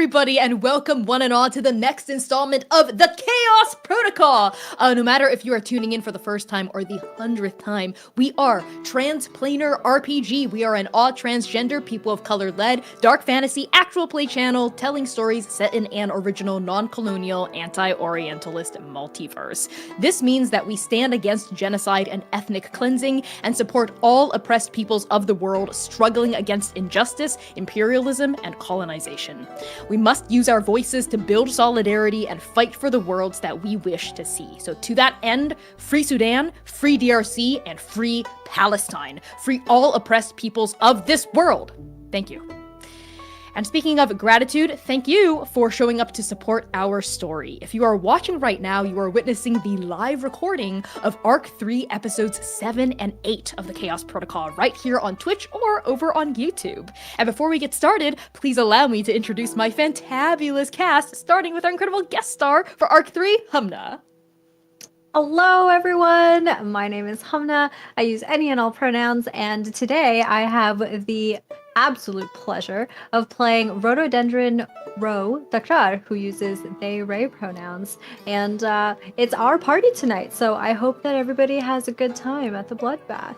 everybody, and welcome one and all to the next installment of the Chaos Protocol! No matter if you are tuning in for the first time or the 100th time, we are Transplanar RPG. We are an all transgender, people of color led, dark fantasy, actual play channel telling stories set in an original, non-colonial, anti-orientalist multiverse. This means that we stand against genocide and ethnic cleansing and support all oppressed peoples of the world struggling against injustice, imperialism, and colonization. We must use our voices to build solidarity and fight for the worlds that we wish to see. So to that end, free Sudan, free DRC, and free Palestine. Free all oppressed peoples of this world. Thank you. And speaking of gratitude, thank you for showing up to support our story. If you are watching right now, you are witnessing the live recording of Arc 3 episodes 7 and 8 of the Chaos Protocol right here on Twitch or over on YouTube. And before we get started, please allow me to introduce my fantabulous cast, starting with our incredible guest star for Arc 3, Humna. Hello everyone, my name is Humna. I use any and all pronouns, and today I have the absolute pleasure of playing Rhododendron Ro Dakshar, who uses they/they pronouns. And it's our party tonight, so I hope that everybody has a good time at the bloodbath.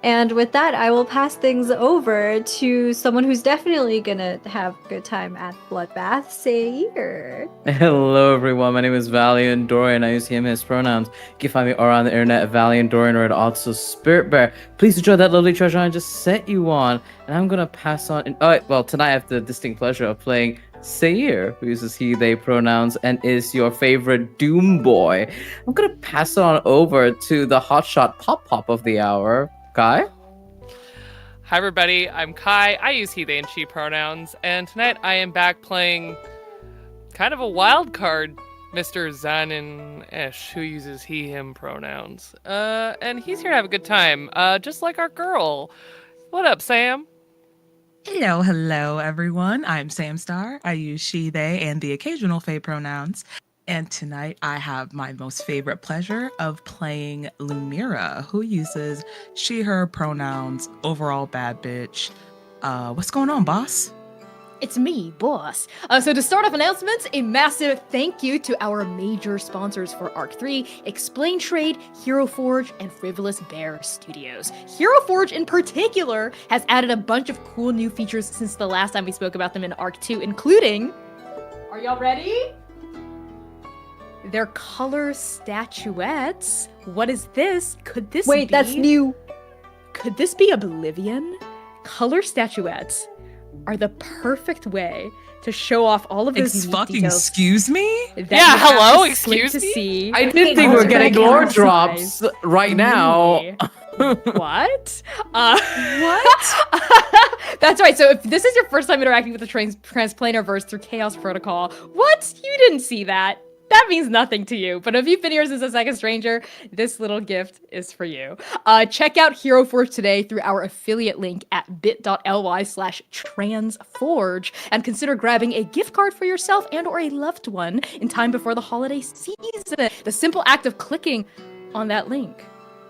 And with that, I will pass things over to someone who's definitely gonna have a good time at Bloodbath, Seir. Hello everyone, my name is Valiant Dorian. I use him as pronouns. You can find me around the internet at Valiant Dorian or at also Spirit Bear. Please enjoy that lovely treasure I just set you on. And I'm gonna pass on. Well, tonight I have the distinct pleasure of playing Seir, who uses he, they pronouns and is your favorite Doom boy. I'm gonna pass on over to the hotshot pop of the hour, Kai. Hi everybody, I'm Kai. I use he, they, and she pronouns, and tonight I am back playing kind of a wild card, Mr. Zanin Esh, who uses he, him pronouns. And he's here to have a good time, just like our girl. What up, Sam? Hello everyone. I'm Sam Star. I use she, they, and the occasional they pronouns. And tonight I have my most favorite pleasure of playing Lumira, who uses she, her pronouns, overall bad bitch. What's going on, boss? It's me, boss. So to start off announcements, a massive thank you to our major sponsors for Arc 3, Explain Trade, Hero Forge, and Frivolous Bear Studios. Hero Forge in particular has added a bunch of cool new features since the last time we spoke about them in Arc 2, including... Are y'all ready? Their color statuettes. What is this? Could this Wait, that's new. Could this be Oblivion? Color statuettes are the perfect way to show off all of those details. Excuse me? Yeah, hello, excuse me? See. I did think we're getting lore drops right now. What? What? That's right. So if this is your first time interacting with the Transplanar verse through Chaos Protocol, what? You didn't see that. That means nothing to you, but if you've been here since a second stranger, this little gift is for you. Check out Hero Forge today through our affiliate link at bit.ly/transforge and consider grabbing a gift card for yourself and or a loved one in time before the holiday season. The simple act of clicking on that link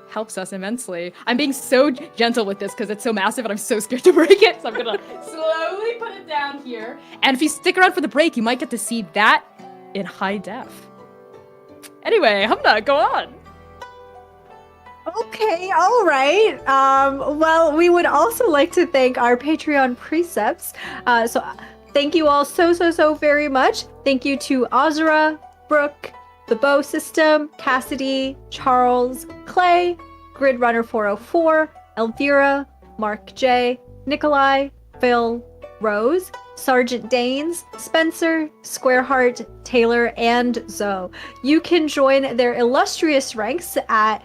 helps us immensely. I'm being so gentle with this because it's so massive and I'm so scared to break it, so I'm gonna slowly put it down here. And if you stick around for the break, you might get to see that in high def. Anyway, Humna, go on. Okay, all right. Well, we would also like to thank our Patreon precepts. So thank you all so very much. Thank you to Azura, Brooke, The Bow System, Cassidy, Charles, Clay, Gridrunner 404, Elvira, Mark J, Nikolai, Phil, Rose, Sergeant Danes, Spencer, Squareheart, Taylor, and Zoe. You can join their illustrious ranks at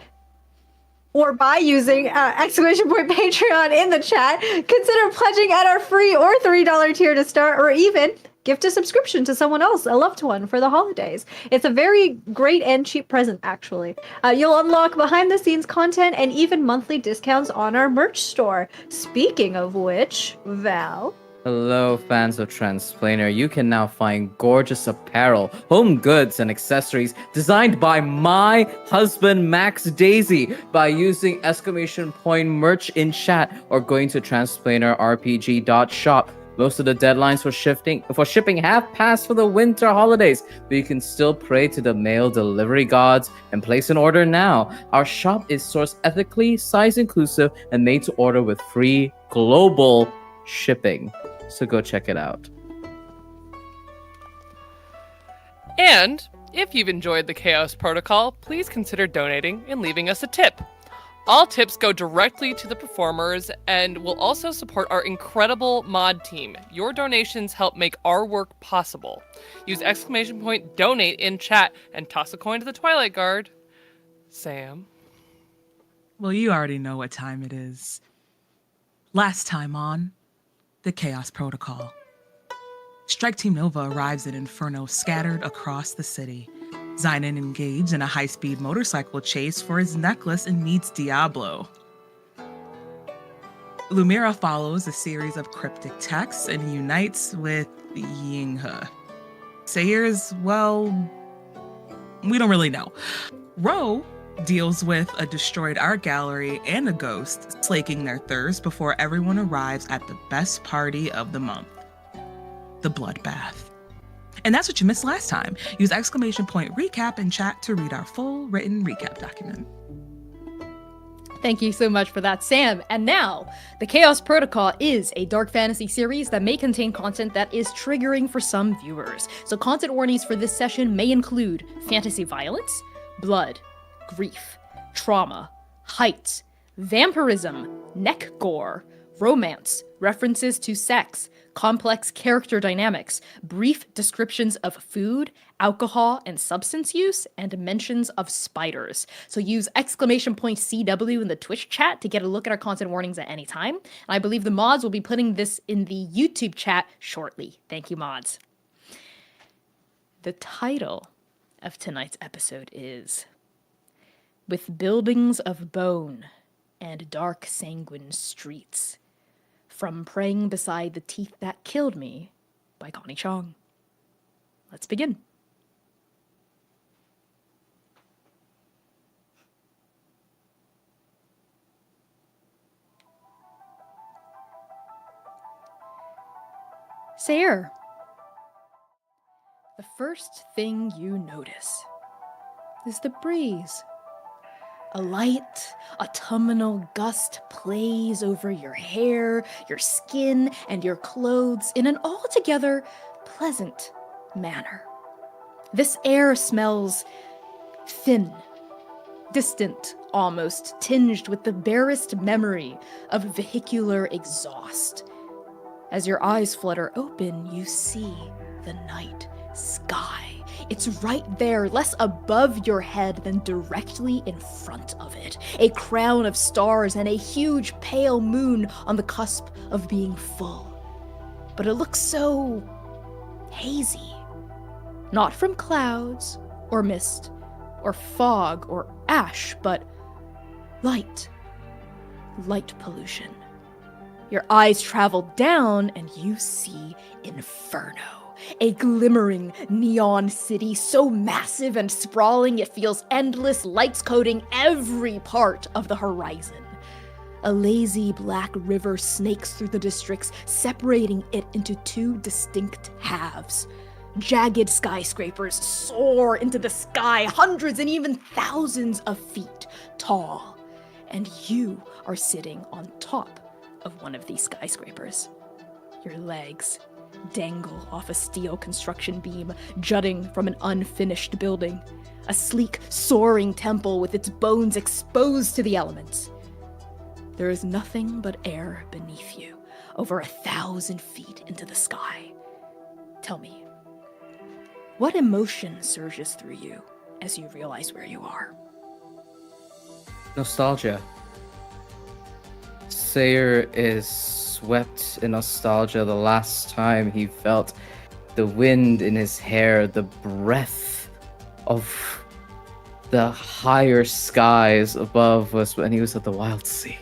or by using !Patreon in the chat. Consider pledging at our free or $3 tier to start, or even gift a subscription to someone else, a loved one, for the holidays. It's a very great and cheap present, actually. You'll unlock behind-the-scenes content and even monthly discounts on our merch store. Speaking of which, Val... Hello, fans of Transplanar. You can now find gorgeous apparel, home goods, and accessories designed by my husband, Max Daisy, by using !merch in chat or going to transplanarrpg.shop. Most of the deadlines for shipping have passed for the winter holidays, but you can still pray to the mail delivery gods and place an order now. Our shop is sourced ethically, size inclusive, and made to order with free global shipping. So go check it out. And if you've enjoyed the Chaos Protocol, please consider donating and leaving us a tip. All tips go directly to the performers and will also support our incredible mod team. Your donations help make our work possible. Use !donate in chat and toss a coin to the Twilight Guard. Sam. Well, you already know what time it is. Last time on the Chaos Protocol. Strike Team Nova arrives at Inferno scattered across the city. Zynon engaged in a high-speed motorcycle chase for his necklace and meets Diablo. Lumira follows a series of cryptic texts and unites with Yinghe. Seir is, well, we don't really know. Ro deals with a destroyed art gallery and a ghost slaking their thirst before everyone arrives at the best party of the month, the bloodbath. And that's what you missed last time. Use !recap in chat to read our full written recap document. Thank you so much for that, Sam. And now, the Chaos Protocol is a dark fantasy series that may contain content that is triggering for some viewers. So content warnings for this session may include fantasy violence, blood, grief, trauma, height, vampirism, neck gore, romance, references to sex, complex character dynamics, brief descriptions of food, alcohol, and substance use, and mentions of spiders. So use !CW in the Twitch chat to get a look at our content warnings at any time. And I believe the mods will be putting this in the YouTube chat shortly. Thank you, mods. The title of tonight's episode is With Buildings of Bone and Dark Sanguine Streets. From Praying Beside the Teeth That Killed Me by Connie Chong. Let's begin. Seir. The first thing you notice is the breeze. A light, autumnal gust plays over your hair, your skin, and your clothes in an altogether pleasant manner. This air smells thin, distant almost, tinged with the barest memory of vehicular exhaust. As your eyes flutter open, you see the night sky. It's right there, less above your head than directly in front of it. A crown of stars and a huge pale moon on the cusp of being full. But it looks so hazy. Not from clouds, or mist, or fog, or ash, but light. Light pollution. Your eyes travel down and you see Inferno. A glimmering neon city so massive and sprawling it feels endless, lights coating every part of the horizon. A lazy black river snakes through the districts, separating it into two distinct halves. Jagged skyscrapers soar into the sky, hundreds and even thousands of feet tall. And you are sitting on top of one of these skyscrapers. Your legs dangle off a steel construction beam jutting from an unfinished building. A sleek, soaring temple with its bones exposed to the elements. There is nothing but air beneath you, over 1,000 feet into the sky. Tell me, what emotion surges through you as you realize where you are? Nostalgia. Seir is swept in nostalgia the last time he felt the wind in his hair, the breath of the higher skies above was when he was at the Wild Sea.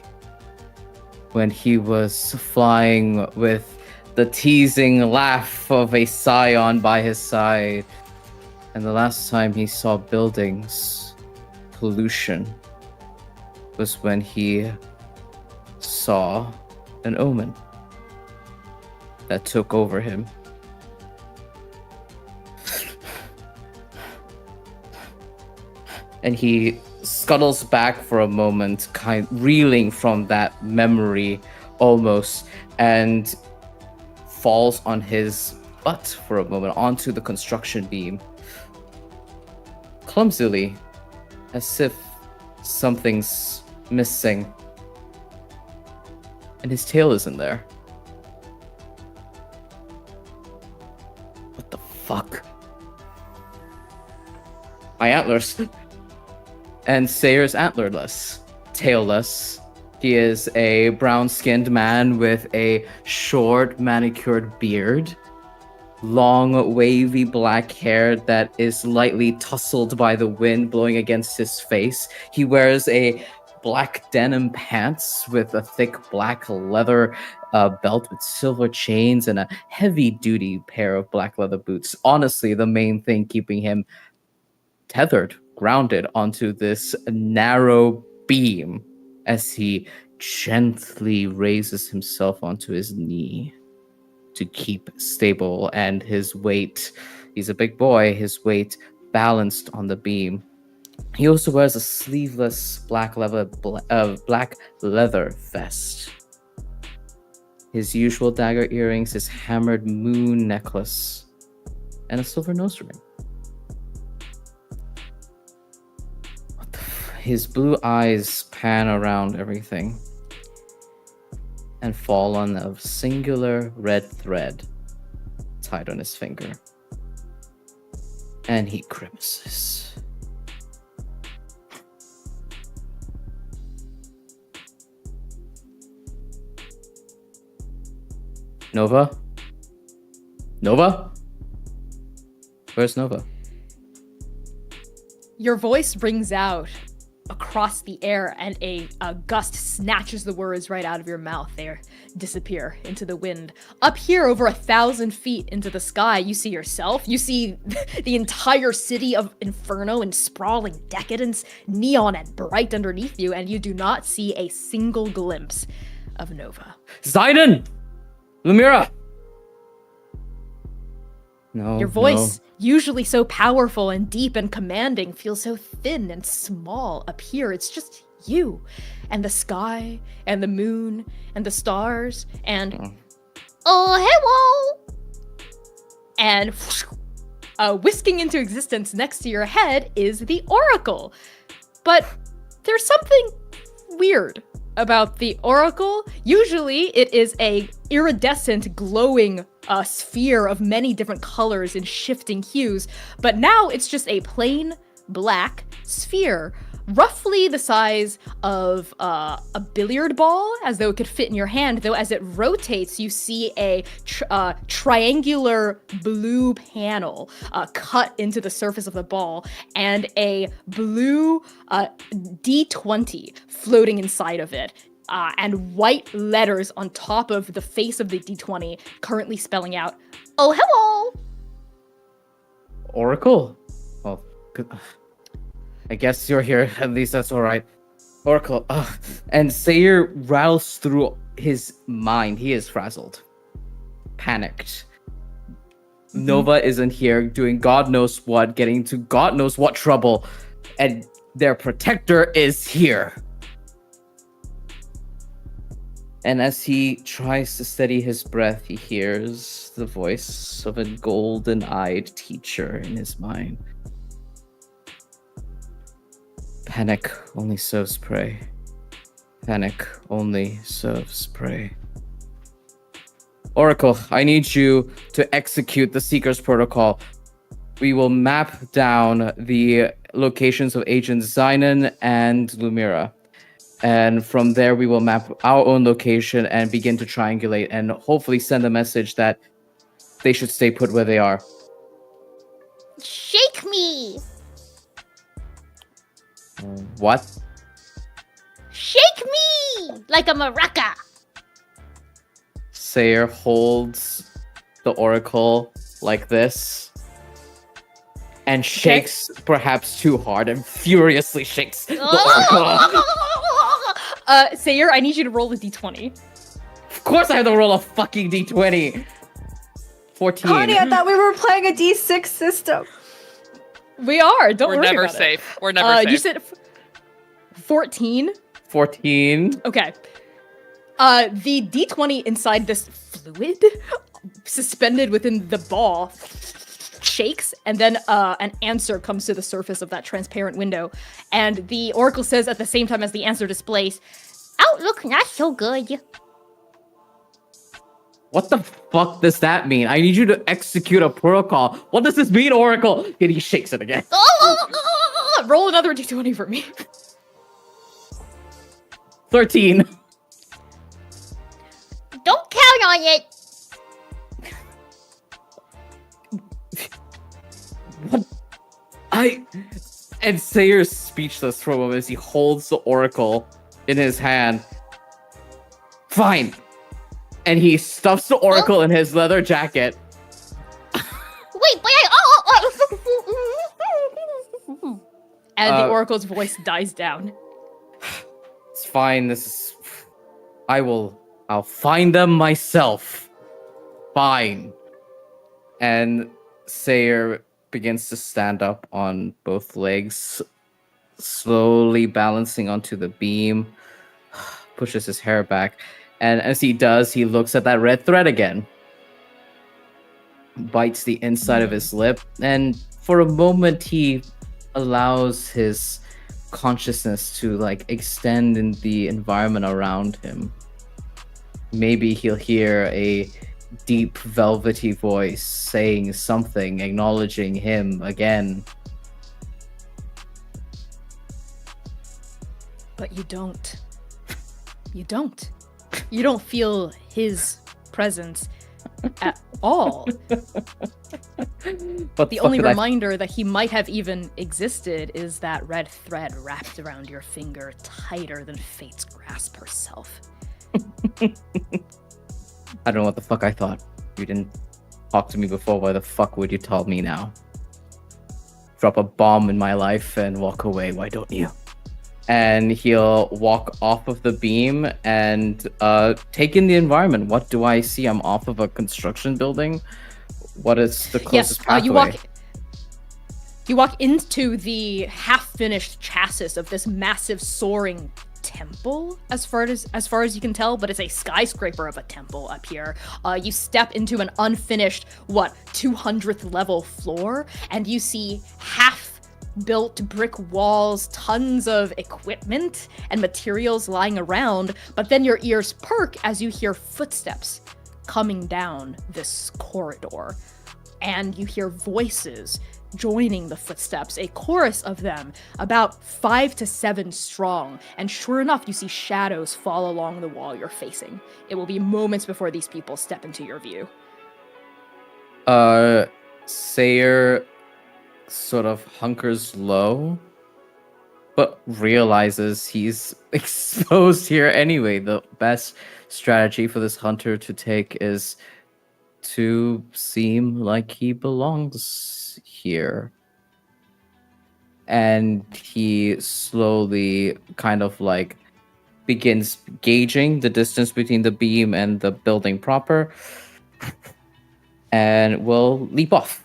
When he was flying with the teasing laugh of a scion by his side. And the last time he saw buildings, pollution, was when he saw an omen. that took over him. And he scuttles back for a moment, reeling from that memory almost, and falls on his butt for a moment onto the construction beam. Clumsily, as if something's missing. And his tail isn't there. What the fuck? My antlers. And Seir's antlerless, tailless. He is a brown-skinned man with a short, manicured beard, long, wavy black hair that is lightly tousled by the wind blowing against his face. He wears a black denim pants with a thick black leather belt with silver chains and a heavy-duty pair of black leather boots. Honestly, the main thing keeping him tethered, grounded onto this narrow beam as he gently raises himself onto his knee to keep stable, and his weight, he's a big boy, his weight balanced on the beam. He also wears a sleeveless black leather vest. His usual dagger earrings, his hammered moon necklace, and a silver nose ring. His blue eyes pan around everything and fall on a singular red thread tied on his finger. And he grimaces. Nova? Nova? Where's Nova? Your voice rings out across the air, and a gust snatches the words right out of your mouth. They disappear into the wind. Up here, over 1,000 feet into the sky, you see yourself. You see the entire city of Inferno in sprawling decadence, neon and bright underneath you, and you do not see a single glimpse of Nova. Zidon! Lumira! No. Your voice, usually so powerful and deep and commanding, feels so thin and small up here. It's just you and the sky and the moon and the stars and oh, hello! And whisking into existence next to your head is the Oracle. But there's something weird about the Oracle. Usually it is a iridescent, glowing sphere of many different colors and shifting hues, but now it's just a plain black sphere, roughly the size of a billiard ball, as though it could fit in your hand, though as it rotates, you see a triangular blue panel cut into the surface of the ball, and a blue D20 floating inside of it. And white letters on top of the face of the D20, currently spelling out, "Oh, hello!" Oracle? Well, good. I guess you're here. At least that's all right. Oracle. And Seir rattles through his mind. He is frazzled, panicked. Nova isn't here, doing God knows what, getting into God knows what trouble, and their protector is here. And as he tries to steady his breath, he hears the voice of a golden-eyed teacher in his mind. Panic only serves prey. Panic only serves prey. Oracle, I need you to execute the Seeker's Protocol. We will map down the locations of Agents Zynon and Lumira. And from there, we will map our own location and begin to triangulate and hopefully send a message that they should stay put where they are. Shake me! What? Shake me! Like a maraca! Seir holds the Oracle like this and shakes perhaps too hard and furiously shakes the Oracle. Seir, I need you to roll a d20. Of course I have to roll a fucking d20. 14. Connie, I thought we were playing a D6 system. We are. Don't We're worry never about it. safe. We're never safe. You said 14. 14. Okay. The D20 inside this fluid, suspended within the ball, shakes, and then an answer comes to the surface of that transparent window. And the oracle says at the same time as the answer displays, "Outlook not so good." What the fuck does that mean? I need you to execute a protocol. What does this mean, Oracle? And he shakes it again. Roll another D20 for me. 13. Don't count on it. And Seir's speechless for a moment as he holds the Oracle in his hand. Fine. And he stuffs the Oracle in his leather jacket. Wait, but And the oracle's voice dies down. It's fine. I'll find them myself. Fine. And Seir begins to stand up on both legs, slowly balancing onto the beam, pushes his hair back, and as he does, he looks at that red thread again, bites the inside of his lip, and for a moment he allows his consciousness to extend in the environment around him. Maybe he'll hear a deep velvety voice saying something, acknowledging him again. But you don't. You don't. You don't feel his presence at all. But The only reminder that he might have even existed is that red thread wrapped around your finger, tighter than fate's grasp herself. I don't know what the fuck I thought. You didn't talk to me before. Why the fuck would you tell me now? Drop a bomb in my life and walk away. Why don't you? And he'll walk off of the beam and take in the environment. What do I see? I'm off of a construction building. What is the closest pathway? You walk into the half-finished chassis of this massive soaring temple, as far as you can tell, but it's a skyscraper of a temple up here. You step into an unfinished 200th level floor, and you see half-built brick walls, tons of equipment and materials lying around, but then your ears perk as you hear footsteps coming down this corridor, and you hear voices joining the footsteps, a chorus of them, about 5 to 7 strong, and sure enough, you see shadows fall along the wall you're facing. It will be moments before these people step into your view. Seir sort of hunkers low, but realizes he's exposed here anyway. The best strategy for this hunter to take is to seem like he belongs here. And he slowly kind of begins gauging the distance between the beam and the building proper, and will leap off.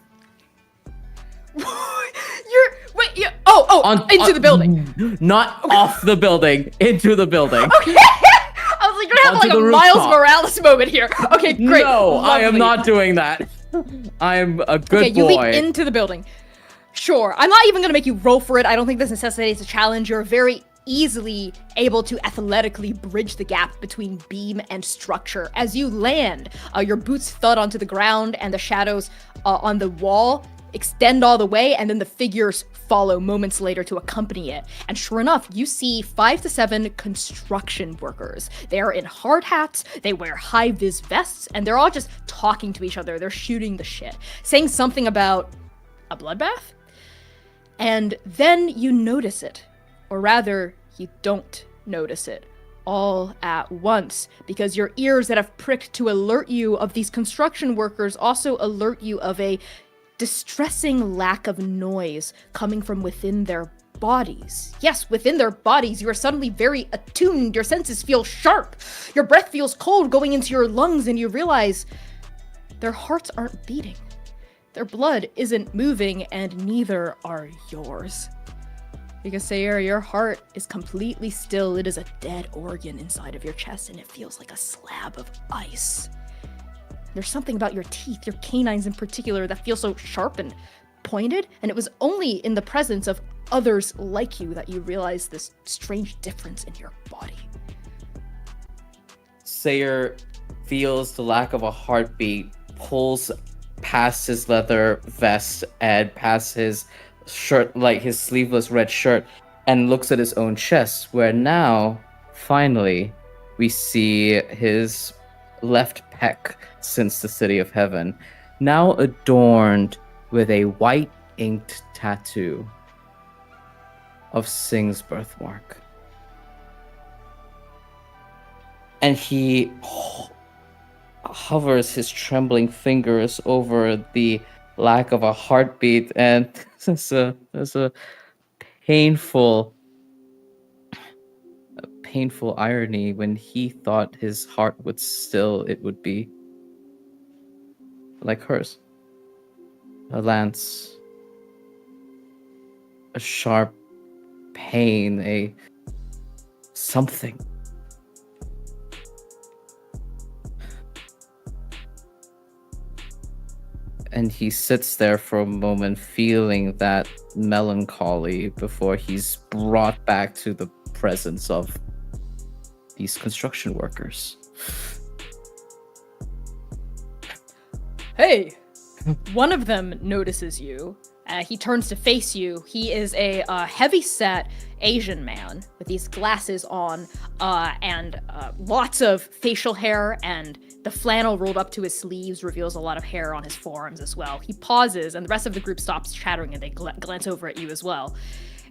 Into the building. Not off the building, into the building. Okay. I was like, you're gonna have Onto a the Miles rooftop. Morales moment here. Okay, great. No, I am Lovely. not doing that. I am a good Okay, you boy. leap into the building. Sure, I'm not even gonna make you roll for it. I don't think this necessitates a challenge. You're very easily able to athletically bridge the gap between beam and structure. As you land, your boots thud onto the ground, and the shadows on the wall extend all the way, and then the figures follow moments later to accompany it. And sure enough, you see 5 to 7 construction workers. They are in hard hats, they wear high-vis vests, and they're all just talking to each other. They're shooting the shit, saying something about a bloodbath. And then you notice it, or rather, you don't notice it all at once, because your ears that have pricked to alert you of these construction workers also alert you of a distressing lack of noise coming from within their bodies. Yes, within their bodies, you are suddenly very attuned. Your senses feel sharp. Your breath feels cold going into your lungs, and you realize their hearts aren't beating. Their blood isn't moving, and neither are yours. Because Seir, your heart is completely still. It is a dead organ inside of your chest, and it feels like a slab of ice. There's something about your teeth, your canines in particular, that feel so sharp and pointed, and it was only in the presence of others like you that you realize this strange difference in your body. Seir feels the lack of a heartbeat, pulls past his leather vest and past his shirt, like his sleeveless red shirt, and looks at his own chest, where now, finally, we see his left pec since the City of Heaven, now adorned with a white inked tattoo of Sing's birthmark. And he hovers his trembling fingers over the lack of a heartbeat, and there's a painful irony. When he thought his heart would still, it would be like hers. A lance, a sharp pain, a something. And he sits there for a moment, feeling that melancholy before he's brought back to the presence of these construction workers. Hey! One of them notices you. He turns to face you. He is a heavy-set Asian man with these glasses on and lots of facial hair, and the flannel rolled up to his sleeves reveals a lot of hair on his forearms as well. He pauses, and the rest of the group stops chattering, and they glance over at you as well.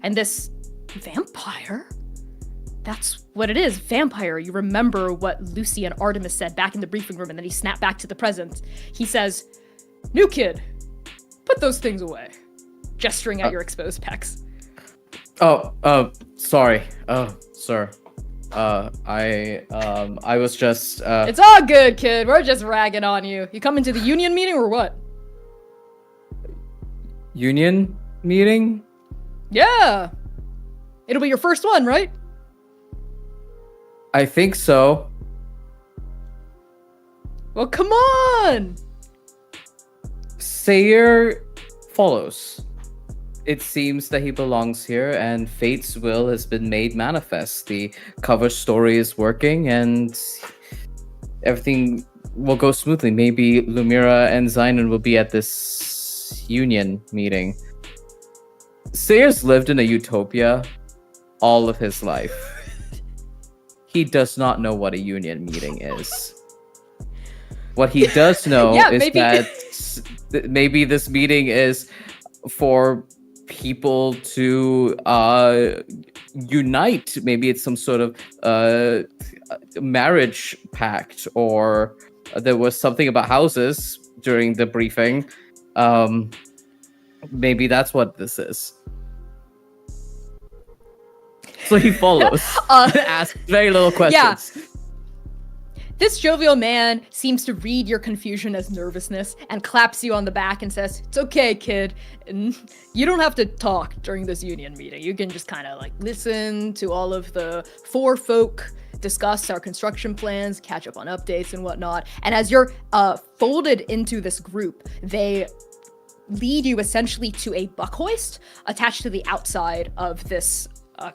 And this vampire? That's what it is, vampire. You remember what Lucy and Artemis said back in the briefing room, and then he snapped back to the present. He says, "New kid, put those things away," gesturing at your exposed pecs. Sorry. Oh, sir. I was just, It's all good, kid. We're just ragging on you. You coming to the union meeting or what? Union meeting? Yeah. It'll be your first one, right? I think so. Well, come on! Seir follows. It seems that he belongs here, and fate's will has been made manifest. The cover story is working, and everything will go smoothly. Maybe Lumira and Zynon will be at this union meeting. Seir's lived in a utopia all of his life. He does not know what a union meeting is. What he does know is maybe. that maybe this meeting is for people to unite. Maybe it's some sort of marriage pact, or there was something about houses during the briefing. Maybe that's what this is. So he follows, asks very little questions. Yeah. This jovial man seems to read your confusion as nervousness and claps you on the back and says, "It's okay, kid. You don't have to talk during this union meeting. You can just kind of like listen to all of the four folk discuss our construction plans, catch up on updates and whatnot." And as you're folded into this group, they lead you essentially to a buck hoist attached to the outside of this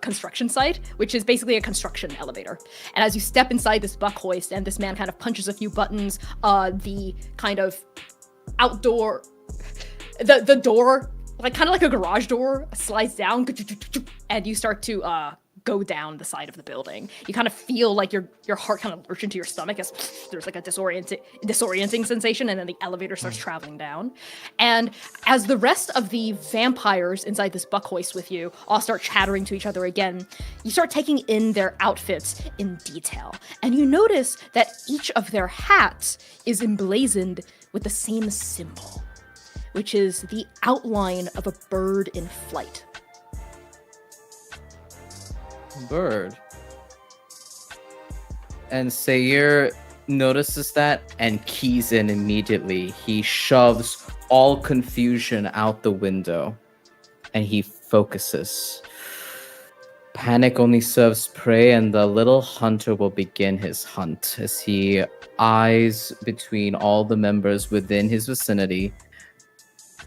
construction site, which is basically a construction elevator. And as you step inside this buck hoist and this man kind of punches a few buttons, the kind of outdoor, the door, like kind of like a garage door, slides down, and you start to go down the side of the building. You kind of feel like your heart kind of lurch into your stomach as there's like a disorienting sensation, and then the elevator starts traveling down. And as the rest of the vampires inside this buck hoist with you all start chattering to each other again, you start taking in their outfits in detail. And you notice that each of their hats is emblazoned with the same symbol, which is the outline of a bird in flight. Bird. And Seir notices that and keys in immediately. He shoves all confusion out the window and he focuses. Panic only serves prey, and the little hunter will begin his hunt as he eyes between all the members within his vicinity,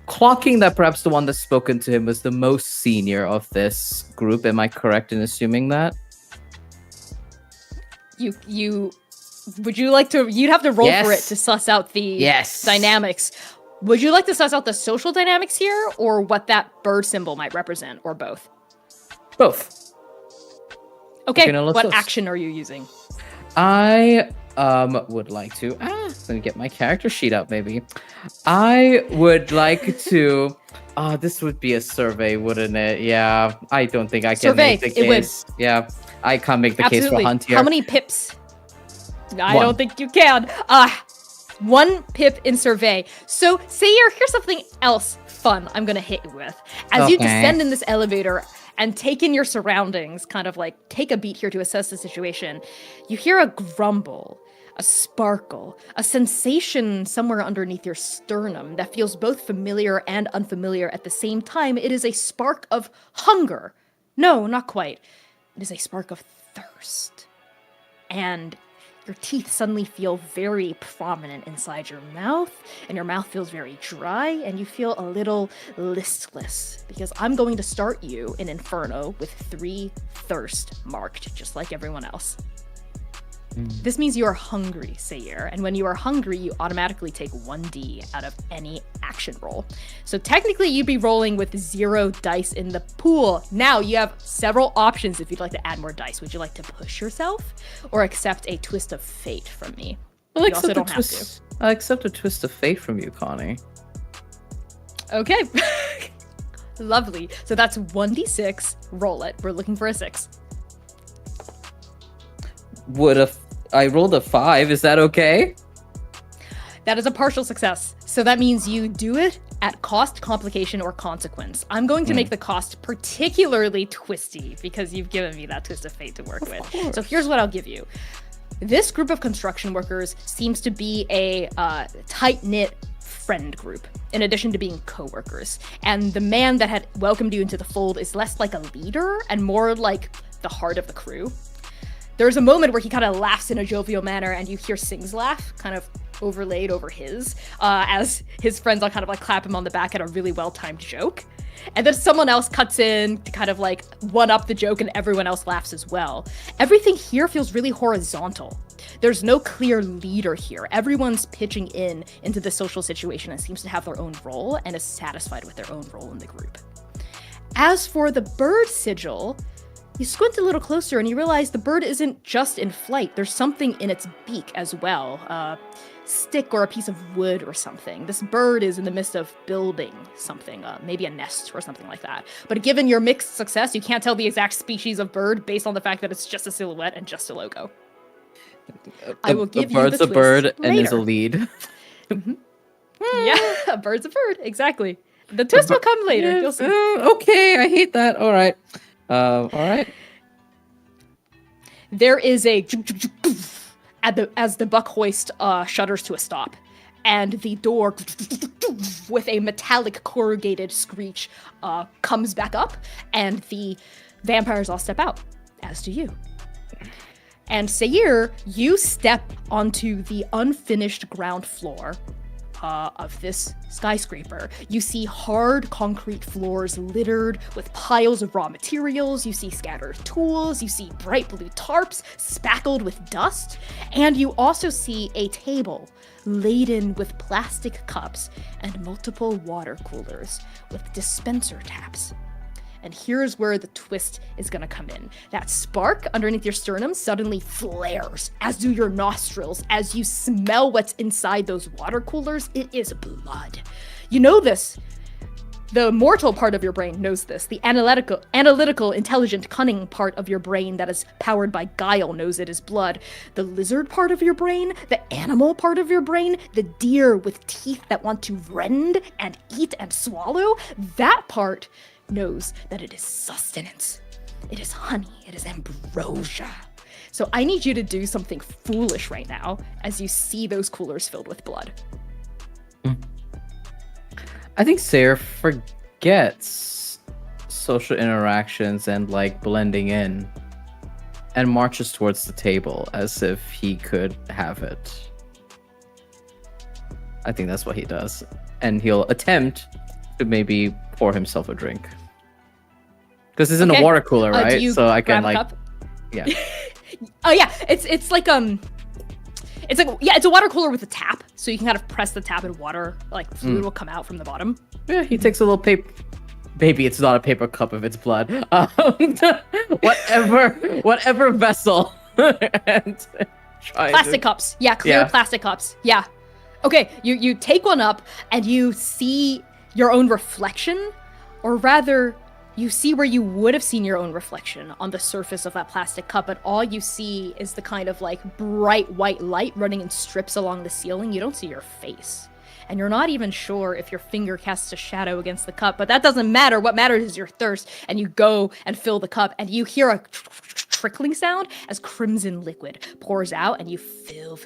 clocking that perhaps the one that's spoken to him was the most senior of this group. Am I correct in assuming that? You would you like to? You'd have to roll for it Yes. to suss out the Yes. dynamics. Would you like to suss out the social dynamics here, or what that bird symbol might represent, or both? Both. Okay, Okay, now let's what suss. action are you using? I would like to let me get my character sheet up maybe. I would like to this would be a survey, wouldn't it? Yeah. I don't think I can Survey, make the it would. case. Yeah. I can't make the case Absolutely. for hunt here. How many pips? I One. don't think you can. 1 pip in survey. So, Seir, here's something else fun I'm gonna hit you with. As you Okay. descend in this elevator and take in your surroundings, kind of like take a beat here to assess the situation, you hear a grumble, a sparkle, a sensation somewhere underneath your sternum that feels both familiar and unfamiliar at the same time. It is a spark of hunger. No, not quite. It is a spark of thirst. And your teeth suddenly feel very prominent inside your mouth, and your mouth feels very dry, and you feel a little listless, because I'm going to start you in Inferno with 3 thirst marked, just like everyone else. This means you are hungry, Seir, and when you are hungry, you automatically take 1d out of any action roll. So technically, you'd be rolling with 0 dice in the pool. Now, you have several options if you'd like to add more dice. Would you like to push yourself or accept a twist of fate from me? I'll You also accept a don't have twist. I'll accept a twist of fate from you, Connie. Okay. Lovely. So that's 1d6. Roll it. We're looking for a 6. I rolled a 5. Is that okay? That is a partial success. So that means you do it at cost, complication, or consequence. I'm going to make the cost particularly twisty because you've given me that twist of fate to work with. So here's what I'll give you. This group of construction workers seems to be a tight-knit friend group, in addition to being co-workers. And the man that had welcomed you into the fold is less like a leader and more like the heart of the crew. There's a moment where he kind of laughs in a jovial manner, and you hear Sing's laugh kind of overlaid over his, as his friends all kind of like clap him on the back at a really well-timed joke. And then someone else cuts in to kind of like one-up the joke, and everyone else laughs as well. Everything here feels really horizontal. There's no clear leader here. Everyone's pitching into the social situation and seems to have their own role and is satisfied with their own role in the group. As for the bird sigil, you squint a little closer and you realize the bird isn't just in flight. There's something in its beak as well. A stick or a piece of wood or something. This bird is in the midst of building something, maybe a nest or something like that. But given your mixed success, you can't tell the exact species of bird based on the fact that it's just a silhouette and just a logo. I will give you the bird's a twist bird and is a later. lead. Yeah, a bird's a bird, exactly. The twist will come later. You'll see. Okay, I hate that. All right. All right. There is a as the buck hoist shudders to a stop, and the door with a metallic corrugated screech comes back up, and the vampires all step out, as do you. And Seir, you step onto the unfinished ground floor of this skyscraper. You see hard concrete floors littered with piles of raw materials. You see scattered tools. You see bright blue tarps spackled with dust. And you also see a table laden with plastic cups and multiple water coolers with dispenser taps. And here's where the twist is gonna come in. That spark underneath your sternum suddenly flares, as do your nostrils, as you smell what's inside those water coolers. It is blood. You know this. The mortal part of your brain knows this. The analytical, intelligent, cunning part of your brain that is powered by guile knows it is blood. The lizard part of your brain, the animal part of your brain, the deer with teeth that want to rend and eat and swallow, that part knows that it is sustenance. It is honey. It is ambrosia. So I need you to do something foolish right now as you see those coolers filled with blood. I think Seir forgets social interactions and like blending in and marches towards the table as if he could have it. I think that's what he does. And he'll attempt to maybe pour himself a drink. Because it's in a water cooler, do right? you So I can grab a like cup? yeah. Oh yeah, it's like it's a water cooler with a tap, so you can kind of press the tap and water, like fluid will come out from the bottom. Yeah, he takes a little paper. Baby, it's not a paper cup if it's blood. Whatever vessel. And try Plastic cups. Yeah, clear plastic cups. Yeah. Okay, you take one up and you see your own reflection, or rather, you see where you would have seen your own reflection on the surface of that plastic cup, but all you see is the kind of like bright white light running in strips along the ceiling. You don't see your face. And you're not even sure if your finger casts a shadow against the cup, but that doesn't matter. What matters is your thirst, and you go and fill the cup, and you hear a trickling sound as crimson liquid pours out, and you fill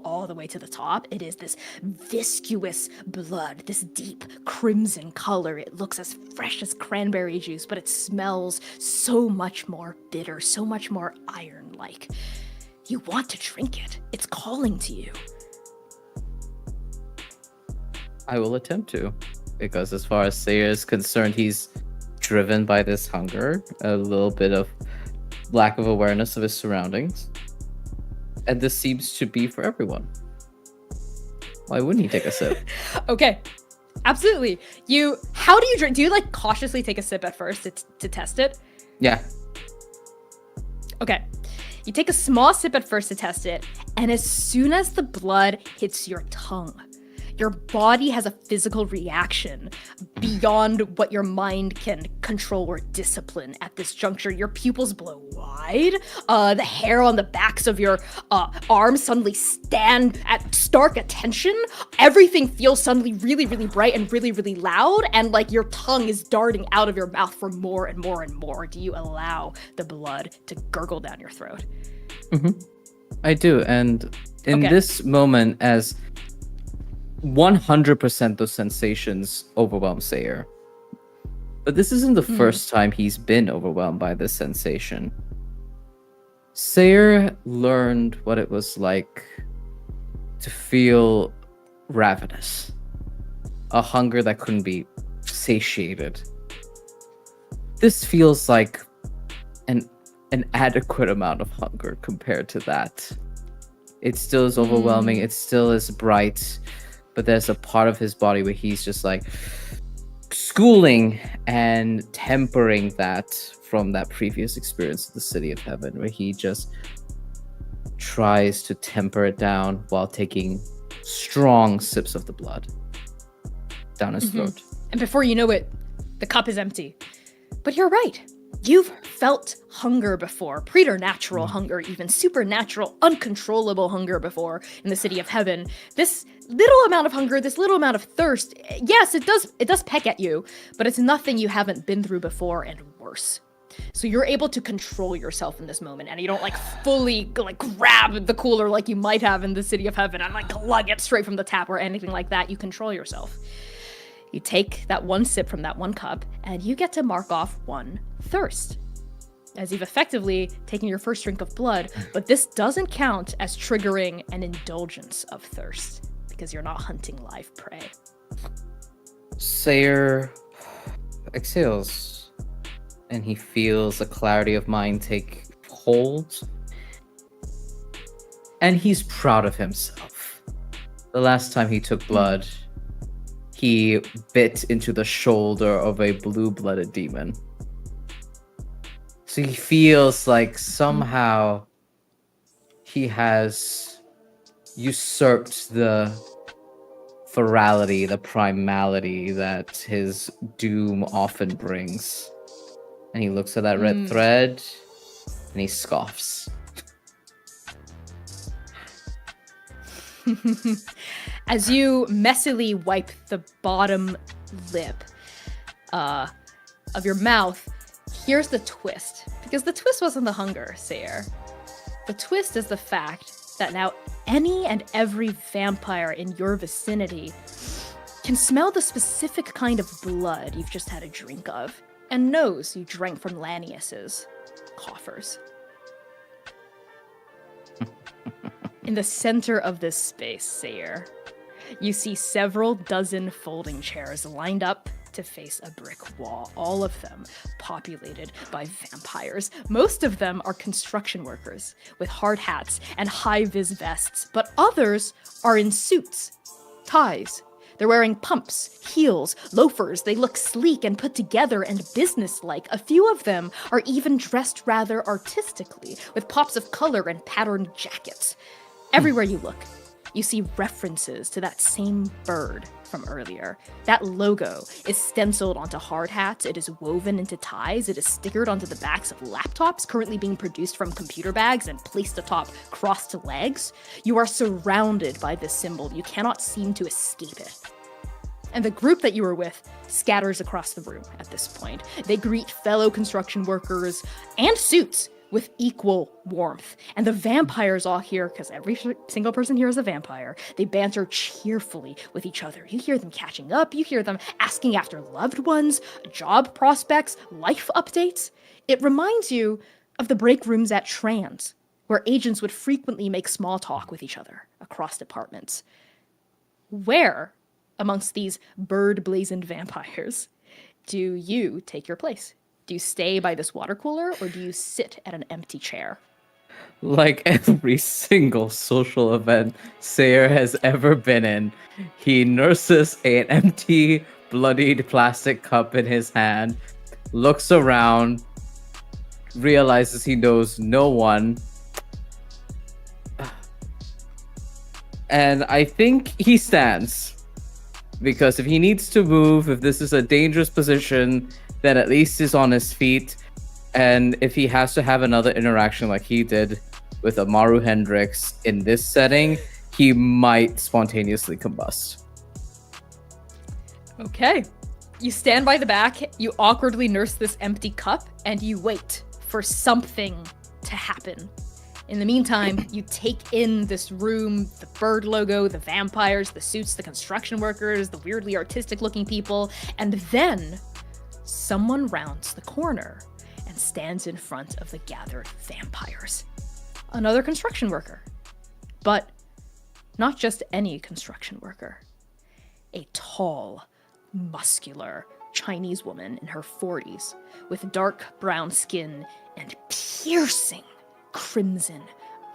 all the way to the top. It is this viscous blood, this deep crimson color. It looks as fresh as cranberry juice, but it smells so much more bitter, so much more iron-like. You want to drink it. It's calling to you. I will attempt to, because as far as Seir is concerned, he's driven by this hunger, a little bit of lack of awareness of his surroundings, and this seems to be for everyone. Why wouldn't he take a sip? Okay, absolutely. How do you drink? Do you like cautiously take a sip at first to test it? Yeah. Okay. You take a small sip at first to test it, and as soon as the blood hits your tongue, your body has a physical reaction beyond what your mind can control or discipline at this juncture. Your pupils blow wide. The hair on the backs of your arms suddenly stand at stark attention. Everything feels suddenly really, really bright and really, really loud. And like your tongue is darting out of your mouth for more and more and more. Do you allow the blood to gurgle down your throat? Mm-hmm. I do. And in this moment, as 100% those sensations overwhelm Seir. But this isn't the first time he's been overwhelmed by this sensation. Seir learned what it was like to feel ravenous. A hunger that couldn't be satiated. This feels like an adequate amount of hunger compared to that. It still is overwhelming, it still is bright, but there's a part of his body where he's just like schooling and tempering that from that previous experience of the City of Heaven, where he just tries to temper it down while taking strong sips of the blood down his throat. And before you know it, the cup is empty. But you're right. You've felt hunger before, preternatural hunger, even supernatural, uncontrollable hunger before in the City of Heaven. This little amount of hunger, this little amount of thirst, yes, it does peck at you, but it's nothing you haven't been through before and worse. So you're able to control yourself in this moment, and you don't like fully like grab the cooler like you might have in the City of Heaven and like glug it straight from the tap or anything like that. You control yourself. You take that one sip from that one cup, and you get to mark off one thirst, as you've effectively taken your first drink of blood, but this doesn't count as triggering an indulgence of thirst, because you're not hunting live prey. Seir exhales, and he feels a clarity of mind take hold, and he's proud of himself. The last time he took blood, he bit into the shoulder of a blue-blooded demon. So he feels like somehow he has usurped the ferality, the primality that his doom often brings. And he looks at that red thread and he scoffs. As you messily wipe the bottom lip of your mouth, here's the twist. Because the twist wasn't the hunger, Seir. The twist is the fact that now any and every vampire in your vicinity can smell the specific kind of blood you've just had a drink of, and knows you drank from Lanius's coffers. In the center of this space, Seir, you see several dozen folding chairs lined up to face a brick wall, all of them populated by vampires. Most of them are construction workers with hard hats and high-vis vests, but others are in suits, ties. They're wearing pumps, heels, loafers. They look sleek and put together and businesslike. A few of them are even dressed rather artistically, with pops of color and patterned jackets. Everywhere you look, you see references to that same bird from earlier. That logo is stenciled onto hard hats, it is woven into ties, it is stickered onto the backs of laptops currently being produced from computer bags and placed atop crossed legs. You are surrounded by this symbol. You cannot seem to escape it. And the group that you were with scatters across the room at this point. They greet fellow construction workers and suits with equal warmth. And the vampires all here, because every single person here is a vampire, they banter cheerfully with each other. You hear them catching up, you hear them asking after loved ones, job prospects, life updates. It reminds you of the break rooms at Trans, where agents would frequently make small talk with each other across departments. Where, amongst these bird-blazoned vampires, do you take your place? Do you stay by this water cooler, or do you sit at an empty chair? Like every single social event Seir has ever been in, he nurses an empty, bloodied plastic cup in his hand, looks around, realizes he knows no one, and I think he stands. Because if he needs to move, if this is a dangerous position, then at least he's on his feet. And if he has to have another interaction like he did with Amaru Hendrix in this setting, he might spontaneously combust. Okay. You stand by the back, you awkwardly nurse this empty cup, and you wait for something to happen. In the meantime, you take in this room, the bird logo, the vampires, the suits, the construction workers, the weirdly artistic-looking people, and then someone rounds the corner and stands in front of the gathered vampires. Another construction worker. But not just any construction worker. A tall, muscular Chinese woman in her 40s with dark brown skin and piercing crimson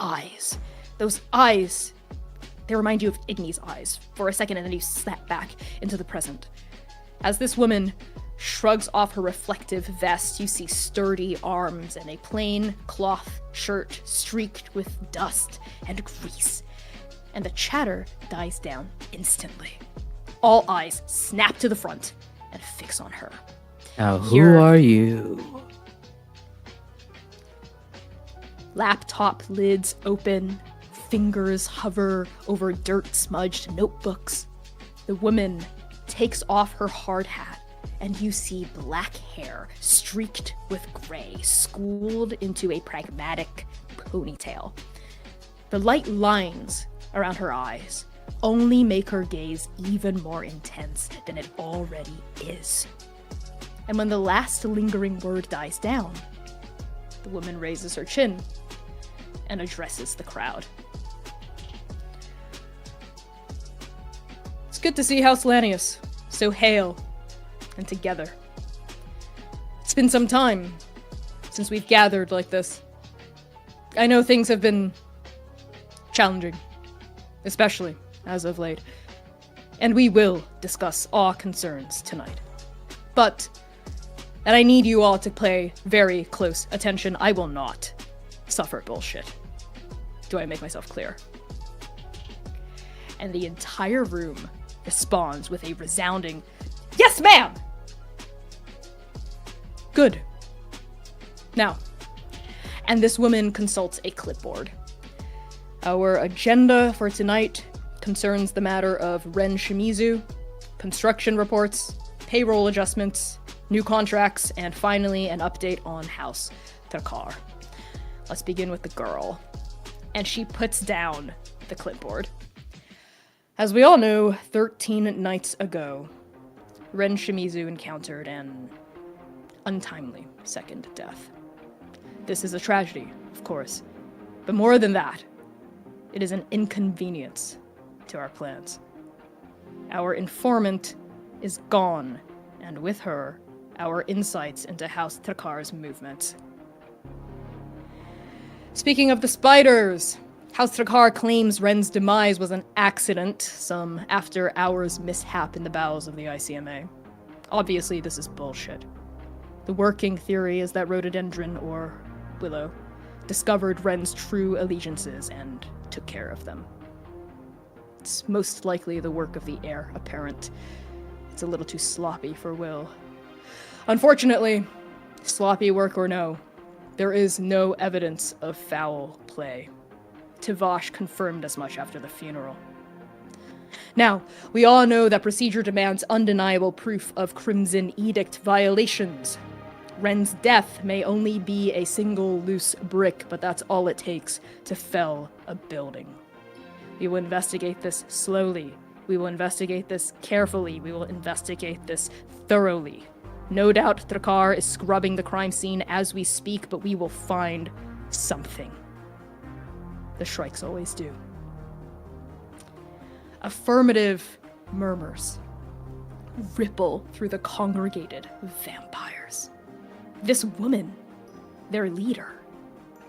eyes. Those eyes, they remind you of Igni's eyes for a second, and then you snap back into the present. As this woman shrugs off her reflective vest, you see sturdy arms and a plain cloth shirt streaked with dust and grease. And the chatter dies down instantly. All eyes snap to the front and fix on her. Now, who are you? Laptop lids open, fingers hover over dirt-smudged notebooks. The woman takes off her hard hat, and you see black hair streaked with gray, schooled into a pragmatic ponytail. The light lines around her eyes only make her gaze even more intense than it already is. And when the last lingering word dies down, the woman raises her chin and addresses the crowd. It's good to see House Lanius so hale and together. It's been some time since we've gathered like this. I know things have been challenging, especially as of late, and we will discuss our concerns tonight. But, and I need you all to pay very close attention, I will not suffer bullshit. Do I make myself clear? And the entire room responds with a resounding, "Yes, ma'am!" Good. Now, and this woman consults a clipboard. Our agenda for tonight concerns the matter of Ren Shimizu, construction reports, payroll adjustments, new contracts, and finally an update on House Takar. Let's begin with the girl. and she puts down the clipboard. As we all know, 13 nights ago, Ren Shimizu encountered an untimely second death. This is a tragedy, of course, but more than that, it is an inconvenience to our plans. Our informant is gone, and with her, our insights into House Trakar's movements. Speaking of the spiders, House Trakar claims Ren's demise was an accident, some after-hours mishap in the bowels of the ICMA. Obviously, this is bullshit. The working theory is that Rhododendron, or Willow, discovered Ren's true allegiances and took care of them. It's most likely the work of the heir apparent. It's a little too sloppy for Will. Unfortunately, sloppy work or no, there is no evidence of foul play. Tivash confirmed as much after the funeral. Now, we all know that procedure demands undeniable proof of Crimson Edict violations. Ren's death may only be a single loose brick, but that's all it takes to fell a building. We will investigate this slowly. We will investigate this carefully. We will investigate this thoroughly. No doubt Trakar is scrubbing the crime scene as we speak, but we will find something. The Shrikes always do. Affirmative murmurs ripple through the congregated vampires. This woman, their leader,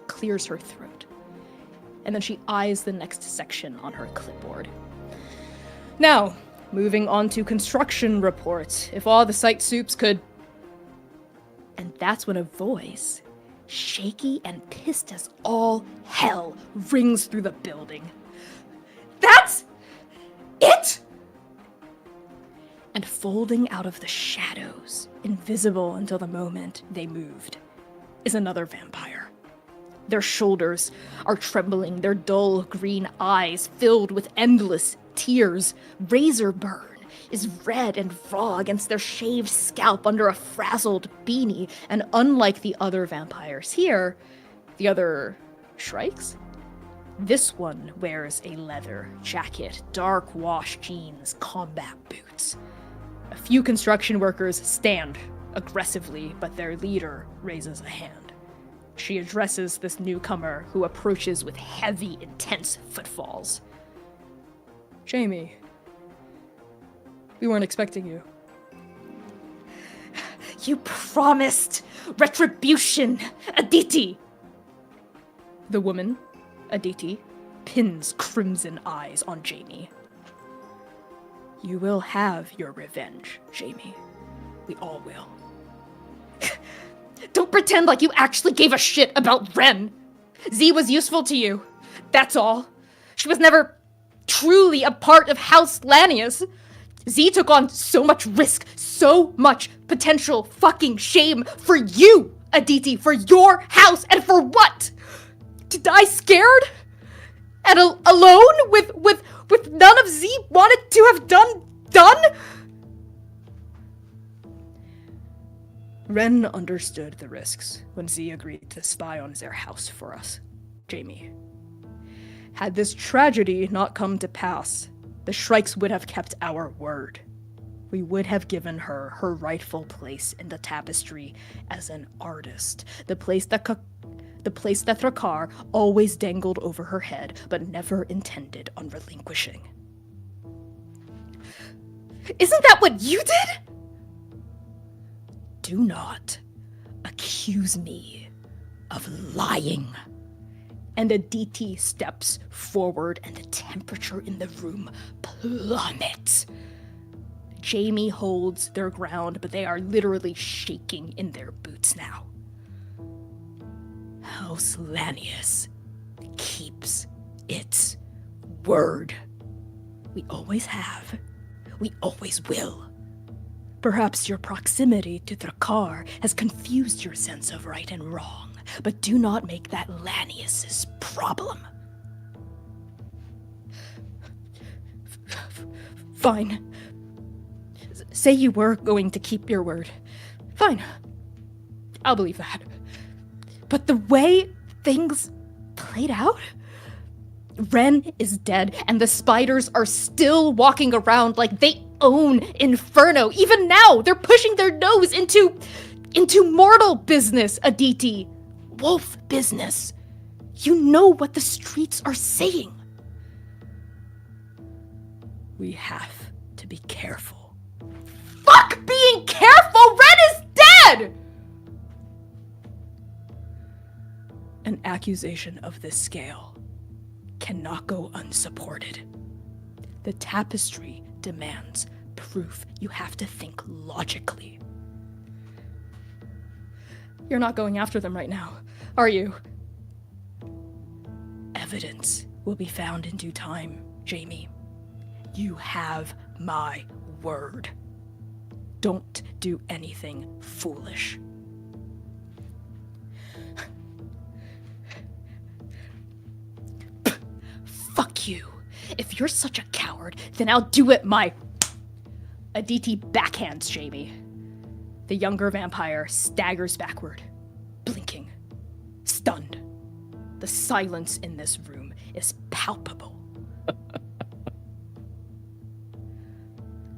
clears her throat, and then she eyes the next section on her clipboard. Now, moving on to construction reports. If all the site soups could... And that's when a voice, shaky and pissed as all hell, rings through the building. That's it! And folding out of the shadows, invisible until the moment they moved, is another vampire. Their shoulders are trembling, their dull green eyes filled with endless tears. Razor burn is red and raw against their shaved scalp under a frazzled beanie, and unlike the other vampires here, the other Shrikes, this one wears a leather jacket, dark wash jeans, combat boots. A few construction workers stand aggressively, but their leader raises a hand. She addresses this newcomer, who approaches with heavy, intense footfalls. Jamie, we weren't expecting you. You promised retribution, Aditi! The woman, Aditi, pins crimson eyes on Jamie. You will have your revenge, Jamie. We all will. Don't pretend like you actually gave a shit about Ren. Z was useful to you. That's all. She was never truly a part of House Lanius. Z took on so much risk, so much potential fucking shame for you, Aditi, for your house, and for what? To die scared? And alone with none of Z wanted to have done? Ren understood the risks when Z agreed to spy on their house for us, Jamie. Had this tragedy not come to pass, the Shrikes would have kept our word. We would have given her her rightful place in the tapestry as an artist, the place that Trakar always dangled over her head, but never intended on relinquishing. Isn't that what you did? Do not accuse me of lying. And Aditi steps forward, and the temperature in the room plummets. Jamie holds their ground, but they are literally shaking in their boots now. House Lanius keeps its word. We always have. We always will. Perhaps your proximity to Trakar has confused your sense of right and wrong, but do not make that Lanius's problem. Fine. Say you were going to keep your word. Fine. I'll believe that. But the way things played out? Ren is dead, and the spiders are still walking around like they own Inferno. Even now, they're pushing their nose into mortal business, Aditi. Wolf business. You know what the streets are saying. We have to be careful. Fuck being careful! Ren is dead! An accusation of this scale cannot go unsupported. The tapestry demands proof. You have to think logically. You're not going after them right now, are you? Evidence will be found in due time, Jamie. You have my word. Don't do anything foolish. Fuck you. If you're such a coward, then I'll do it my... Aditi backhands Jamie. The younger vampire staggers backward, blinking, stunned. The silence in this room is palpable.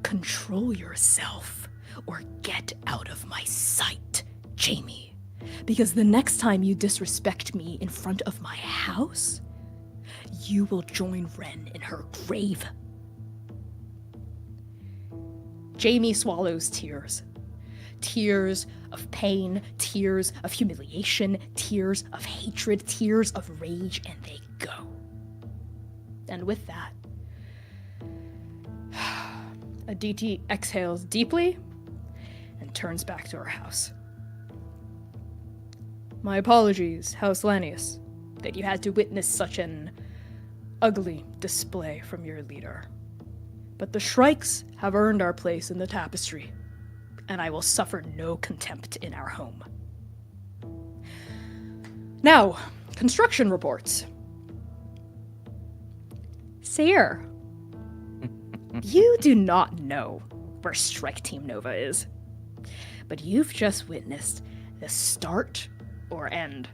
Control yourself or get out of my sight, Jamie. Because the next time you disrespect me in front of my house, you will join Ren in her grave. Jamie swallows tears. Tears of pain, tears of humiliation, tears of hatred, tears of rage, and they go. And with that, Aditi exhales deeply and turns back to her house. My apologies, House Lanius, that you had to witness such an ugly display from your leader. But the Shrikes have earned our place in the tapestry, and I will suffer no contempt in our home. Now, construction reports. Seir, you do not know where Strike Team Nova is, but you've just witnessed the start or end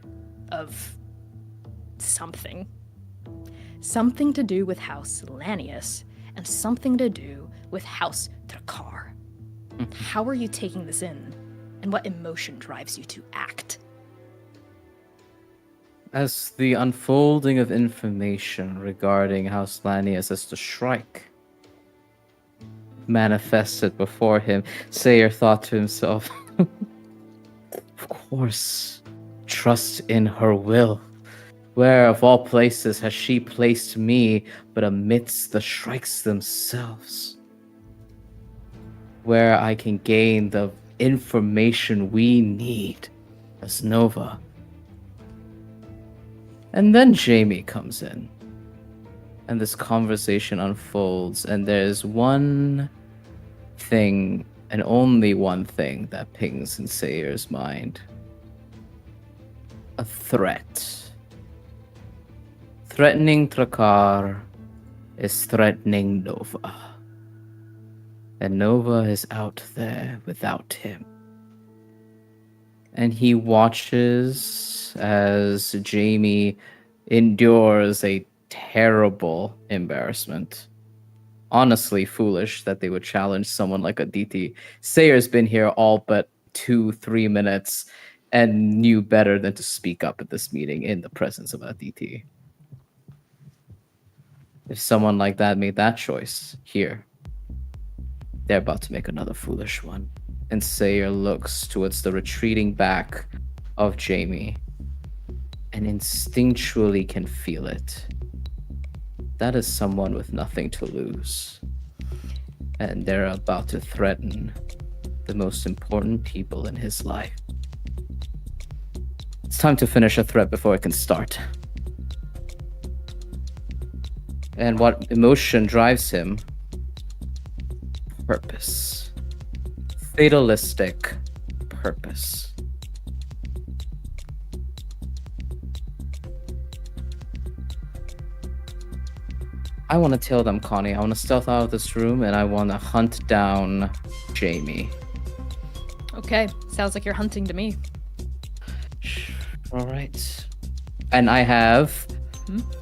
of something. Something to do with House Lanius, and something to do with House Drakkar. How are you taking this in, and what emotion drives you to act? As the unfolding of information regarding House Lanius as the Shrike manifested before him, Seir thought to himself, of course, trust in her will. Where of all places has she placed me but amidst the Shrikes themselves? Where I can gain the information we need as Nova. And then Jamie comes in. And this conversation unfolds, and there's one thing, and only one thing, that pings in Seir's mind. A threat. Threatening Drakkar is threatening Nova. And Nova is out there without him. And he watches as Jamie endures a terrible embarrassment. Honestly foolish that they would challenge someone like Aditi. Seir's been here all but 2-3 minutes and knew better than to speak up at this meeting in the presence of Aditi. If someone like that made that choice here, they're about to make another foolish one. And Seir looks towards the retreating back of Jamie and instinctually can feel it. That is someone with nothing to lose. And they're about to threaten the most important people in his life. It's time to finish a threat before it can start. And what emotion drives him? Purpose. Fatalistic purpose. I want to tail them, Connie. I want to stealth out of this room, and I want to hunt down Jamie. Okay, sounds like you're hunting to me. All right. And I have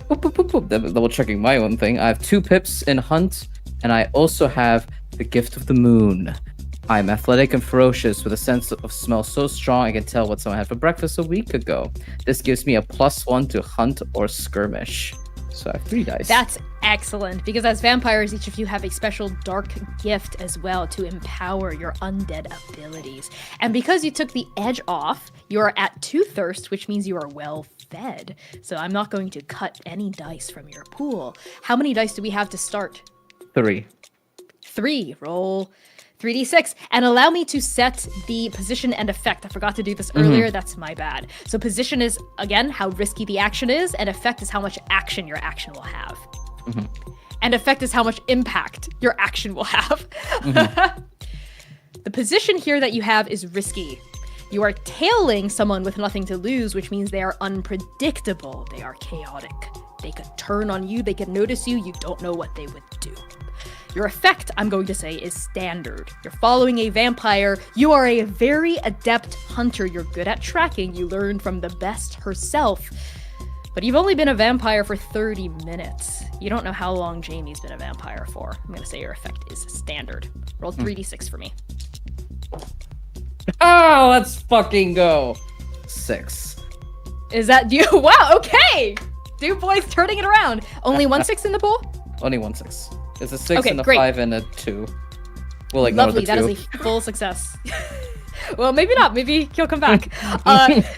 Double checking my own thing. I have 2 pips in Hunt, and I also have the Gift of the Moon. I'm athletic and ferocious with a sense of smell so strong I can tell what someone had for breakfast a week ago. This gives me a +1 to Hunt or Skirmish. So I have 3 dice. That's excellent, because as vampires, each of you have a special dark gift as well to empower your undead abilities. And because you took the edge off, you are at 2 thirst, which means you are well fed. So I'm not going to cut any dice from your pool. How many dice do we have to start? 3. 3. Roll 3d6 and allow me to set the position and effect. I forgot to do this earlier. That's my bad. So position is, again, how risky the action is, and effect is how much action your action will have. And effect is how much impact your action will have. The position here that you have is risky. You are tailing someone with nothing to lose, which means they are unpredictable. They are chaotic. They could turn on you. They could notice you. You don't know what they would do. Your effect, I'm going to say, is standard. You're following a vampire. You are a very adept hunter. You're good at tracking. You learned from the best herself. But you've only been a vampire for 30 minutes. You don't know how long Jamie's been a vampire for. I'm going to say your effect is standard. Roll 3d6 for me. Oh, let's fucking go. 6. Is that you? Wow, okay! 2 boys turning it around. Only 1 6 in the pool? Only 1 6. It's a 6 Okay, and a great. 5 and a 2. We'll ignore Lovely, the 2. that is a full success. Well, maybe not. Maybe he'll come back.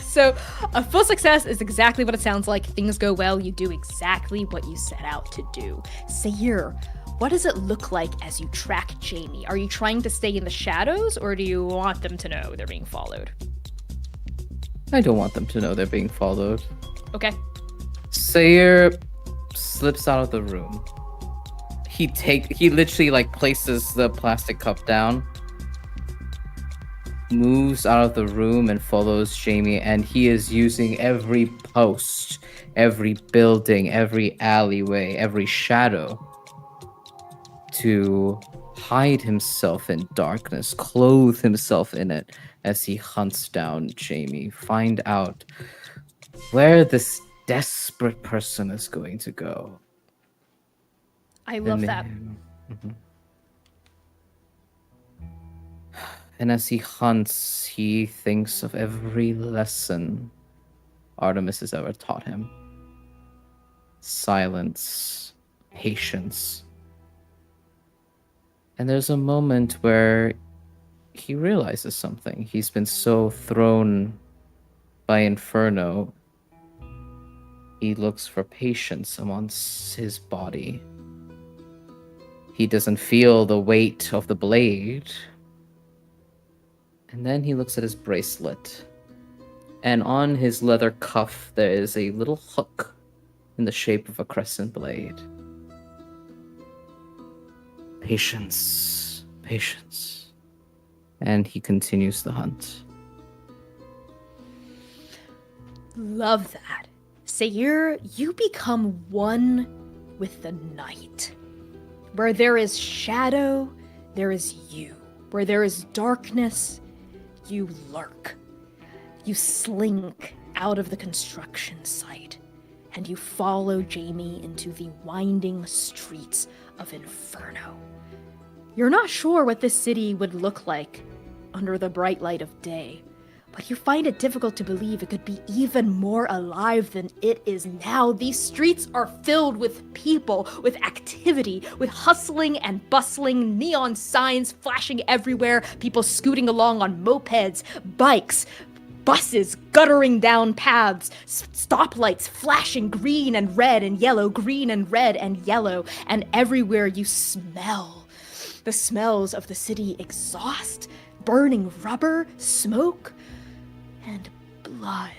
So a full success is exactly what it sounds like. Things go well. You do exactly what you set out to do. Seir, what does it look like as you track Jamie? Are you trying to stay in the shadows, or do you want them to know they're being followed? I don't want them to know they're being followed. Okay. Seir slips out of the room. He literally like places the plastic cup down, moves out of the room and follows Jamie, and he is using every post, every building, every alleyway, every shadow to hide himself in darkness, clothe himself in it as he hunts down Jamie, find out where this desperate person is going to go. I love that. And as he hunts, he thinks of every lesson Artemis has ever taught him. Silence, patience. And there's a moment where he realizes something. He's been so thrown by Inferno. He looks for patience amongst his body. He doesn't feel the weight of the blade. And then he looks at his bracelet. And on his leather cuff, there is a little hook in the shape of a crescent blade. Patience, patience. And he continues the hunt. Love that. Seir, you become one with the night. Where there is shadow, there is you. Where there is darkness, you lurk. You slink out of the construction site, and you follow Jamie into the winding streets of Inferno. You're not sure what this city would look like under the bright light of day, but you find it difficult to believe it could be even more alive than it is now. These streets are filled with people, with activity, with hustling and bustling, neon signs flashing everywhere, people scooting along on mopeds, bikes, buses guttering down paths, stoplights flashing green and red and yellow, green and red and yellow, and everywhere you smell the smells of the city exhaust, burning rubber, smoke, and blood.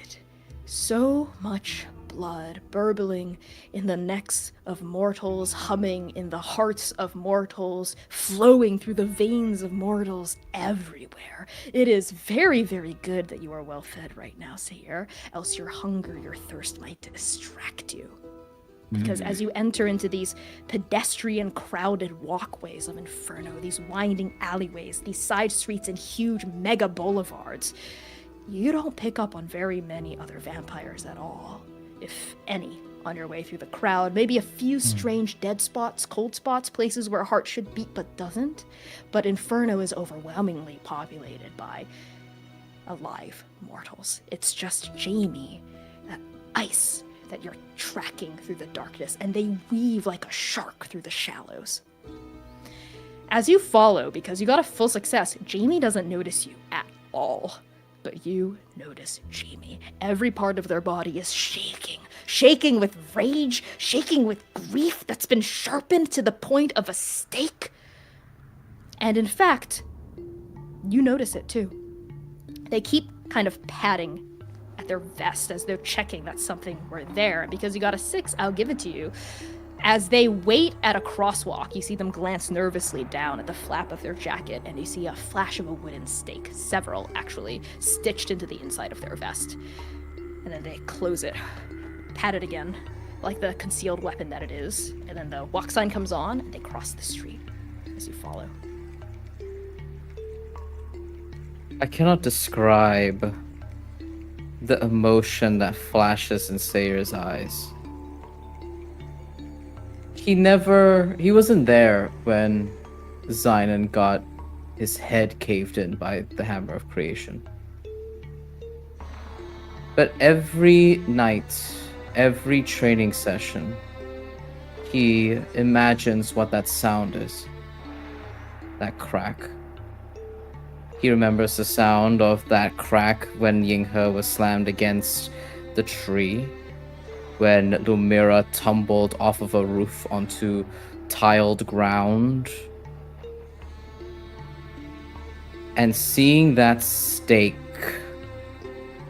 So much blood burbling in the necks of mortals, humming in the hearts of mortals, flowing through the veins of mortals everywhere. It is very, very good that you are well fed right now, Seir, else your hunger, your thirst might distract you. Because as you enter into these pedestrian crowded walkways of Inferno, these winding alleyways, these side streets and huge mega boulevards, you don't pick up on very many other vampires at all, if any, on your way through the crowd. Maybe a few strange dead spots, cold spots, places where a heart should beat but doesn't. But Inferno is overwhelmingly populated by alive mortals. It's just Jamie, that ice that you're tracking through the darkness, and they weave like a shark through the shallows. As you follow, because you got a full success, Jamie doesn't notice you at all. But you notice Jamie. Every part of their body is shaking with rage, shaking with grief that's been sharpened to the point of a stake. And in fact, you notice it too. They keep kind of patting at their vest as they're checking that something were there. Because you got a 6, I'll give it to you. As they wait at a crosswalk, you see them glance nervously down at the flap of their jacket, and you see a flash of a wooden stake, several actually, stitched into the inside of their vest. And then they close it, pat it again, like the concealed weapon that it is, and then the walk sign comes on, and they cross the street as you follow. I cannot describe the emotion that flashes in Seir's eyes. He wasn't there when Zynon got his head caved in by the Hammer of Creation. But every night, every training session, he imagines what that sound is. That crack. He remembers the sound of that crack when Yinghe was slammed against the tree, when Lumira tumbled off of a roof onto tiled ground. And seeing that stake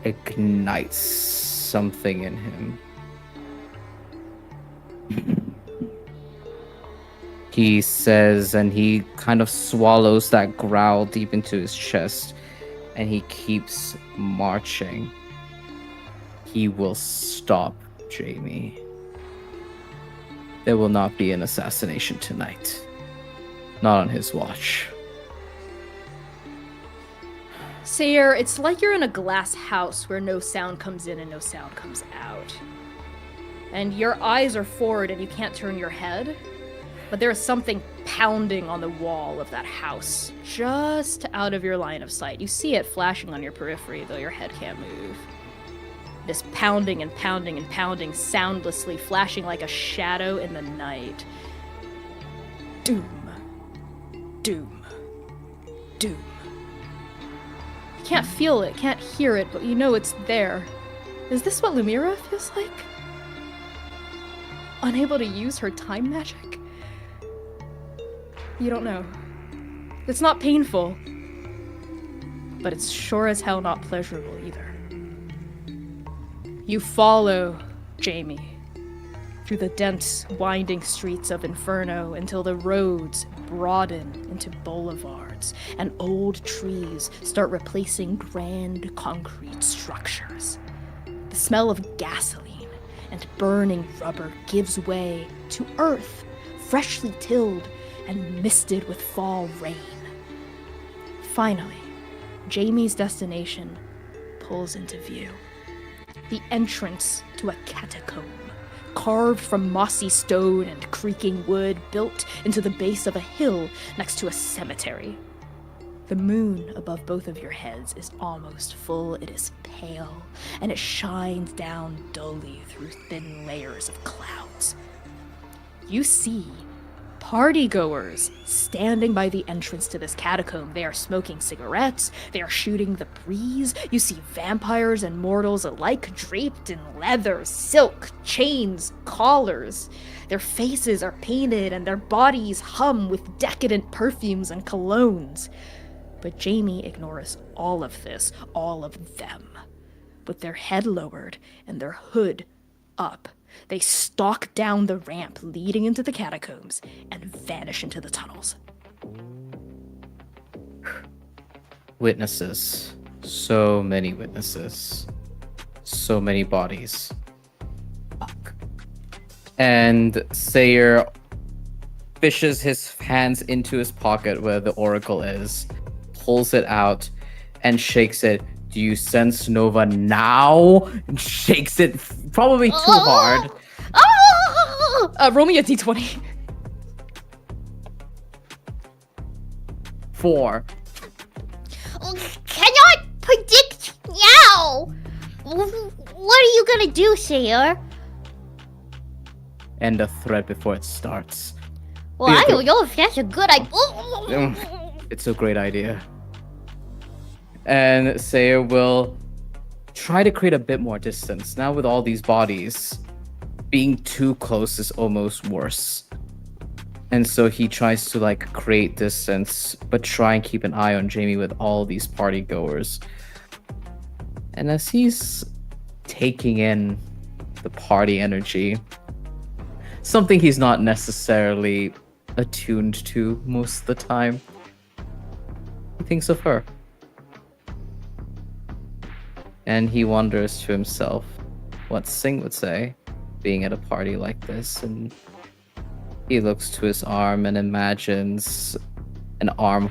ignites something in him. He says, and he kind of swallows that growl deep into his chest, and he keeps marching. He will stop Jamie. There will not be an assassination tonight. Not on his watch. Seir, it's like you're in a glass house where no sound comes in and no sound comes out. And your eyes are forward and you can't turn your head, but there is something pounding on the wall of that house, just out of your line of sight. You see it flashing on your periphery, though your head can't move. This pounding and pounding and pounding soundlessly, flashing like a shadow in the night. Doom. Doom. Doom. You can't feel it, can't hear it, but you know it's there. Is this what Lumira feels like? Unable to use her time magic? You don't know. It's not painful, but it's sure as hell not pleasurable either. You follow Jamie through the dense, winding streets of Inferno until the roads broaden into boulevards and old trees start replacing grand concrete structures. The smell of gasoline and burning rubber gives way to earth, freshly tilled and misted with fall rain. Finally, Jamie's destination pulls into view. The entrance to a catacomb, carved from mossy stone and creaking wood, built into the base of a hill next to a cemetery. The moon above both of your heads is almost full. It is pale, and it shines down dully through thin layers of clouds. You see partygoers standing by the entrance to this catacomb. They are smoking cigarettes, they are shooting the breeze. You see vampires and mortals alike draped in leather, silk, chains, collars. Their faces are painted and their bodies hum with decadent perfumes and colognes. But Jamie ignores all of this, all of them. With their head lowered and their hood up, they stalk down the ramp leading into the catacombs and vanish into the tunnels. Witnesses. So many witnesses. So many bodies. Fuck. And Seir fishes his hands into his pocket where the oracle is, pulls it out, and shakes it. Do you sense Nova now? And shakes it probably too hard. Roll me a d20. 4. Cannot predict now. What are you gonna do, Seir? End a thread before it starts. Well, I don't know if that's a good idea. It's a great idea. And Seir will try to create a bit more distance. Now with all these bodies, being too close is almost worse. And so he tries to like create distance, but try and keep an eye on Jamie with all these party goers. And as he's taking in the party energy, something he's not necessarily attuned to most of the time, he thinks of her. And he wonders to himself what Singh would say, being at a party like this, and he looks to his arm and imagines an arm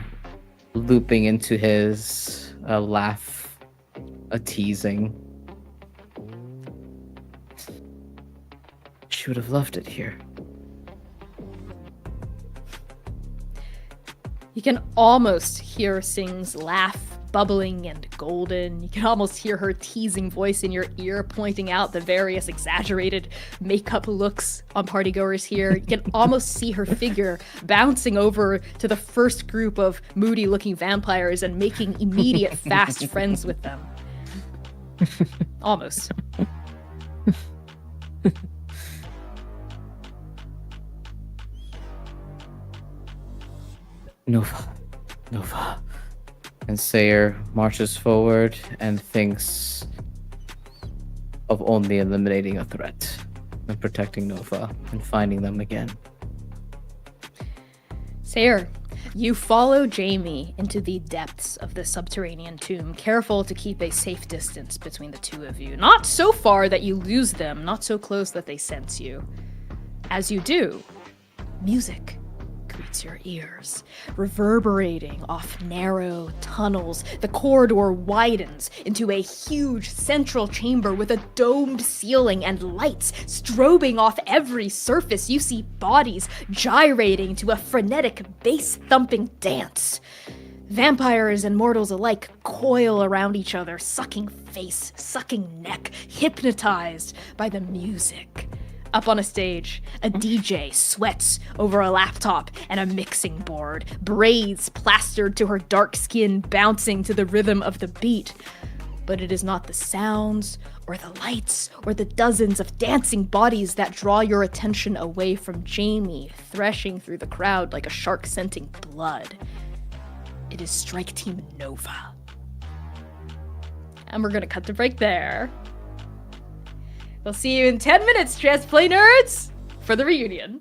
looping into his, a laugh, a teasing. She would have loved it here. You can almost hear Singh's laugh bubbling and golden. You can almost hear her teasing voice in your ear pointing out the various exaggerated makeup looks on partygoers here. You can almost see her figure bouncing over to the first group of moody looking vampires and making immediate fast friends with them. Almost. Nova. And Seir marches forward and thinks of only eliminating a threat and protecting Nova and finding them again. Seir, you follow Jamie into the depths of the subterranean tomb, careful to keep a safe distance between the two of you. Not so far that you lose them, not so close that they sense you. As you do, music greets your ears, reverberating off narrow tunnels. The corridor widens into a huge central chamber with a domed ceiling and lights strobing off every surface. You see bodies gyrating to a frenetic bass-thumping dance. Vampires and mortals alike coil around each other, sucking face, sucking neck, hypnotized by the music. Up on a stage, a DJ sweats over a laptop and a mixing board, braids plastered to her dark skin bouncing to the rhythm of the beat. But it is not the sounds, or the lights, or the dozens of dancing bodies that draw your attention away from Jamie, threshing through the crowd like a shark scenting blood. It is Strike Team Nova. And we're gonna cut the break there. We'll see you in 10 minutes, Transplay Nerds, for the reunion.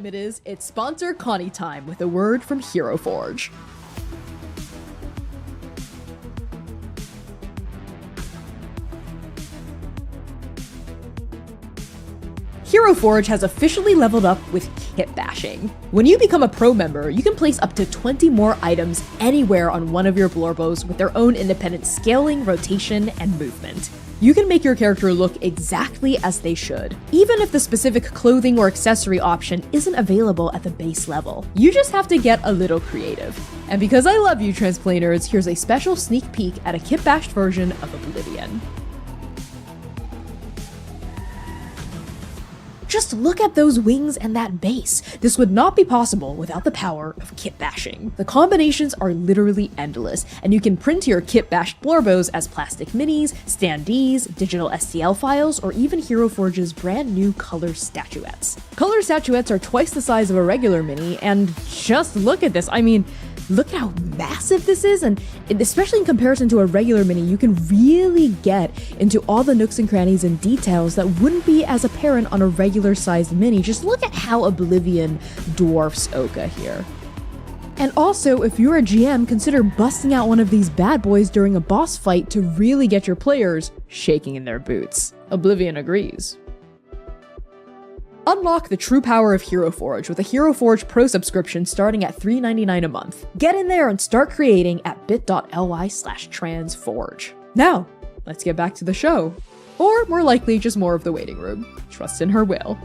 time it is? It's sponsor Connie time with a word from Hero Forge. Hero Forge has officially leveled up with kit bashing. When you become a pro member, you can place up to 20 more items anywhere on one of your Blorbos with their own independent scaling, rotation, and movement. You can make your character look exactly as they should, even if the specific clothing or accessory option isn't available at the base level. You just have to get a little creative. And because I love you, Transplaners, here's a special sneak peek at a kit-bashed version of Oblivion. Just look at those wings and that base. This would not be possible without the power of kit bashing. The combinations are literally endless, and you can print your kit bashed Blorbos as plastic minis, standees, digital STL files, or even Hero Forge's brand new color statuettes. Color statuettes are twice the size of a regular mini, and just look at this. I mean, look how massive this is, and especially in comparison to a regular mini, you can really get into all the nooks and crannies and details that wouldn't be as apparent on a regular sized mini. Just look at how Oblivion dwarfs Oka here. And also, if you're a GM, consider busting out one of these bad boys during a boss fight to really get your players shaking in their boots. Oblivion agrees. Unlock the true power of Hero Forge with a Hero Forge Pro subscription starting at $3.99 a month. Get in there and start creating at bit.ly/transforge. Now, let's get back to the show. Or more likely, just more of the waiting room. Trust in her will.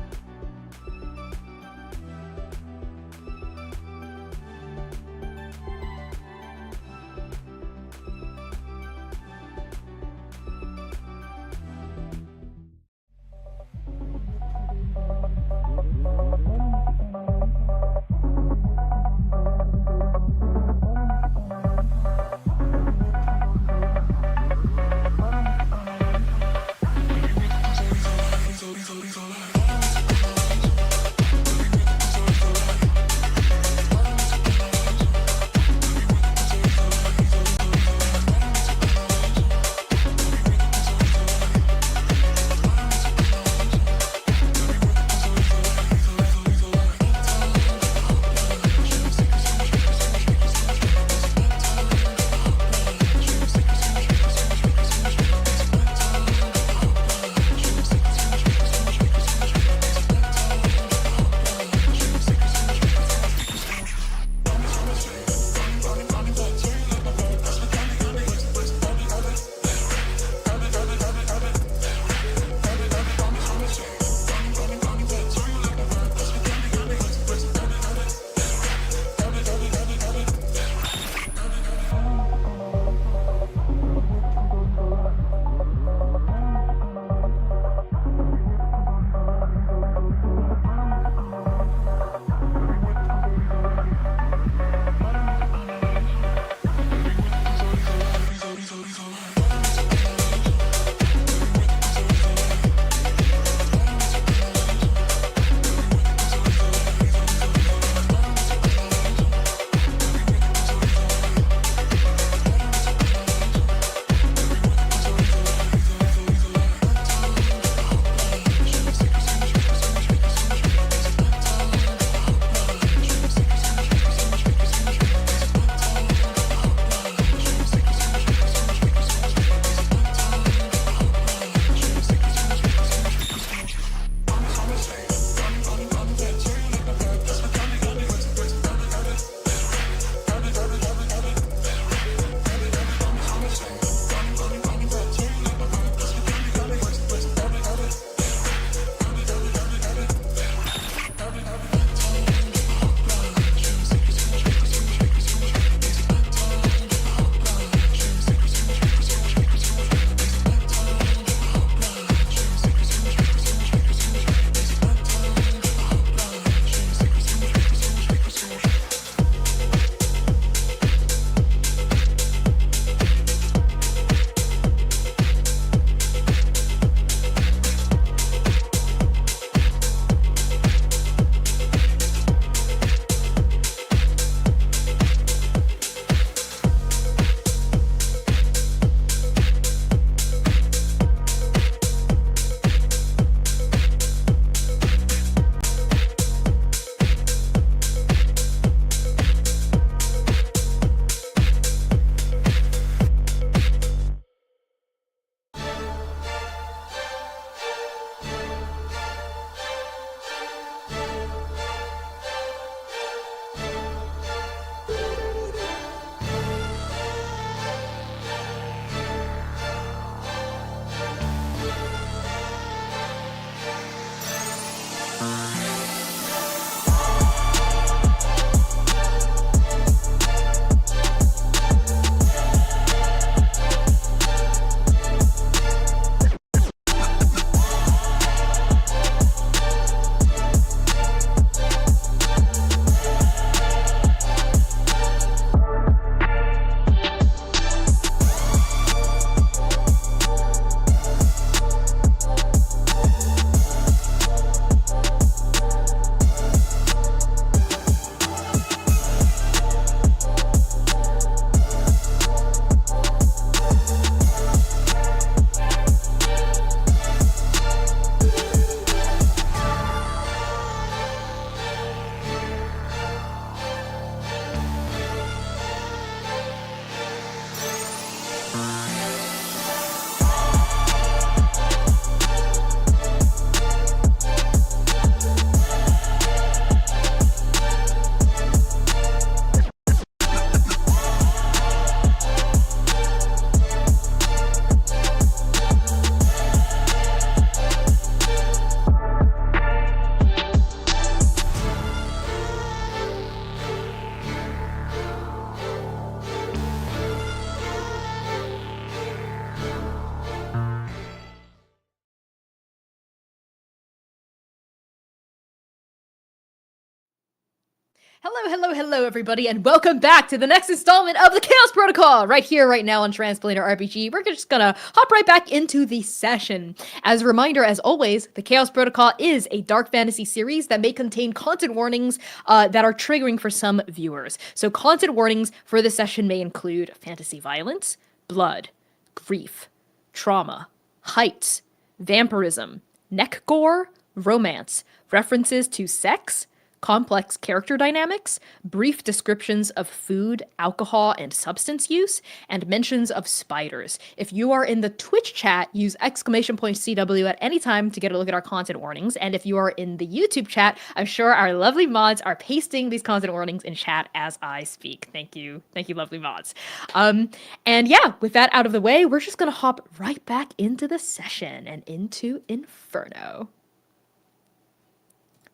Hello, everybody, and welcome back to the next installment of the Chaos Protocol, right here, right now on Transplaner RPG. We're just gonna hop right back into the session. As a reminder, as always, the Chaos Protocol is a dark fantasy series that may contain content warnings that are triggering for some viewers. So content warnings for this session may include fantasy violence, blood, grief, trauma, heights, vampirism, neck gore, romance, references to sex, complex character dynamics, brief descriptions of food, alcohol, and substance use, and mentions of spiders. If you are in the Twitch chat, use !CW at any time to get a look at our content warnings. And if you are in the YouTube chat, I'm sure our lovely mods are pasting these content warnings in chat as I speak. Thank you, lovely mods. And yeah, with that out of the way, we're just gonna hop right back into the session and into Inferno.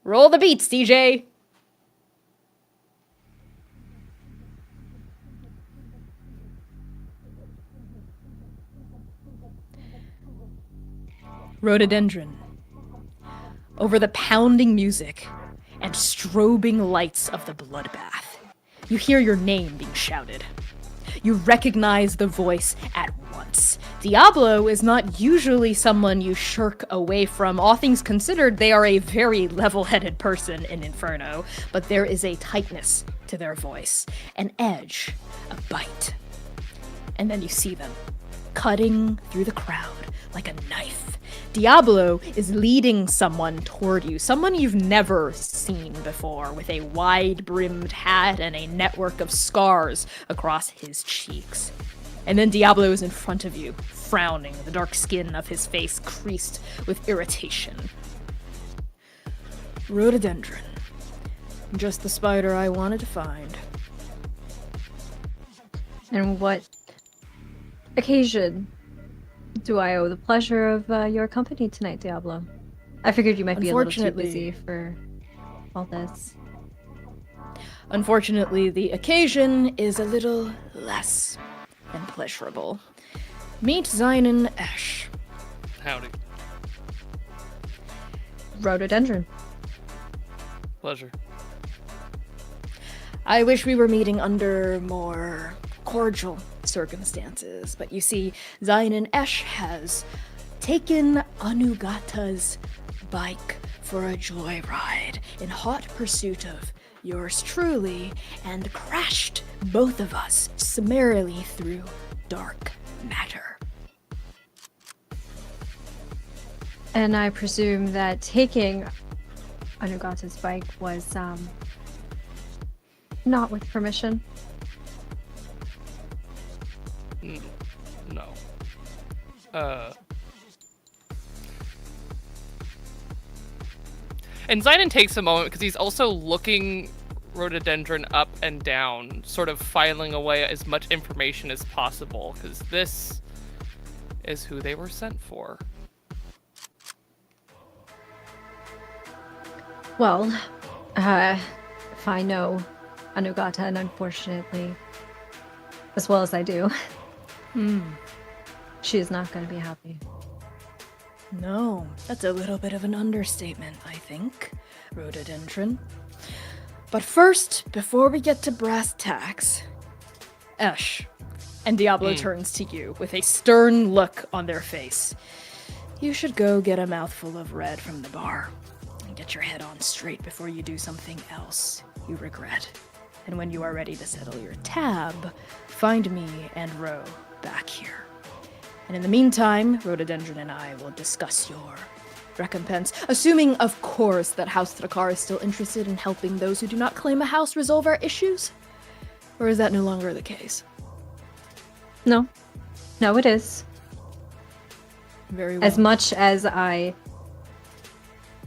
Roll the beats, DJ. Rhododendron. Over the pounding music and strobing lights of the bloodbath, you hear your name being shouted. You recognize the voice at once. Diablo is not usually someone you shirk away from. All things considered, they are a very level-headed person in Inferno, but there is a tightness to their voice, an edge, a bite. And then you see them, cutting through the crowd like a knife. Diablo is leading someone toward you, someone you've never seen before, with a wide-brimmed hat and a network of scars across his cheeks. And then Diablo is in front of you, frowning, the dark skin of his face creased with irritation. Rhododendron. Just the spider I wanted to find. And what occasion do I owe the pleasure of your company tonight, Diablo? I figured you might be a little too busy for all this. Unfortunately, the occasion is a little less than pleasurable. Meet Zainin Esh. Howdy. Rhododendron. Pleasure. I wish we were meeting under more cordial circumstances, but you see, Zainin Esh has taken Anugata's bike for a joyride in hot pursuit of yours truly and crashed both of us summarily through dark matter. And I presume that taking Anugata's bike was not with permission. No. And Zainin takes a moment because he's also looking Rhododendron up and down, sort of filing away as much information as possible, because this is who they were sent for. Well, if I know Anugata, and unfortunately, as well as I do, she is not going to be happy. No, that's a little bit of an understatement, I think, Rhododendron. But first, before we get to brass tacks, Esh, and Diablo turns to you with a stern look on their face. You should go get a mouthful of red from the bar and get your head on straight before you do something else you regret. And when you are ready to settle your tab, find me and Ro back here. And in the meantime, Rhododendron and I will discuss your recompense, assuming, of course, that House Trakar is still interested in helping those who do not claim a house resolve our issues? Or is that no longer the case? No, it is. Very well. As much as I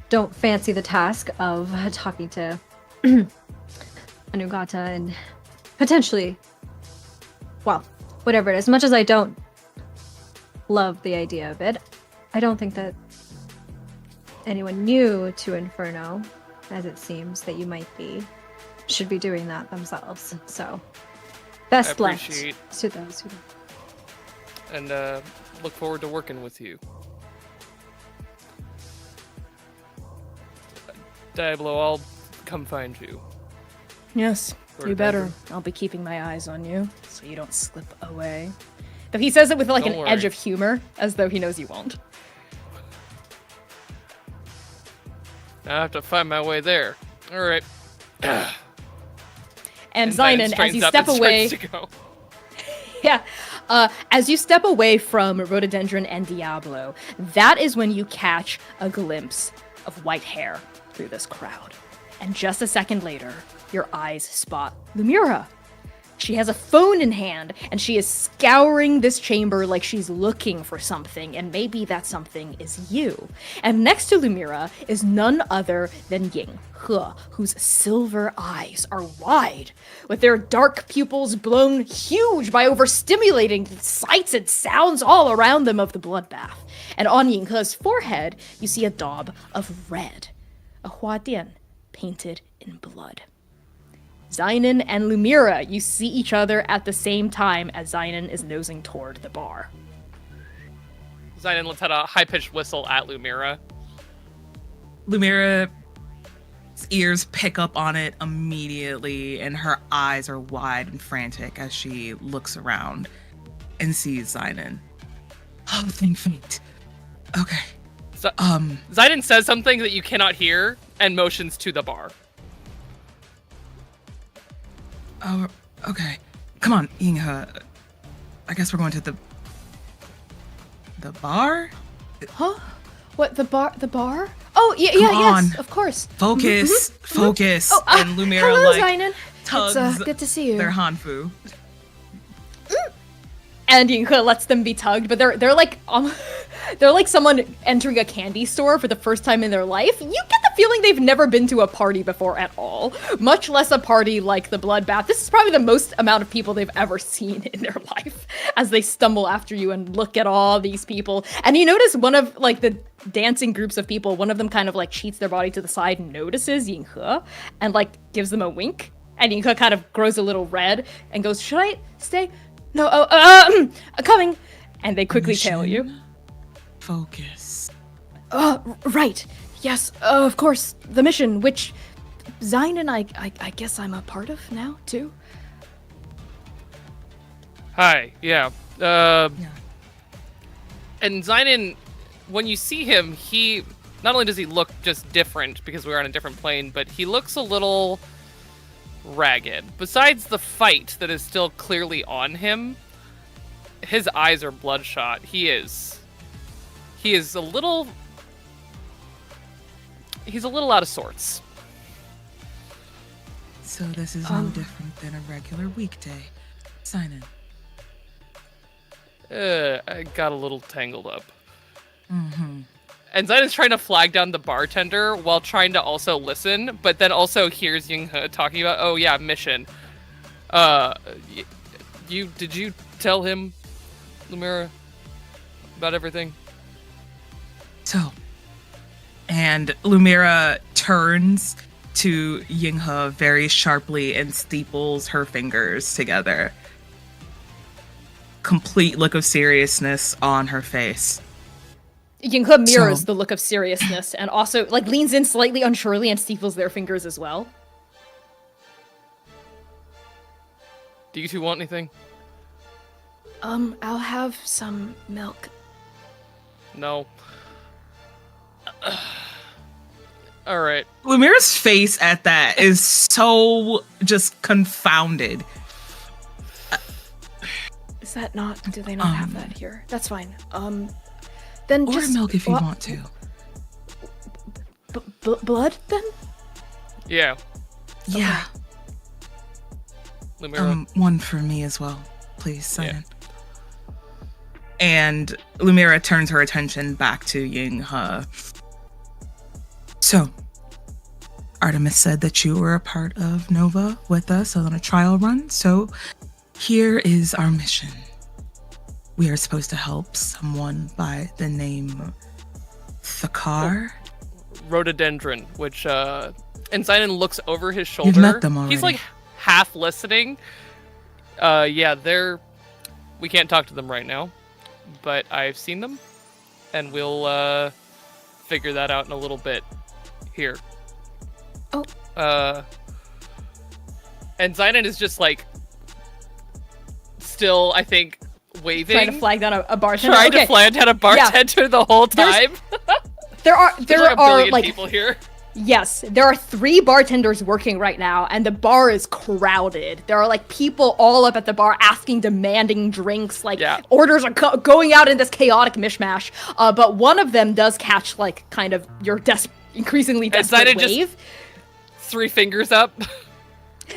don't fancy the task of talking to Anugata and potentially, well, whatever it is, as much as I don't love the idea of it, I don't think that anyone new to Inferno, as it seems that you might be, should be doing that themselves. So, best luck to those who... And look forward to working with you. Diablo, I'll come find you. Yes, you Rhododendron. better. I'll be keeping my eyes on you, so you don't slip away. Though he says it with like Don't an worry. edge of humor, as though he knows you won't. I have to find my way there. All right. And Zynon, as you step away, yeah, as you step away from Rhododendron and Diablo, that is when you catch a glimpse of white hair through this crowd. And just a second later, your eyes spot Lumira. She has a phone in hand, and she is scouring this chamber like she's looking for something, and maybe that something is you. And next to Lumira is none other than Ying He, whose silver eyes are wide, with their dark pupils blown huge by overstimulating sights and sounds all around them of the bloodbath. And on Ying He's forehead, you see a daub of red, a huadian painted in blood. Zynon and Lumira, you see each other at the same time as Zynon is nosing toward the bar. Zynon lets out a high-pitched whistle at Lumira. Lumira's ears pick up on it immediately, and her eyes are wide and frantic as she looks around and sees Zynon. Oh, thank fate. Okay. Zynon says something that you cannot hear and motions to the bar. Oh, okay. Come on, Yinghe. I guess we're going to the bar? Huh? What, the bar? The bar? Oh, yeah, Come yes, on. of course. Focus, focus. Oh, and Lumira hello, like Zynon. tugs It's good to see you. their Hanfu. And Yinghe lets them be tugged, but they're like they're like someone entering a candy store for the first time in their life. You get the feeling they've never been to a party before at all, much less a party like the bloodbath. This is probably the most amount of people they've ever seen in their life as they stumble after you and look at all these people. And you notice one of like the dancing groups of people, one of them kind of like cheats their body to the side and notices Yinghe and like gives them a wink. And Yinghe kind of grows a little red and goes, "Should I stay? No, coming." And they quickly tail you. Mission. Focus. Right. Yes, of course. The mission, which Zynon, I guess I'm a part of now, too. Hi, yeah. Yeah. And Zynon, when you see him, he not only does he look just different because we're on a different plane, but he looks a little ragged. Besides the fight that is still clearly on him, his eyes are bloodshot. He is a little out of sorts. So this is no different than a regular weekday. Zynon. I got a little tangled up. Mm-hmm. And Zynon's trying to flag down the bartender while trying to also listen, but then also hears Yinghe talking about, oh yeah, mission. Did you tell him, Lumira, about everything? So, and Lumira turns to Yinghe very sharply and steeples her fingers together. Complete look of seriousness on her face. Yinghe mirrors So- the look of seriousness and also like leans in slightly unsurely and steeples their fingers as well. Do you two want anything? I'll have some milk. No. All right. Lumira's face at that is so just confounded. Is that not? Do they not have that here? That's fine. Then Or just milk if you want to. blood then? Yeah. Yeah. Lumira. One for me as well, please, Zynon. Yeah. And Lumira turns her attention back to Yinghe. So, Artemis said that you were a part of Nova with us on a trial run, so here is our mission. We are supposed to help someone by the name Thakar. Rhododendron, which and Zynon looks over his shoulder. You've met them already. He's like half listening. Yeah, we can't talk to them right now, but I've seen them, and we'll figure that out in a little bit. Here. Oh. And Zynon is just like still, I think, waving. Trying to flag down a bartender. Trying to flag down a bartender the whole time. There are There's like a billion like people here. yes, there are 3 bartenders working right now, and the bar is crowded. There are like people all up at the bar asking, demanding drinks. Like orders are going out in this chaotic mishmash. But one of them does catch like kind of your increasingly desperate wave. Just 3 fingers up.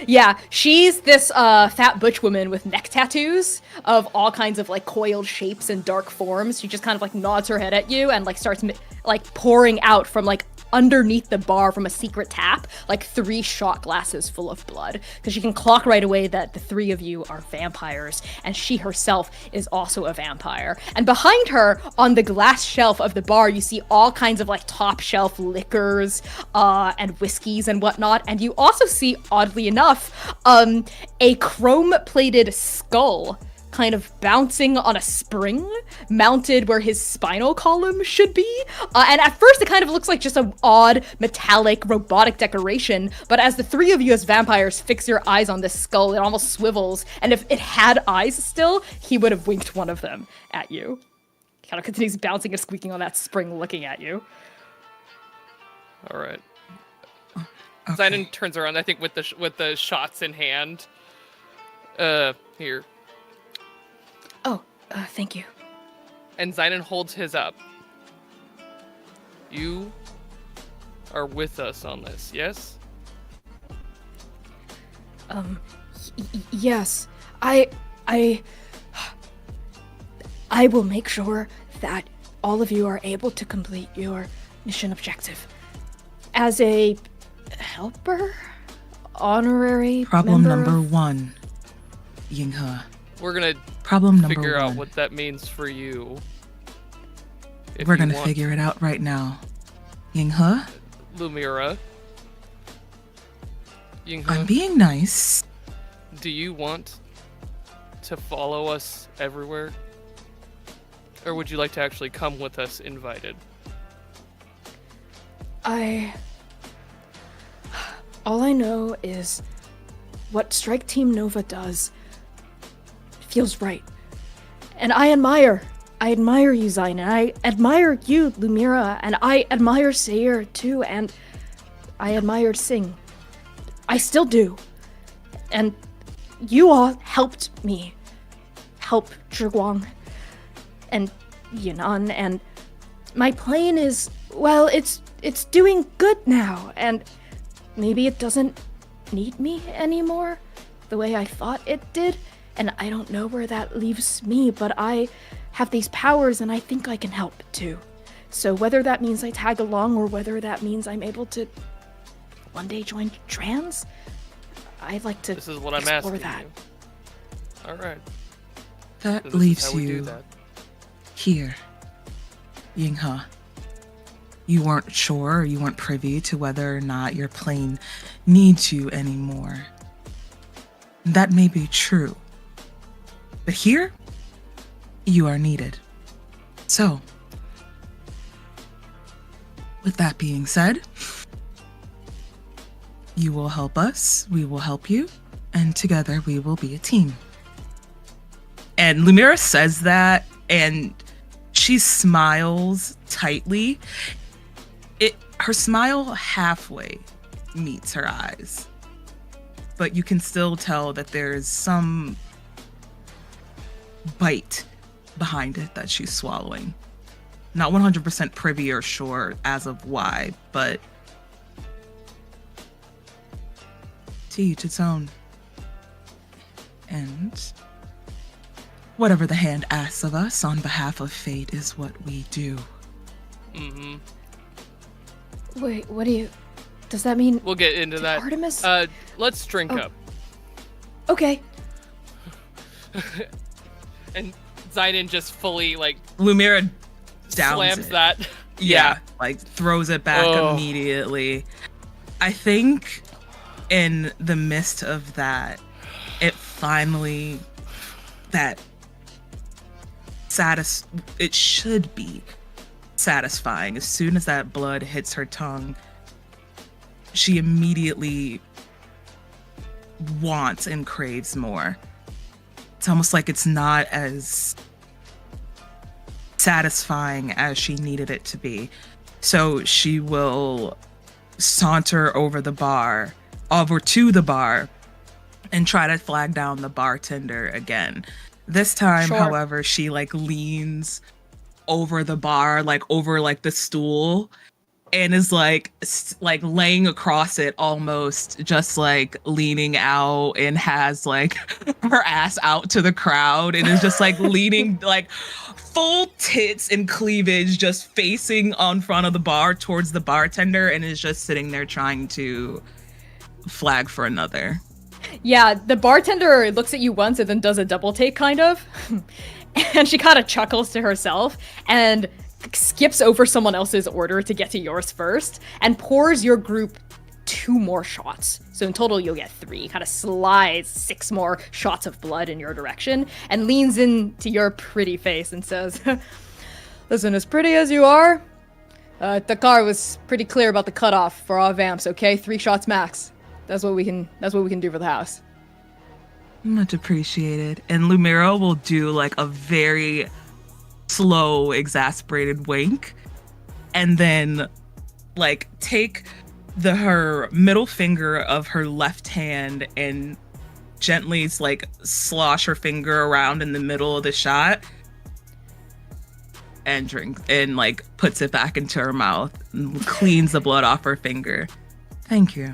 Yeah, she's this fat butch woman with neck tattoos of all kinds of like coiled shapes and dark forms. She just kind of like nods her head at you and like starts like pouring out from like underneath the bar from a secret tap, like 3 shot glasses full of blood, because she can clock right away that the 3 of you are vampires, and she herself is also a vampire. And behind her, on the glass shelf of the bar, you see all kinds of like top shelf liquors and whiskeys and whatnot, and you also see, oddly enough, a chrome-plated skull kind of bouncing on a spring mounted where his spinal column should be. And at first it kind of looks like just an odd metallic robotic decoration, but as the 3 of you as vampires fix your eyes on this skull, it almost swivels, and if it had eyes still, he would have winked one of them at you. He kind of continues bouncing and squeaking on that spring looking at you. All right. Okay. Zynon turns around, I think, with the shots in hand. Here. Thank you. And Zynon holds his up. You are with us on this, yes? Yes. I will make sure that all of you are able to complete your mission objective. As a helper? Honorary Problem member number of... 1, Yinghe. We're gonna Problem number figure 1. out what that means for you. We're gonna figure it out right now. Yinghe? Lumira. Yinghe, I'm being nice. do you want to follow us everywhere? Or would you like to actually come with us invited? All I know is what Strike Team Nova does feels right. And I admire you, Zayn, and I admire you, Lumira, and I admire Seir too, and I admired Sing. I still do. And you all helped me help Zhiguang and Yinan, and my plane is, well, it's doing good now, and maybe it doesn't need me anymore the way I thought it did. And I don't know where that leaves me, but I have these powers and I think I can help too. So whether that means I tag along or whether that means I'm able to one day join trans, I'd like to This is what I'm explore asking that. you. All right. That So this is leaves how we do you that. here, Yinghe. You weren't sure, you weren't privy to whether or not your plane needs you anymore. That may be true. But here, you are needed. So, with that being said, you will help us, we will help you, and together we will be a team. And Lumira says that, and she smiles tightly. Her smile halfway meets her eyes, but you can still tell that there's some bite behind it that she's swallowing. Not 100% privy or sure as of why, but to each its own. And whatever the hand asks of us on behalf of fate is what we do. Mm-hmm. Wait, what do you... Does that mean... We'll get into that. Artemis? Let's drink up. Okay. And Zynon just fully, like, Lumira downs slams it. that. Yeah, like throws it back immediately. I think in the midst of that, it finally, that it should be satisfying. As soon as that blood hits her tongue, she immediately wants and craves more. It's almost like it's not as satisfying as she needed it to be. So she will saunter over to the bar, and try to flag down the bartender again. This time, Sure. however, she like leans over the bar, like over like the stool, and is like laying across it, almost just like leaning out, and has like her ass out to the crowd, and is just like leaning like full tits and cleavage, just facing on front of the bar towards the bartender, and is just sitting there trying to flag for another. Yeah, the bartender looks at you once and then does a double take, kind of. And she kind of chuckles to herself and skips over someone else's order to get to yours first and pours your group 2 more shots. So in total, you'll get 3. Kind of slides 6 more shots of blood in your direction and leans into your pretty face and says, "Listen, as pretty as you are, Takar was pretty clear about the cutoff for our vamps, okay? 3 shots max. That's what we can do for the house." Much appreciated. And Lumira will do like a very slow, exasperated wink, and then like take her middle finger of her left hand and gently like slosh her finger around in the middle of the shot and drink and like puts it back into her mouth and cleans the blood off her finger. Thank you.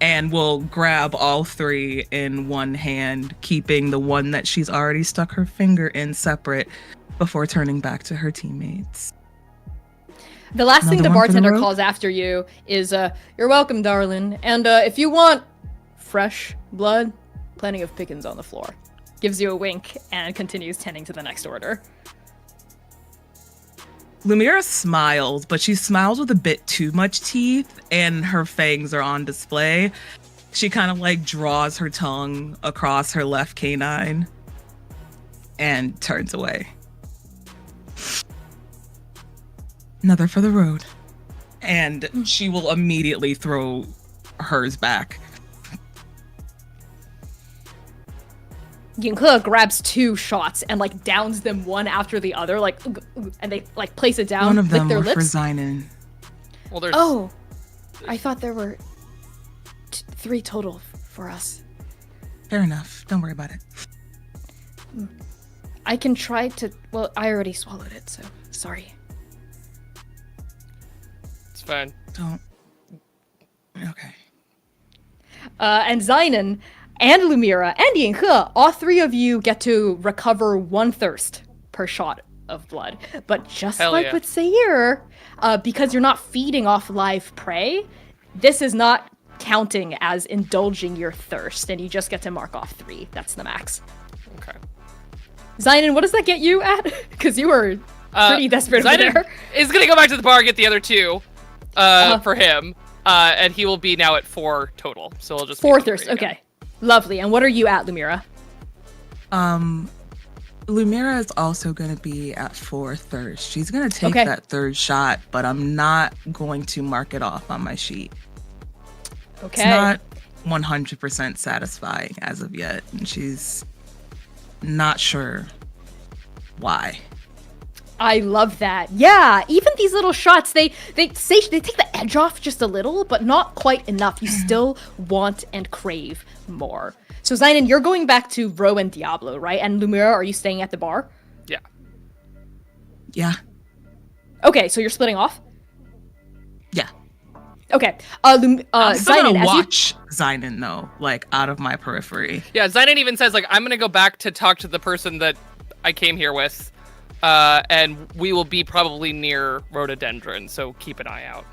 And will grab all 3 in one hand, keeping the one that she's already stuck her finger in separate before turning back to her teammates. The last thing the Another one for the bartender road? calls after you is, "You're welcome, darling. And if you want fresh blood, plenty of pickings on the floor." Gives you a wink and continues tending to the next order. Lumira smiles, but she smiles with a bit too much teeth, and her fangs are on display. She kind of like draws her tongue across her left canine and turns away. Another for the road. And she will immediately throw hers back. Yinghe grabs 2 shots and like downs them one after the other, like, and they like place it down, One of lick them their were for lips. Zynon. Well, there's Oh, I thought there were 3 total for us. Fair enough. Don't worry about it. I can try to. Well, I already swallowed it, so sorry. it's fine. Don't. Okay. And Zynon and Lumira and Yinghe, all 3 of you get to recover 1 thirst per shot of blood. But just Hell like yeah. with Seir, because you're not feeding off live prey, this is not counting as indulging your thirst, and you just get to mark off 3. That's the max. Okay. Zynon, what does that get you at? Because you were pretty desperate over Zynon there. is gonna go back to the bar and get the other 2 Uh-huh. for him. And he will be now at 4 total. So we'll just 4 make it thirst, 3 again. okay. Lovely. And what are you at, Lumira? Lumira is also going to be at 4 thirst. She's going to take Okay. that 3rd shot, but I'm not going to mark it off on my sheet. Okay. It's not 100% satisfying as of yet, and she's not sure why. I love that. Yeah, even these little shots, they take the edge off just a little, but not quite enough. You still want and crave more. So Zynon, you're going back to Ro and Diablo, right? And Lumira, are you staying at the bar? Yeah. Yeah. Okay, so you're splitting off? Yeah. Okay. I'm still Zynon, gonna as you watch Zynon though, like out of my periphery. Yeah, Zynon even says, like, I'm gonna go back to talk to the person that I came here with. And we will be probably near rhododendron, so keep an eye out.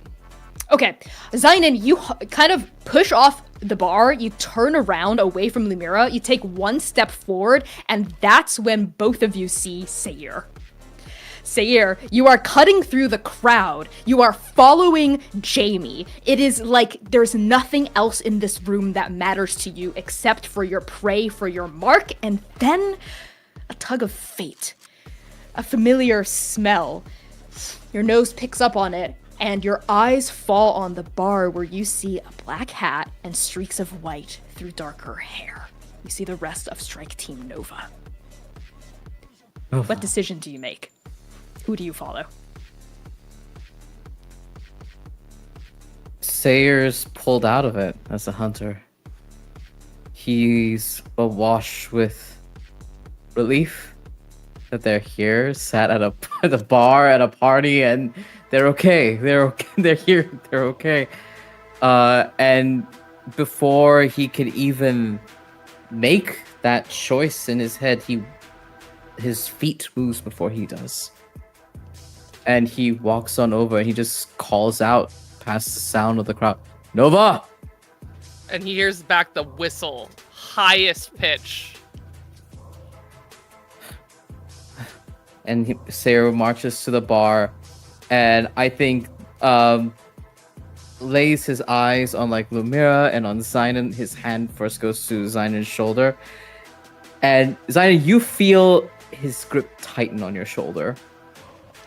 Okay, Zynon, you kind of push off the bar, you turn around away from Lumira, you take 1 step forward, and that's when both of you see Seir. Seir, you are cutting through the crowd. You are following Jamie. It is like there's nothing else in this room that matters to you except for your prey, for your mark, and then a tug of fate. A familiar smell. Your nose picks up on it, and your eyes fall on the bar where you see a black hat and streaks of white through darker hair. You see the rest of Strike Team Nova. Oh. What decision do you make? Who do you follow? Seir's pulled out of it as a hunter. He's awash with relief that they're here, sat at a bar at a party, and they're okay. They're okay. They're here. They're okay. And before he could even make that choice in his head, his feet moves before he does, and he walks on over and he just calls out past the sound of the crowd, "Nova!" And he hears back the whistle, highest pitch. And Seir marches to the bar, and I think lays his eyes on like Lumira and on Zynon. His hand first goes to Zynon's shoulder, and Zynon, you feel his grip tighten on your shoulder,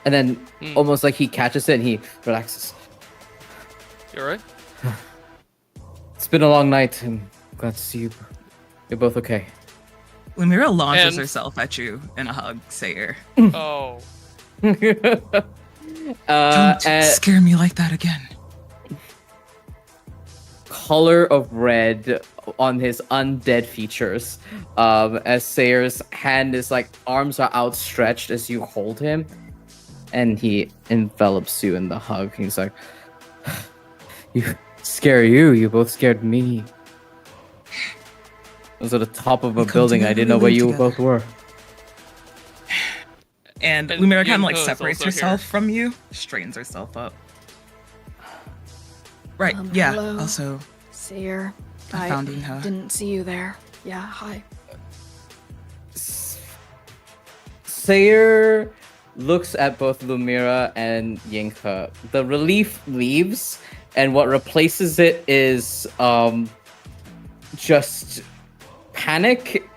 and then almost like he catches it and he relaxes. You alright? It's been a long night. I'm glad to see you. You're both okay. Lumira launches And- herself at you in a hug, Seir. Oh. Don't And scare me like that again. color of red on his undead features, as Seir's hand is like, arms are outstretched as you hold him, and he envelops you in the hug. He's like, "You scare you. You both scared me. I was at the top of a We come building. I together, didn't know we where live you together." both were." And And Lumira kind of like Yinko is separates also herself here. from you, straightens herself up. Right, Um, yeah. hello. Also, Seir, I found Yinka. didn't see you there. Yeah, hi. Seir looks at both Lumira and Yinka. The relief leaves, and what replaces it is just panic.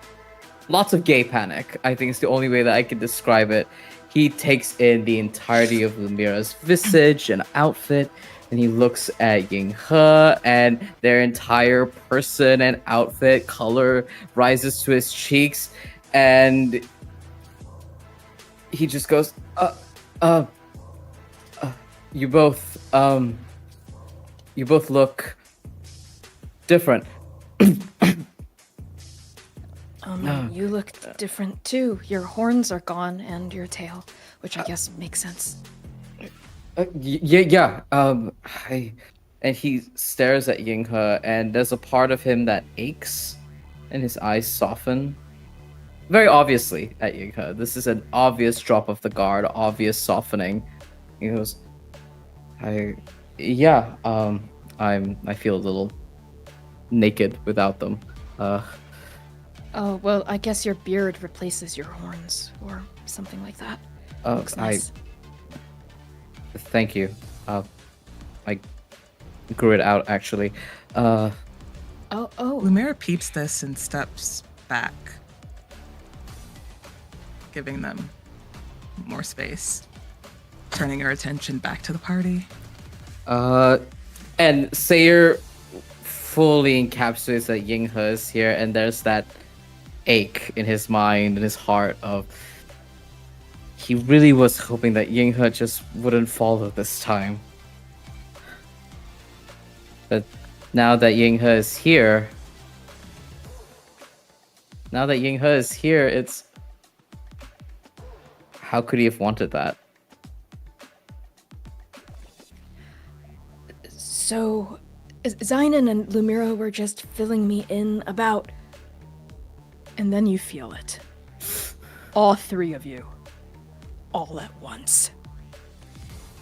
Lots of gay panic, I think is the only way that I can describe it. He takes in the entirety of Lumira's visage and outfit, and he looks at Yinghe, and their entire person and outfit color rises to his cheeks, and he just goes, you both look different." You look different too. Your horns are gone and your tail, which I guess makes sense. Yeah. And he stares at Yinghe, and there's a part of him that aches, and his eyes soften. Very obviously at Yinghe. This is an obvious drop of the guard, obvious softening. He goes, I feel a little naked without them. Oh, well, I guess your beard replaces your horns, or something like that. Looks nice. Thank you. I grew it out, actually. Oh. Lumira peeps this and steps back, giving them more space, turning her attention back to the party. And Seir fully encapsulates that Yinghe is here, and there's that ache in his mind and his heart of he really was hoping that Yinghe just wouldn't follow this time. But now that Yinghe is here, it's how could he have wanted that? So, Zynon and Lumira were just filling me in about... And then you feel it. All three of you. All at once.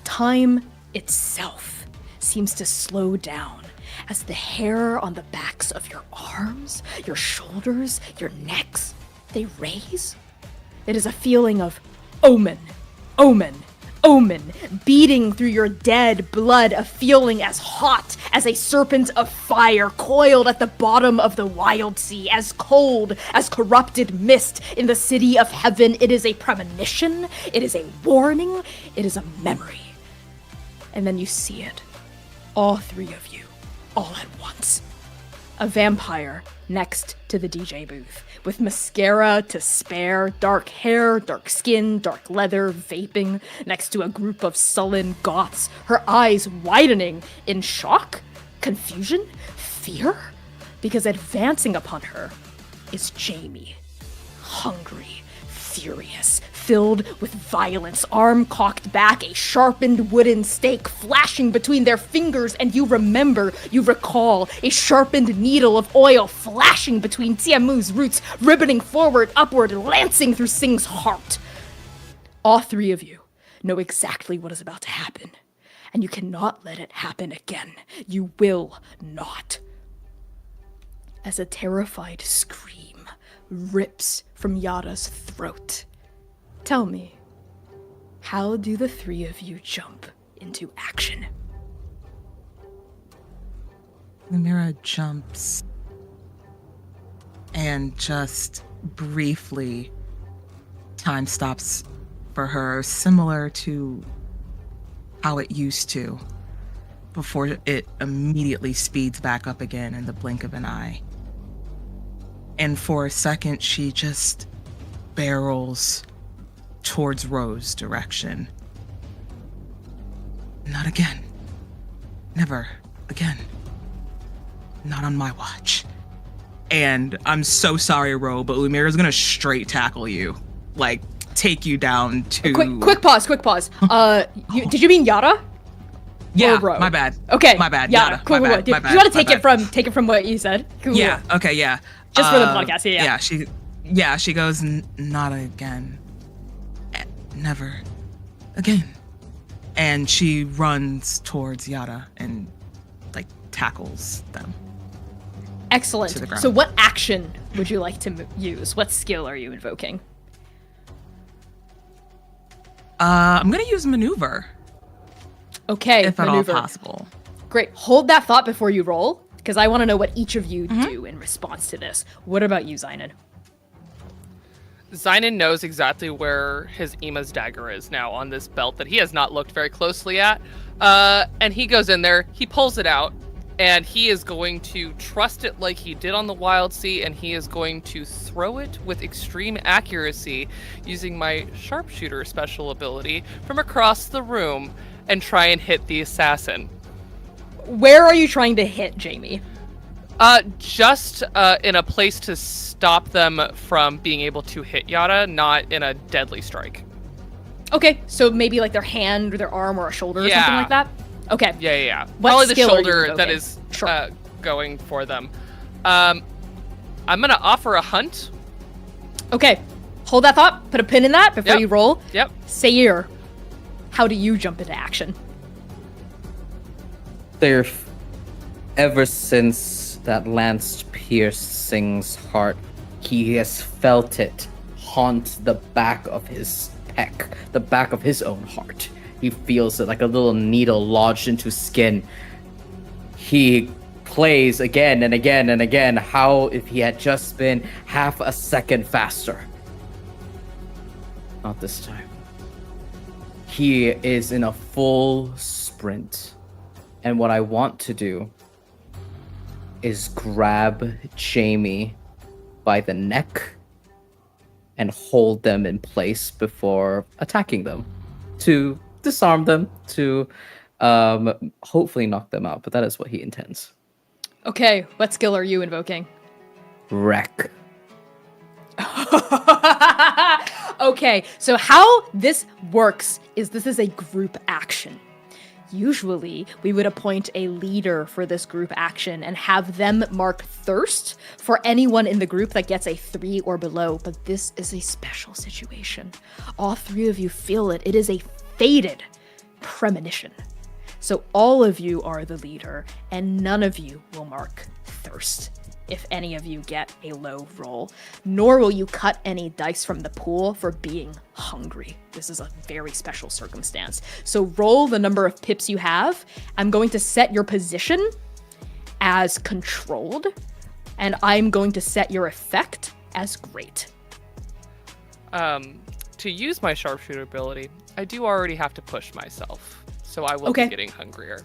Time itself seems to slow down as the hair on the backs of your arms, your shoulders, your necks, they raise. It is a feeling of omen, omen, omen, beating through your dead blood, a feeling as hot as a serpent of fire coiled at the bottom of the wild sea, as cold as corrupted mist in the city of heaven. It is a premonition, it is a warning, it is a memory. And then you see it, all three of you, all at once. a vampire next to the DJ booth, with mascara to spare, dark hair, dark skin, dark leather, vaping, next to a group of sullen goths, her eyes widening in shock, confusion, fear, because advancing upon her is Jamie, hungry, furious, filled with violence, arm cocked back, a sharpened wooden stake flashing between their fingers, and you recall a sharpened needle of oil flashing between Tiamu's roots, ribboning forward, upward, lancing through Sing's heart. All three of you know exactly what is about to happen, and you cannot let it happen again. You will not. As a terrified scream rips from Yada's throat, tell me, how do the three of you jump into action? Lumira jumps and just briefly time stops for her, similar to how it used to, before it immediately speeds back up again in the blink of an eye. And for a second, she just barrels towards Rose's direction. Not again. Never again. Not on my watch. And I'm so sorry, Ro, but Lumira's gonna straight tackle you. Like, take you down to... Quick pause. Did you mean Yada? Yeah, Ro? my bad. Okay. My bad. Yada. Yada. Cool. My bad. Do My bad. you want to My take bad. it from what you said? Cool. Yeah. Okay. Yeah. Just for the podcast. Yeah. She goes, not again. Never again. And she runs towards Yada and like tackles them. Excellent. To the ground. So what action would you like to use? What skill are you invoking? I'm gonna use maneuver. Okay, if maneuver. at all possible. Great. Hold that thought before you roll, because I want to know what each of you do in response to this. What about you, Zynon? Zynon knows exactly where his Ima's dagger is now on this belt that he has not looked very closely at. And he goes in there, he pulls it out, and he is going to trust it like he did on the Wild Sea, and he is going to throw it with extreme accuracy using my sharpshooter special ability from across the room and try and hit the assassin. Where are you trying to hit, Jamie? Just in a place to stop them from being able to hit Yada, not in a deadly strike. Okay, so maybe like their hand or their arm or a shoulder or something like that? Okay. Yeah. What Probably the skill are you shoulder that invoking? is Sure. going for them. I'm gonna offer a hunt. Okay, hold that thought, put a pin in that before Yep. you roll. Yep. Seir, how do you jump into action? There, ever since that lance pierced Sing's heart, he has felt it haunt the back of his pec, the back of his own heart. He feels it like a little needle lodged into skin. He plays again and again and again. How if he had just been half a second faster? Not this time. He is in a full sprint. And what I want to do is grab Jamie by the neck and hold them in place before attacking them, to disarm them, to hopefully knock them out, but that is what he intends. Okay, what skill are you invoking? Wreck. Okay, so how this works is this is a group action. Usually, we would appoint a leader for this group action and have them mark thirst for anyone in the group that gets a 3 or below, but this is a special situation. All three of you feel it. It is a fated premonition. So all of you are the leader, and none of you will mark thirst if any of you get a low roll, nor will you cut any dice from the pool for being hungry. This is a very special circumstance. So roll the number of pips you have. I'm going to set your position as controlled, and I'm going to set your effect as great. To use my sharpshooter ability, I do already have to push myself, so I will Okay. be getting hungrier.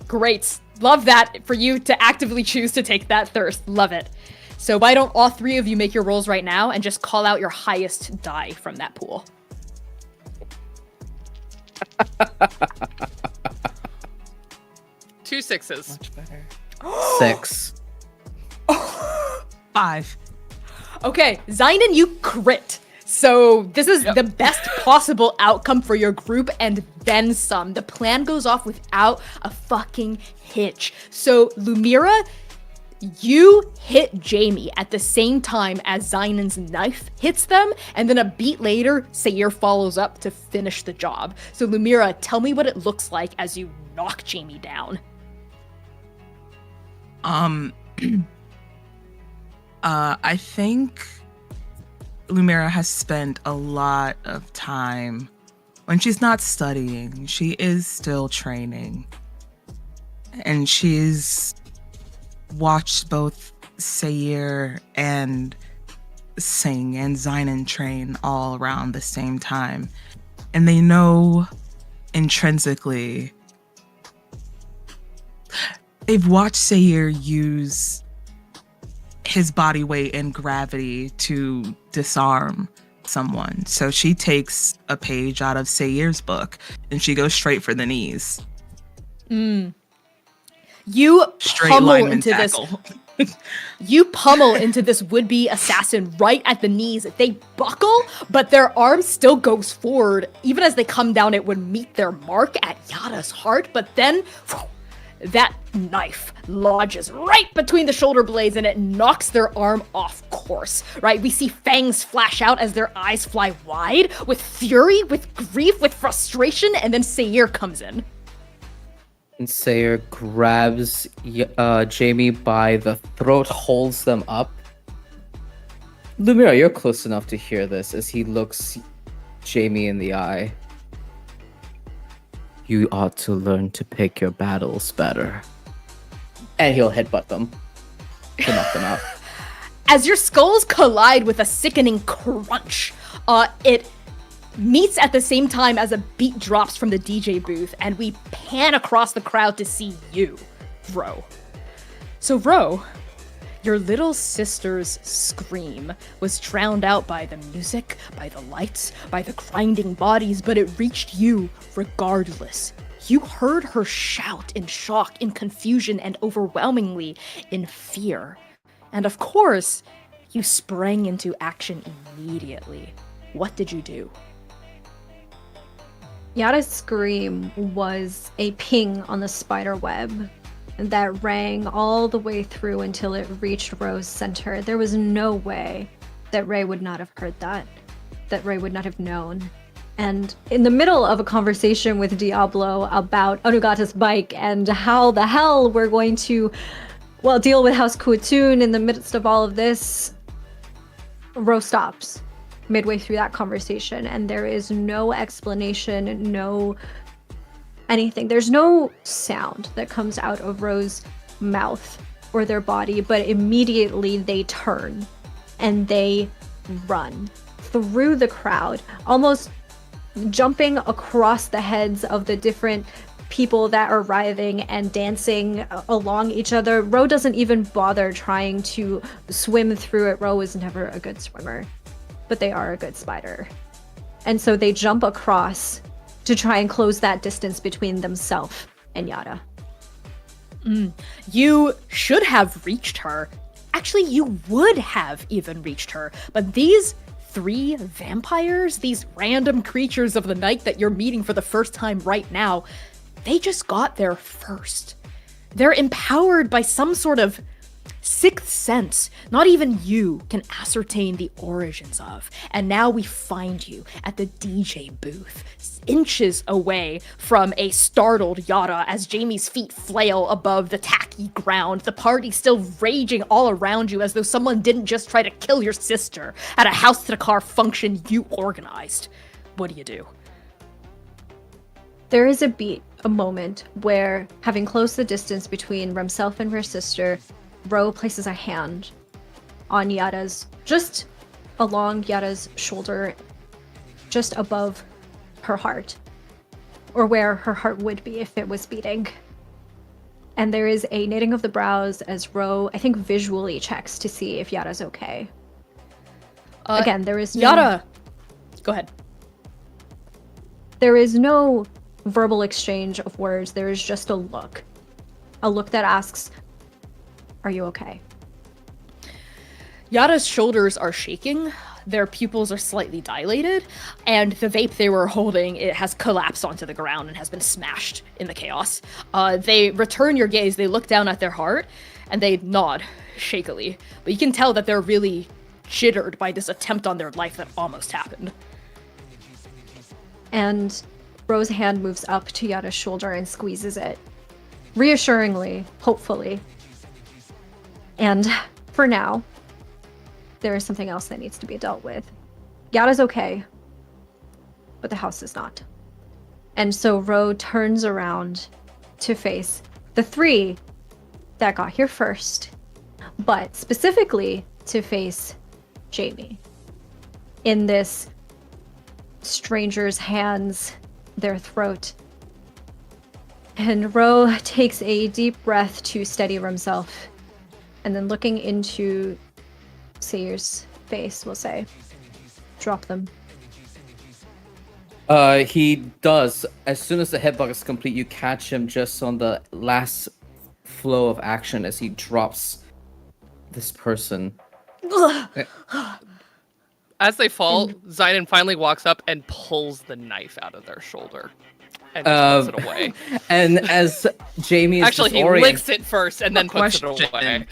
Great. Love that for you to actively choose to take that thirst. Love it. So why don't all three of you make your rolls right now and just call out your highest die from that pool? 2 6s. Much better. 6. 5. Okay, Zynon, you crit. So this is the best possible outcome for your group and then some. The plan goes off without a fucking hitch. So Lumira, you hit Jamie at the same time as Zynon's knife hits them, and then a beat later, Seir follows up to finish the job. So Lumira, tell me what it looks like as you knock Jamie down. I think Lumira has spent a lot of time when she's not studying. She is still training, and she's watched both Seir and Sing and Zynon train all around the same time, and they know intrinsically. They've watched Seir use his body weight and gravity to disarm someone. So she takes a page out of Seir's book and she goes straight for the knees. You Straight pummel lineman into tackle. You pummel into this would-be assassin right at the knees. They buckle, but their arm still goes forward. Even as they come down, it would meet their mark at Yada's heart, but then that knife lodges right between the shoulder blades and it knocks their arm off course, right? We see fangs flash out as their eyes fly wide with fury, with grief, with frustration, and then Seir comes in. And Seir grabs Jamie by the throat, holds them up. Lumira, you're close enough to hear this as he looks Jamie in the eye. You ought to learn to pick your battles better. And he'll headbutt them to knock them out. As your skulls collide with a sickening crunch, it meets at the same time as a beat drops from the DJ booth, and we pan across the crowd to see you, Ro. So Ro, your little sister's scream was drowned out by the music, by the lights, by the grinding bodies, but it reached you regardless. You heard her shout in shock, in confusion, and overwhelmingly in fear. And of course, you sprang into action immediately. What did you do? Yada's scream was a ping on the spider web that rang all the way through until it reached Ro's center. There was no way that Ray would not have heard that Ray would not have known. And in the middle of a conversation with Diablo about Onugata's bike and how the hell we're going to, well, deal with House Kuatun in the midst of all of this, Ro stops midway through that conversation, and there is no explanation, no anything. There's no sound that comes out of Ro's mouth or their body, but immediately they turn and they run through the crowd, almost jumping across the heads of the different people that are arriving and dancing along each other. Ro doesn't even bother trying to swim through it. Ro was never a good swimmer, but they are a good spider. And so they jump across to try and close that distance between themselves and Yada. You should have reached her. Actually, you would have even reached her. But these 3 vampires, these random creatures of the night that you're meeting for the first time right now, they just got there first. They're empowered by some sort of sixth sense not even you can ascertain the origins of. And now we find you at the DJ booth, inches away from a startled Yada as Jamie's feet flail above the tacky ground, the party still raging all around you as though someone didn't just try to kill your sister at a house to the car function you organized. What do? There is a moment where, having closed the distance between himself and her sister, Ro places a hand on Yada's, just along Yada's shoulder, just above her heart, or where her heart would be if it was beating. And there is a knitting of the brows as Ro, I think, visually checks to see if Yara's okay. Again, there is no... Yara! Go ahead. There is no verbal exchange of words. There is just a look. A look that asks, are you okay? Yara's shoulders are shaking, their pupils are slightly dilated, and the vape they were holding, it has collapsed onto the ground and has been smashed in the chaos. They return your gaze, they look down at their heart, and they nod shakily. But you can tell that they're really jittered by this attempt on their life that almost happened. And Ro's hand moves up to Yara's shoulder and squeezes it. Reassuringly, hopefully. And for now, there is something else that needs to be dealt with. Yara's okay, but the house is not. And so Ro turns around to face the three that got here first, but specifically to face Jamie. In this stranger's hands, their throat. And Ro takes a deep breath to steady himself, and then looking into Seir's face, will say, drop them. He does. As soon as the headbutt is complete, you catch him just on the last flow of action as he drops this person. As they fall, Zaiden finally walks up and pulls the knife out of their shoulder and just puts it away. And as Jamie is Actually, he licks it first and then puts it away.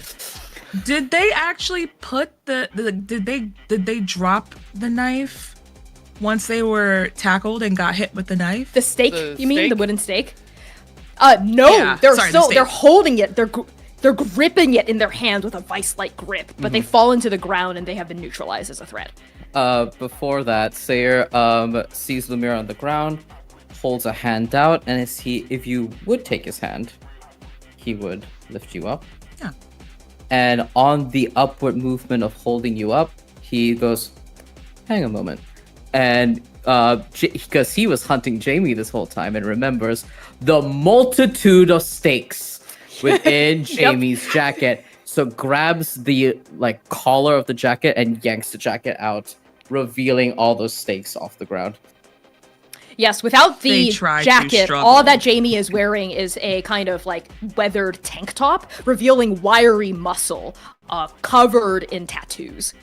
Did they actually put did they drop the knife once they were tackled and got hit with the knife? The stake, you mean? The wooden stake? No, Yeah, they're holding it. They're gripping it in their hands with a vice-like grip, but they fall into the ground and they have been neutralized as a threat. Before that, Seir sees Lumira on the ground, holds a hand out, and if you would take his hand, he would lift you up. Yeah. And on the upward movement of holding you up, he goes, hang a moment. And because he was hunting Jamie this whole time and remembers the multitude of stakes within Jamie's jacket, so grabs the collar of the jacket and yanks the jacket out, revealing all those stakes off the ground. Yes, without the jacket, all that Jamie is wearing is a kind of weathered tank top, revealing wiry muscle, covered in tattoos.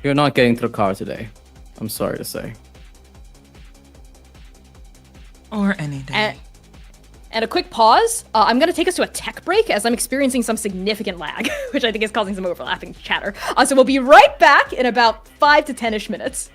You're not getting to the car today. I'm sorry to say. Or any day. And a quick pause. I'm going to take us to a tech break as I'm experiencing some significant lag, which I think is causing some overlapping chatter. So we'll be right back in about 5 to 10-ish minutes.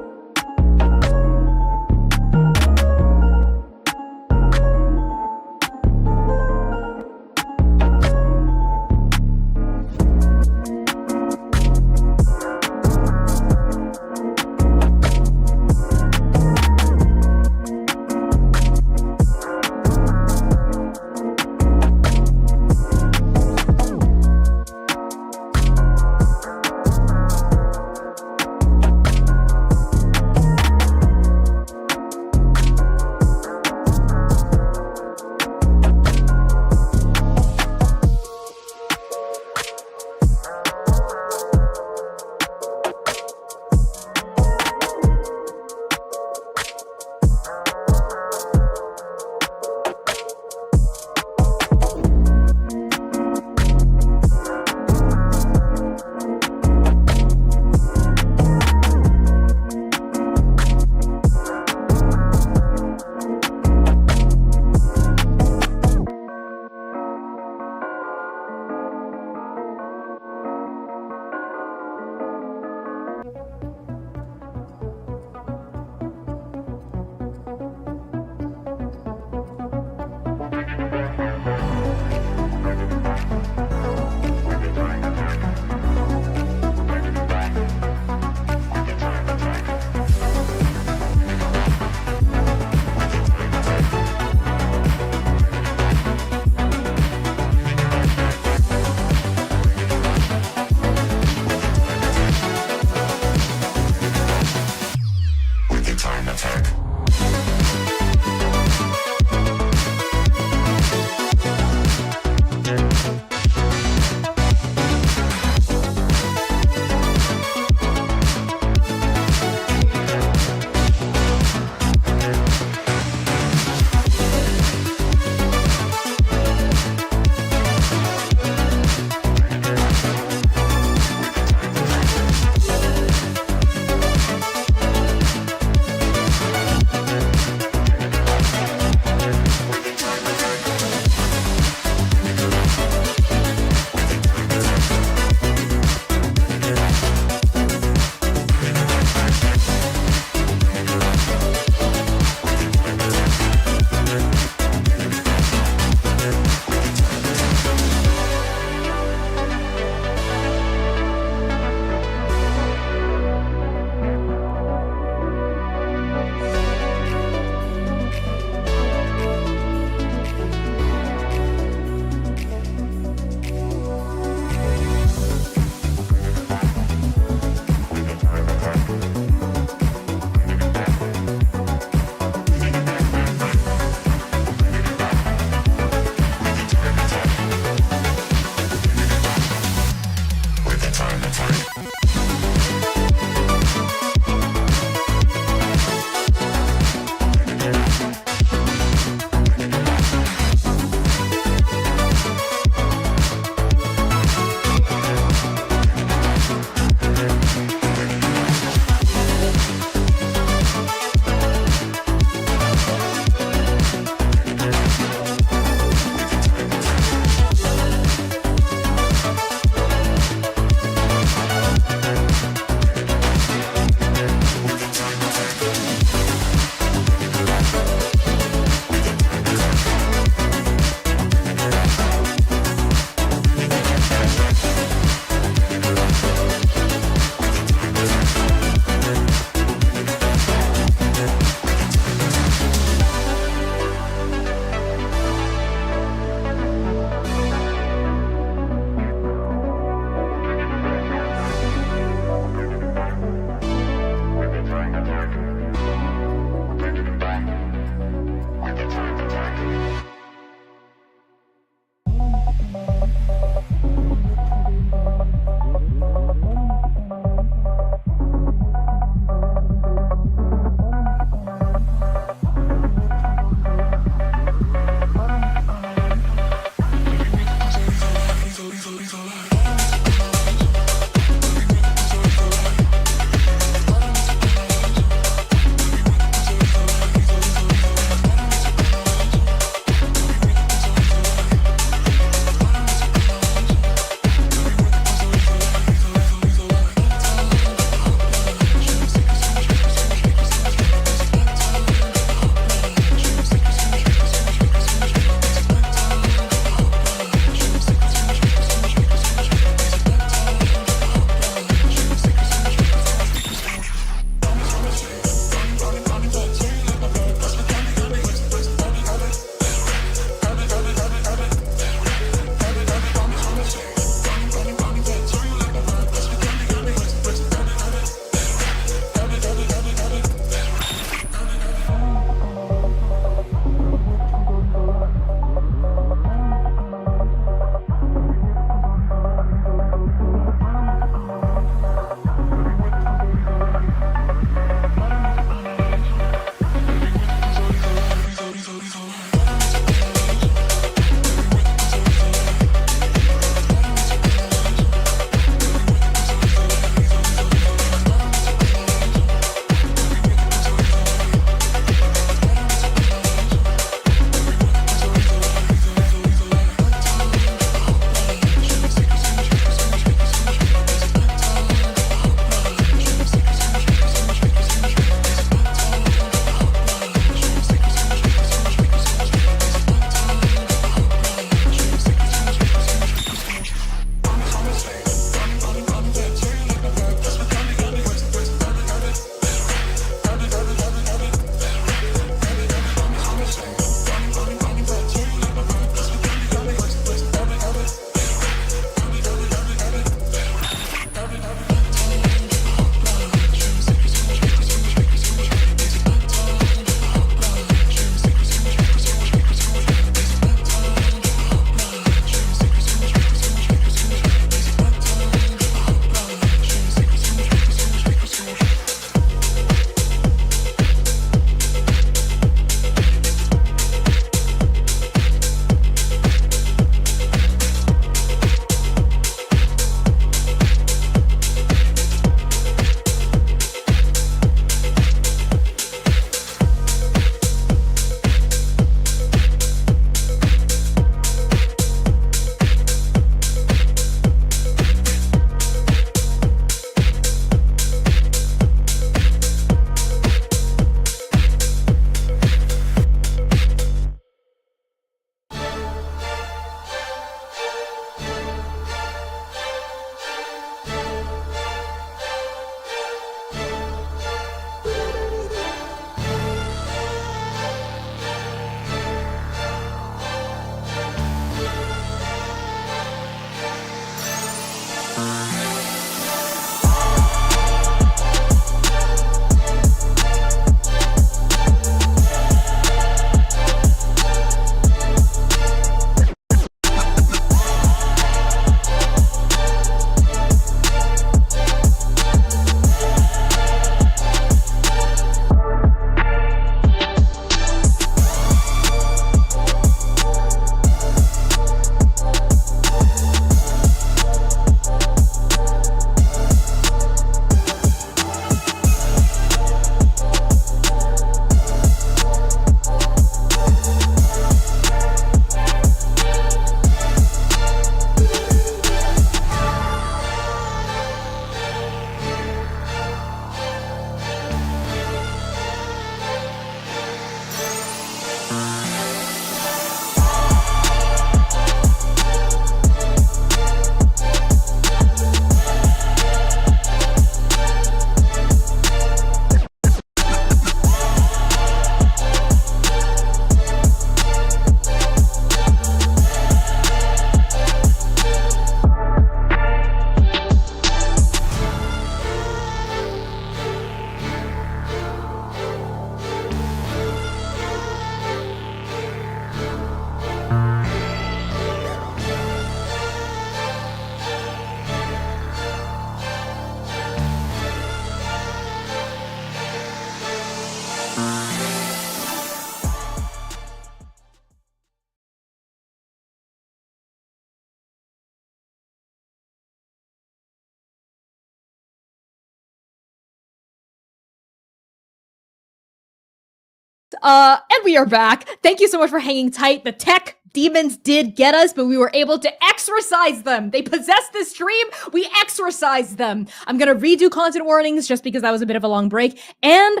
And we are back. Thank you so much for hanging tight. The tech demons did get us, but we were able to exorcise them. They possessed the stream. We exorcised them. I'm going to redo content warnings just because that was a bit of a long break. And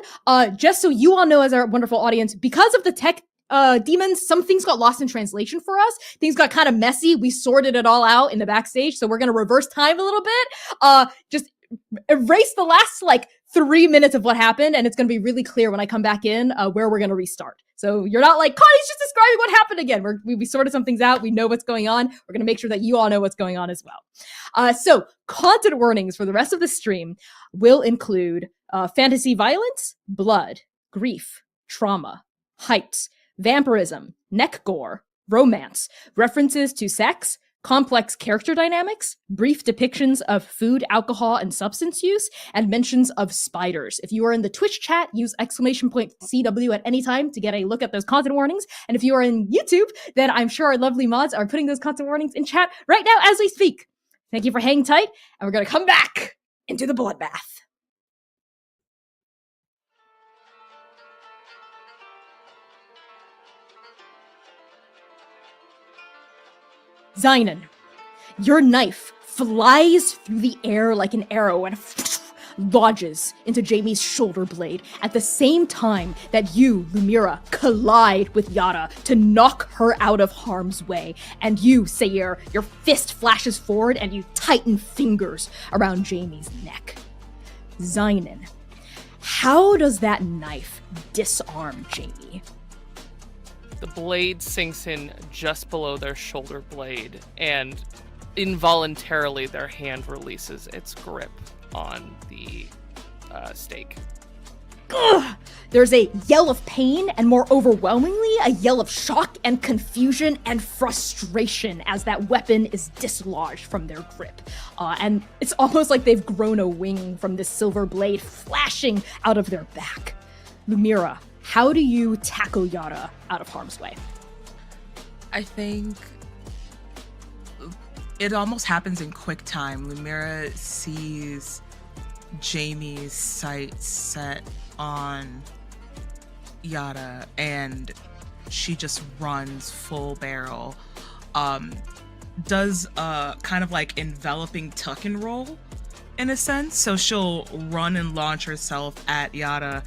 just so you all know, as our wonderful audience, because of the tech demons, some things got lost in translation for us. Things got kind of messy. We sorted it all out in the backstage. So we're going to reverse time a little bit. Just erase the last 3 minutes of what happened, and it's going to be really clear when I come back in where we're going to restart. So you're not like, Connie's just describing what happened again. We sorted some things out. We know what's going on. We're going to make sure that you all know what's going on as well. So content warnings for the rest of the stream will include fantasy violence, blood, grief, trauma, heights, vampirism, neck gore, romance, references to sex, complex character dynamics, brief depictions of food, alcohol, and substance use, and mentions of spiders. If you are in the Twitch chat, use !CW at any time to get a look at those content warnings. And if you are in YouTube, then I'm sure our lovely mods are putting those content warnings in chat right now as we speak. Thank you for hanging tight, and we're going to come back into the bloodbath. Zynon, your knife flies through the air like an arrow and lodges into Jamie's shoulder blade at the same time that you, Lumira, collide with Yara to knock her out of harm's way. And you, Seir, your fist flashes forward and you tighten fingers around Jamie's neck. Zynon, how does that knife disarm Jamie? The blade sinks in just below their shoulder blade, and involuntarily their hand releases its grip on the stake. Ugh! There's a yell of pain, and more overwhelmingly, a yell of shock and confusion and frustration as that weapon is dislodged from their grip. And it's almost like they've grown a wing from this silver blade flashing out of their back. Lumira, how do you tackle Yara out of harm's way? I think it almost happens in quick time. Lumira sees Jamie's sights set on Yara, and she just runs full barrel. Does a kind of like enveloping tuck and roll in a sense. So she'll run and launch herself at Yara,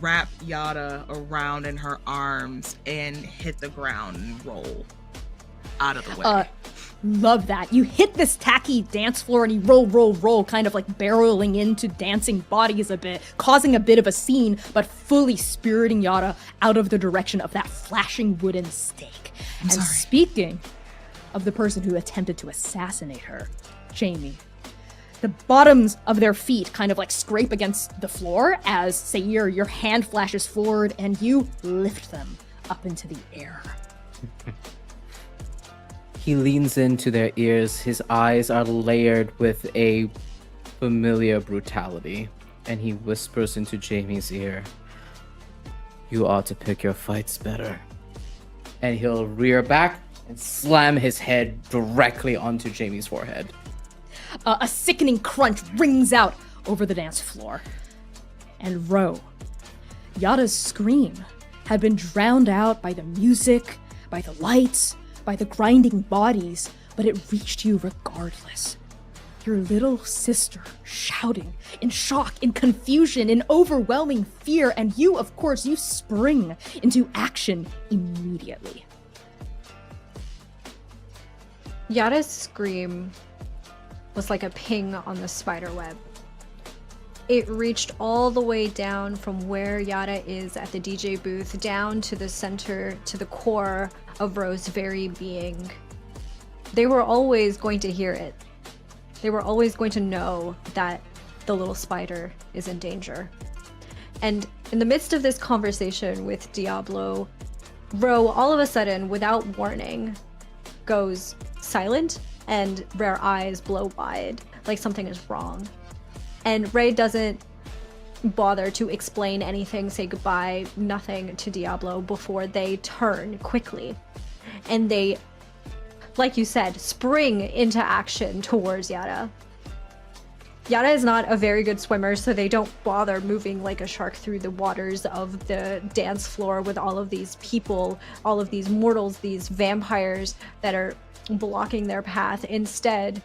wrap Yara around in her arms, and hit the ground and roll out of the way. Love that. You hit this tacky dance floor and you roll, kind of like barreling into dancing bodies a bit, causing a bit of a scene, but fully spiriting Yara out of the direction of that flashing wooden stake. I'm sorry. Speaking of the person who attempted to assassinate her, Jamie, the bottoms of their feet kind of like scrape against the floor as, Seir, your hand flashes forward and you lift them up into the air. He leans into their ears. His eyes are layered with a familiar brutality, and he whispers into Jamie's ear, "You ought to pick your fights better." And he'll rear back and slam his head directly onto Jamie's forehead. A sickening crunch rings out over the dance floor. And Ro, Yada's scream had been drowned out by the music, by the lights, by the grinding bodies, but it reached you regardless. Your little sister shouting in shock, in confusion, in overwhelming fear, and you, of course, you spring into action immediately. Yada's scream was like a ping on the spider web. It reached all the way down from where Yada is at the DJ booth, down to the center, to the core of Ro's very being. They were always going to hear it. They were always going to know that the little spider is in danger. And in the midst of this conversation with Diablo, Ro, all of a sudden, without warning, goes silent and their eyes blow wide, like something is wrong. And Ray doesn't bother to explain anything, say goodbye, nothing to Diablo before they turn quickly. And they, like you said, spring into action towards Yada. Yara is not a very good swimmer, so they don't bother moving like a shark through the waters of the dance floor with all of these people, all of these mortals, these vampires that are blocking their path. Instead,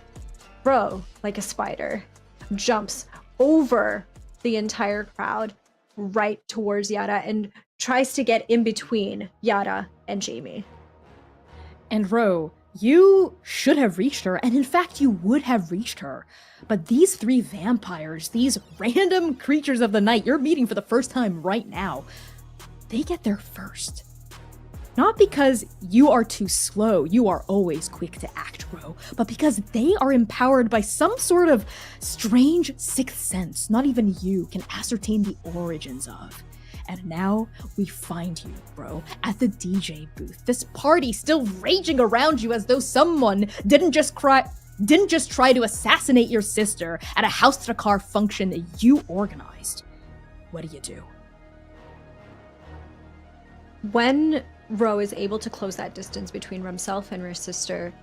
Bro, like a spider, jumps over the entire crowd right towards Yara and tries to get in between Yara and Jamie. And Ro, you should have reached her, and in fact, you would have reached her. But these three vampires, these random creatures of the night you're meeting for the first time right now, they get there first. Not because you are too slow, you are always quick to act, Ro, but because they are empowered by some sort of strange sixth sense not even you can ascertain the origins of. And now we find you, bro, at the DJ booth. This party still raging around you as though someone didn't just try to assassinate your sister at a House to Car function that you organized. What do? When Ro is able to close that distance between himself and her sister,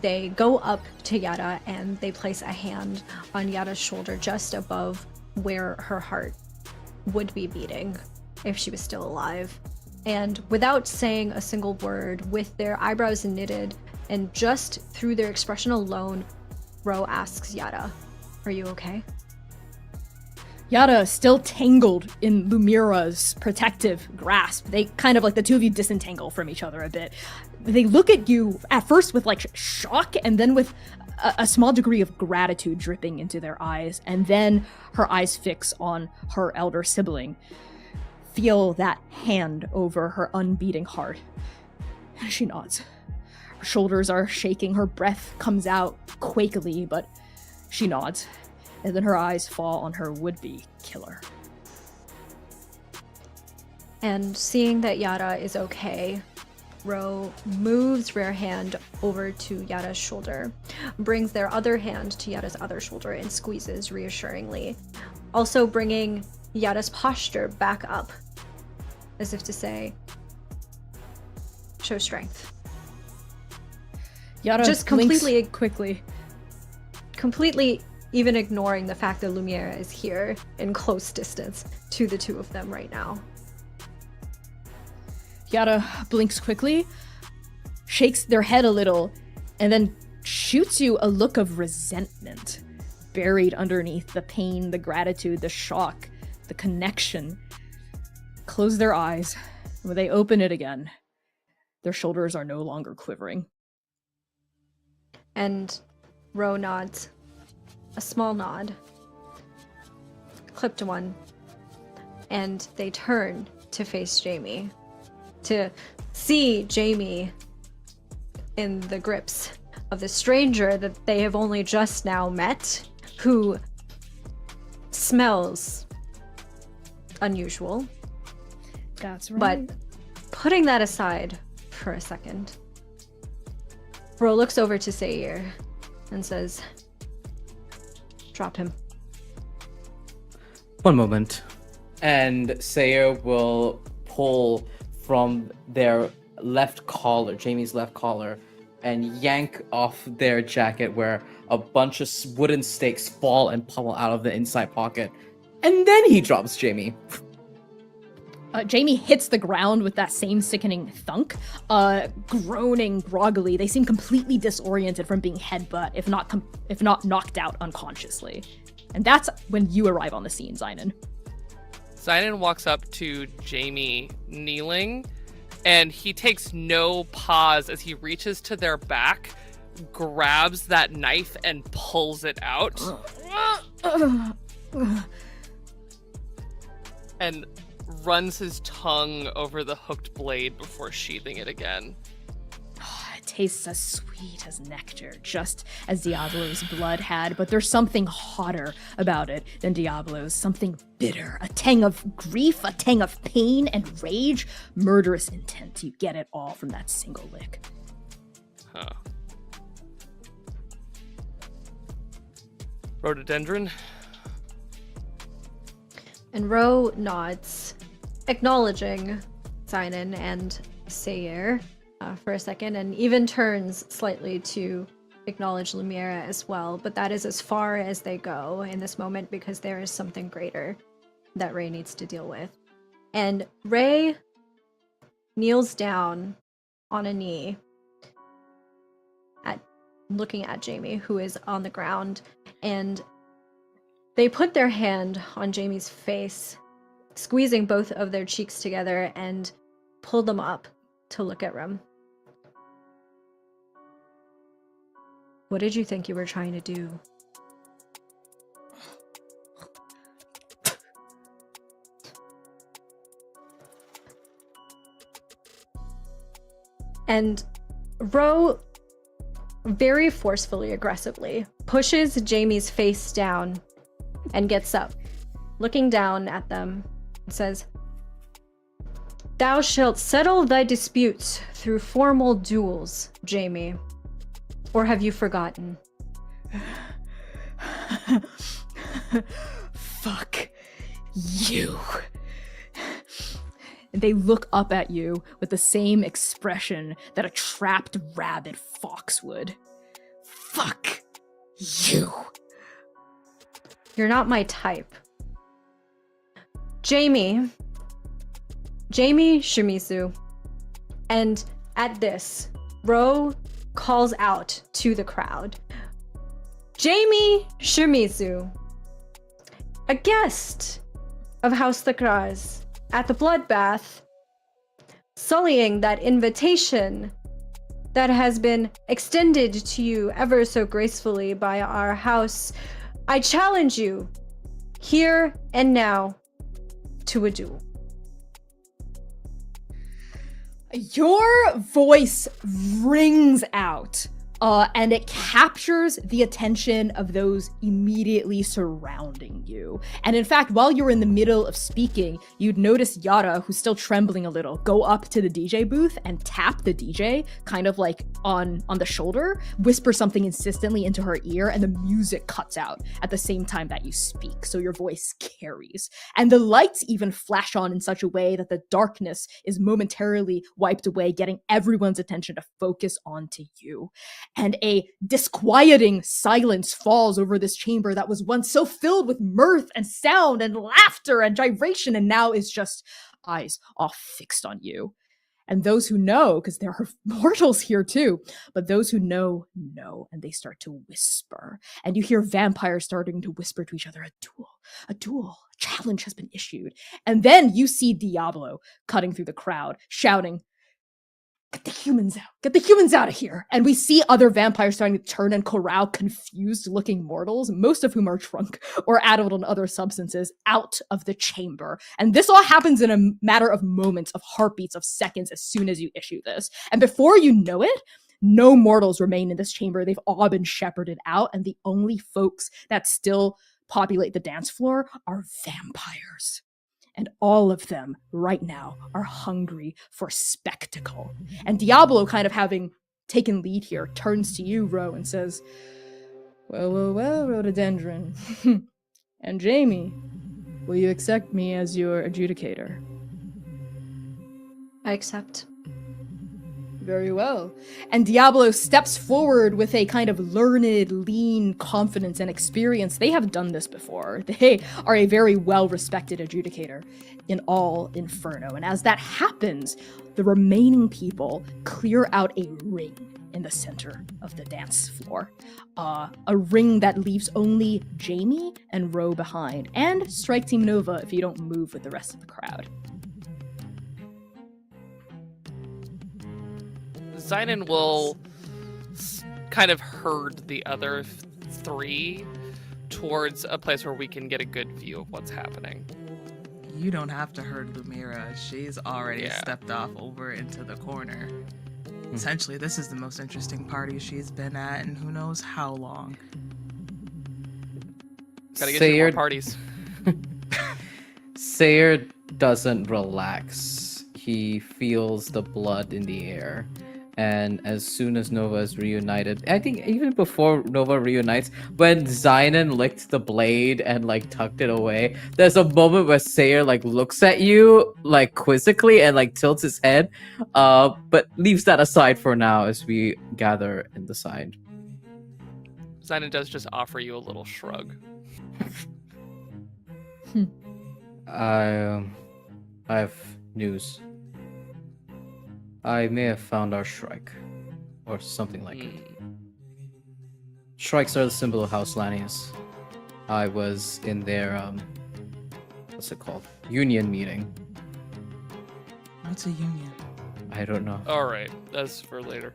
they go up to Yara and they place a hand on Yara's shoulder just above where her heart would be beating if she was still alive. And without saying a single word, with their eyebrows knitted, and just through their expression alone, Ro asks Yara, "Are you okay?" Yara, still tangled in Lumira's protective grasp, they kind of like the two of you disentangle from each other a bit. They look at you at first with like shock and then with a small degree of gratitude dripping into their eyes. And then her eyes fix on her elder sibling. Feel that hand over her unbeating heart. She nods. Her shoulders are shaking, her breath comes out quakily, but she nods. And then her eyes fall on her would-be killer. And seeing that Yara is okay, Ro moves their hand over to Yara's shoulder, brings their other hand to Yara's other shoulder and squeezes reassuringly, also bringing Yara's posture back up, as if to say, show strength. Yara just blinks completely even ignoring the fact that Lumiere is here in close distance to the two of them right now. Yara blinks quickly, shakes their head a little, and then shoots you a look of resentment buried underneath the pain, the gratitude, the shock, the connection. Close their eyes. When they open it again, their shoulders are no longer quivering. And Ro nods. A small nod. Clipped one. And they turn to face Jamie. To see Jamie in the grips of the stranger that they have only just now met, who smells unusual. That's right. But putting that aside for a second, Ro looks over to Seir and says, "Drop him." One moment. And Seir will pull from their left collar, Jamie's left collar, and yank off their jacket where a bunch of wooden stakes fall and pummel out of the inside pocket. And then he drops Jamie. Jamie hits the ground with that same sickening thunk, groaning groggily. They seem completely disoriented from being headbutt, if not knocked out unconsciously. And that's when you arrive on the scene, Zynon. Zynon walks up to Jamie kneeling, and he takes no pause as he reaches to their back, grabs that knife, and pulls it out. And runs his tongue over the hooked blade before sheathing it again. It tastes as sweet as nectar, just as Diablo's blood had, but there's something hotter about it than Diablo's, something bitter, a tang of grief, a tang of pain and rage, murderous intent. You get it all from that single lick. Huh. Rhododendron? And Ro nods, acknowledging Zynon and Seir for a second, and even turns slightly to acknowledge Lumira as well, but that is as far as they go in this moment because there is something greater that Ray needs to deal with. And Ray kneels down on a knee at looking at Jamie, who is on the ground, and they put their hand on Jamie's face, squeezing both of their cheeks together and pull them up to look at Rim. What did you think you were trying to do? And Ro very forcefully, aggressively pushes Jamie's face down and gets up, looking down at them, and says, "Thou shalt settle thy disputes through formal duels, Jamie. Or have you forgotten?" Fuck you. And they look up at you with the same expression that a trapped rabid fox would. Fuck you. You're not my type. Jamie Shimizu. And at this, Ro calls out to the crowd, "Jamie Shimizu, a guest of House Thakraz at the bloodbath, sullying that invitation that has been extended to you ever so gracefully by our house. I challenge you, here and now, to a duel." Your voice rings out, and it captures the attention of those immediately surrounding you. And in fact, while you're in the middle of speaking, you'd notice Yara, who's still trembling a little, go up to the DJ booth and tap the DJ, kind of like on the shoulder, whisper something insistently into her ear, and the music cuts out at the same time that you speak, so your voice carries. And the lights even flash on in such a way that the darkness is momentarily wiped away, getting everyone's attention to focus onto you. And a disquieting silence falls over this chamber that was once so filled with mirth and sound and laughter and gyration, and now is just eyes all fixed on you. And those who know, because there are mortals here too, but those who know, and they start to whisper. And you hear vampires starting to whisper to each other, a duel, a challenge has been issued. And then you see Diablo cutting through the crowd, shouting, "Get the humans out of here." And we see other vampires starting to turn and corral confused looking mortals, most of whom are drunk or addled on other substances, out of the chamber. And this all happens in a matter of moments, of heartbeats, of seconds, as soon as you issue this. And before you know it, no mortals remain in this chamber. They've all been shepherded out, and the only folks that still populate the dance floor are vampires. And all of them right now are hungry for spectacle. And Diablo, kind of having taken lead here, turns to you, Ro, and says, well, Rhododendron. And Jamie, will you accept me as your adjudicator?" I accept. Very well. And Diablo steps forward with a kind of learned, lean confidence and experience. They have done this before. They are a very well-respected adjudicator in all Inferno. And as that happens, the remaining people clear out a ring in the center of the dance floor. A ring that leaves only Jamie and Ro behind, and Strike Team Nova if you don't move with the rest of the crowd. Zynon will kind of herd the other three towards a place where we can get a good view of what's happening. You don't have to herd Lumira. She's already stepped off over into the corner. Essentially, this is the most interesting party she's been at in who knows how long. Gotta get to more parties. Seir doesn't relax. He feels the blood in the air. And as soon as Nova is reunited, I think even before Nova reunites, when Zynon licked the blade and like tucked it away, there's a moment where Seir like looks at you like quizzically and like tilts his head, but leaves that aside for now as we gather in the side. Zynon does just offer you a little shrug. I have news. I may have found our shrike, or something like it. Shrikes are the symbol of House Lanius. I was in their what's it called? Union meeting. What's a union? I don't know. Alright, that's for later.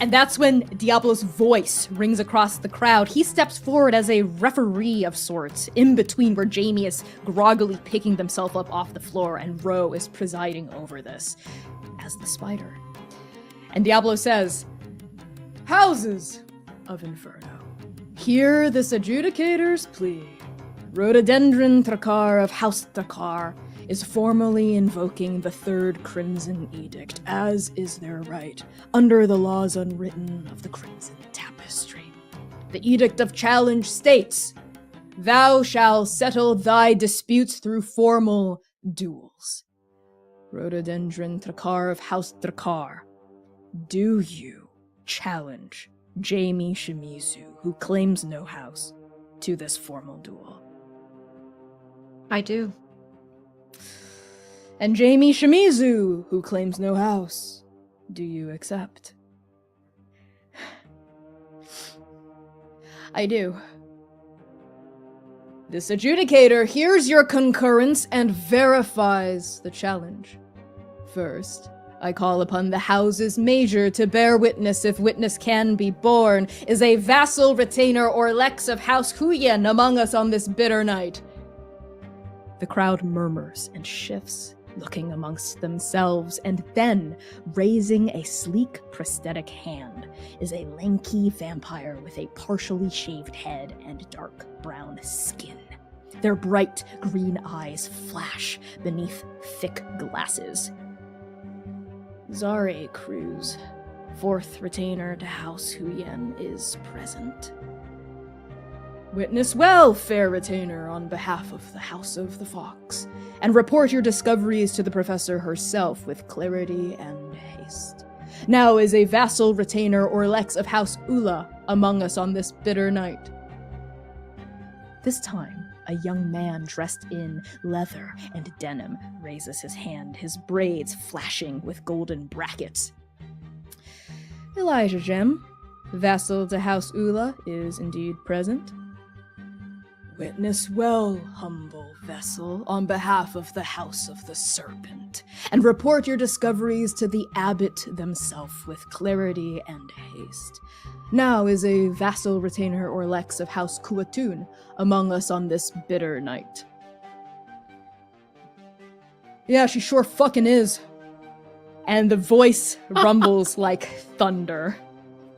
And that's when Diablo's voice rings across the crowd. He steps forward as a referee of sorts, in between where Jamie is groggily picking themselves up off the floor and Ro is presiding over this as the spider. And Diablo says, Houses of Inferno, hear this adjudicator's plea. Rhododendron Trakar of House Trakar is formally invoking the Third Crimson Edict, as is their right, under the laws unwritten of the Crimson Tapestry. The Edict of Challenge states, Thou shalt settle thy disputes through formal duels. Rhododendron Trakar of House Trakar, do you challenge Jamie Shimizu, who claims no house, to this formal duel? I do. And Jamie Shimizu, who claims no house, do you accept? I do. This adjudicator hears your concurrence and verifies the challenge. First, I call upon the House's Major to bear witness, if witness can be borne, is a vassal, retainer, or lex of House Huyen among us on this bitter night. The crowd murmurs and shifts, looking amongst themselves, and then, raising a sleek prosthetic hand, is a lanky vampire with a partially shaved head and dark brown skin. Their bright green eyes flash beneath thick glasses. Zare Cruz, fourth retainer to House Huyen, is present. Witness well, fair retainer, on behalf of the House of the Fox, and report your discoveries to the professor herself with clarity and haste. Now is a vassal, retainer, or lex of House Ula among us on this bitter night. This time, a young man dressed in leather and denim raises his hand, his braids flashing with golden brackets. Elijah Gem, vassal to House Ula, is indeed present. Witness well, humble vessel, on behalf of the House of the Serpent, and report your discoveries to the abbot themselves with clarity and haste. Now is a vassal, retainer, or lex of House Kuatun among us on this bitter night. Yeah, she sure fucking is. And the voice rumbles like thunder.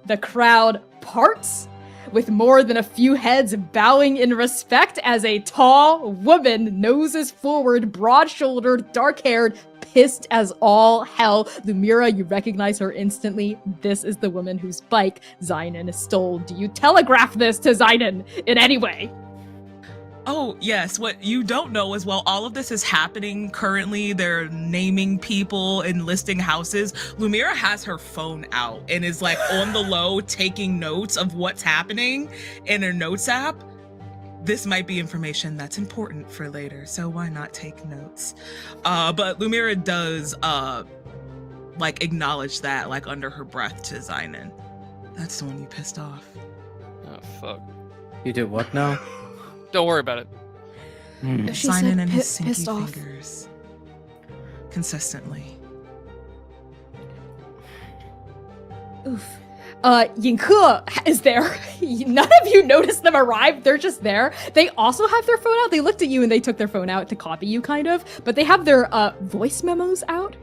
The crowd parts, with more than a few heads bowing in respect as a tall woman noses forward, broad-shouldered, dark-haired, pissed as all hell. Lumira, you recognize her instantly. This is the woman whose bike Zynon stole. Do you telegraph this to Zynon in any way? Oh, yes. What you don't know is, while all of this is happening currently, they're naming people and listing houses. Lumira has her phone out and is like on the low taking notes of what's happening in her notes app. This might be information that's important for later, so why not take notes? But Lumira does like acknowledge that, like under her breath, to Zynon. That's the one you pissed off. Oh, fuck. You did what now? Don't worry about it. She Zynon said and his pissed sinky off. fingers. Consistently. Oof. Yingke is there. None of you noticed them arrive. They're just there. They also have their phone out. They looked at you and they took their phone out to copy you, kind of. But they have their voice memos out.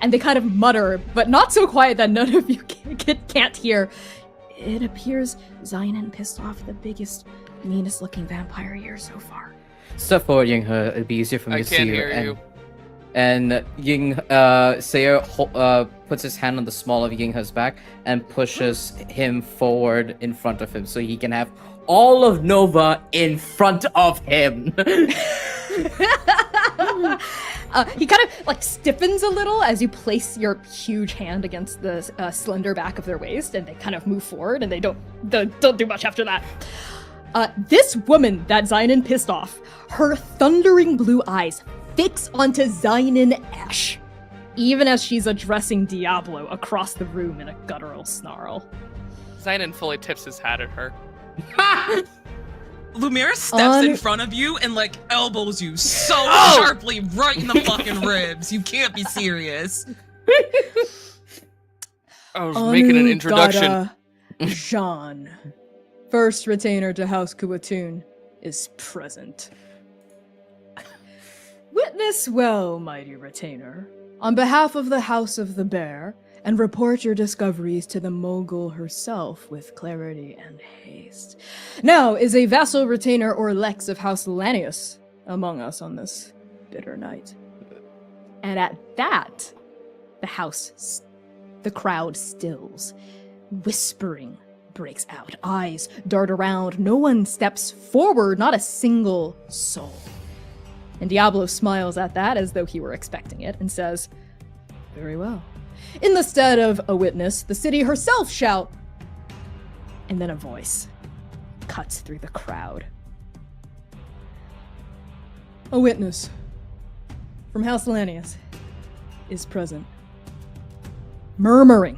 And they kind of mutter, but not so quiet that none of you can't hear. It appears Zynon pissed off the biggest, meanest looking vampire here so far. Step forward, Yinghe. It'd be easier for me I to see can't you. hear you. And Seir puts his hand on the small of Yinghe's back and pushes him forward in front of him so he can have all of Nova in front of him. He kind of like stiffens a little as you place your huge hand against the slender back of their waist, and they kind of move forward, and they don't do much after that. This woman that Zainin pissed off, her thundering blue eyes fix onto Zainin Esh, even as she's addressing Diablo across the room in a guttural snarl. Zainin fully tips his hat at her. Lumira steps in front of you and like elbows you so sharply right in the fucking ribs. You can't be serious. I was making an introduction. Jean, first retainer to House Kuwatun, is present. Witness well, mighty retainer, on behalf of the House of the Bear, and report your discoveries to the Mogul herself with clarity and haste. Now, is a vassal retainer or lex of House Lanius among us on this bitter night? And at that, the crowd stills. Whispering breaks out. Eyes dart around. No one steps forward, not a single soul. And Diablo smiles at that as though he were expecting it and says, very well. In the stead of a witness, the city herself shout. And then a voice cuts through the crowd. A witness from House Lanius is present. Murmuring,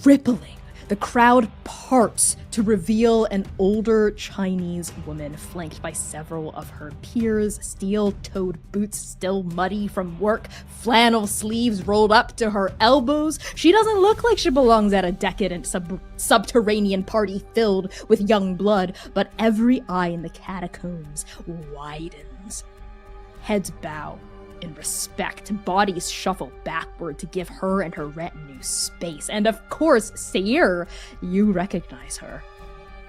rippling, the crowd parts to reveal an older Chinese woman flanked by several of her peers, steel-toed boots still muddy from work, flannel sleeves rolled up to her elbows. She doesn't look like she belongs at a decadent subterranean party filled with young blood, but every eye in the catacombs widens. Heads bow in respect, bodies shuffle backward to give her and her retinue space. And of course, Seir, you recognize her.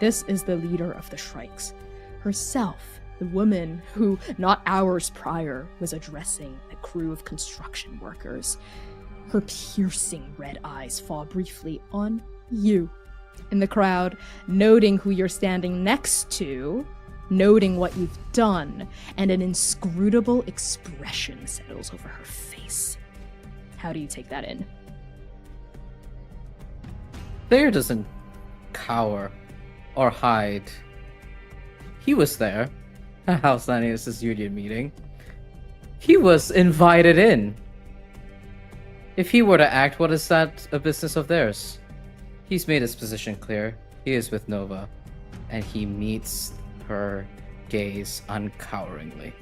This is the leader of the Shrikes. Herself, the woman who, not hours prior, was addressing a crew of construction workers. Her piercing red eyes fall briefly on you. In the crowd, noting who you're standing next to, noting what you've done, and an inscrutable expression settles over her face. How do you take that in? Seir doesn't cower or hide. He was there at House Lanius' union meeting. He was invited in. If he were to act, what is that a business of theirs? He's made his position clear. He is with Nova, and he meets her gaze uncoweringly.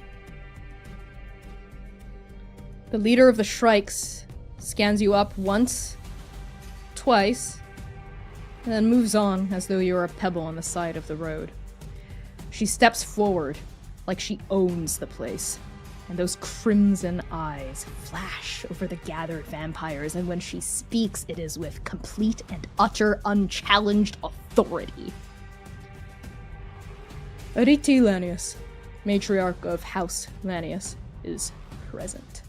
The leader of the Shrikes scans you up once, twice, and then moves on as though you're a pebble on the side of the road. She steps forward like she owns the place, and those crimson eyes flash over the gathered vampires, and when she speaks, it is with complete and utter unchallenged authority. Aditi Lanius, matriarch of House Lanius, is present.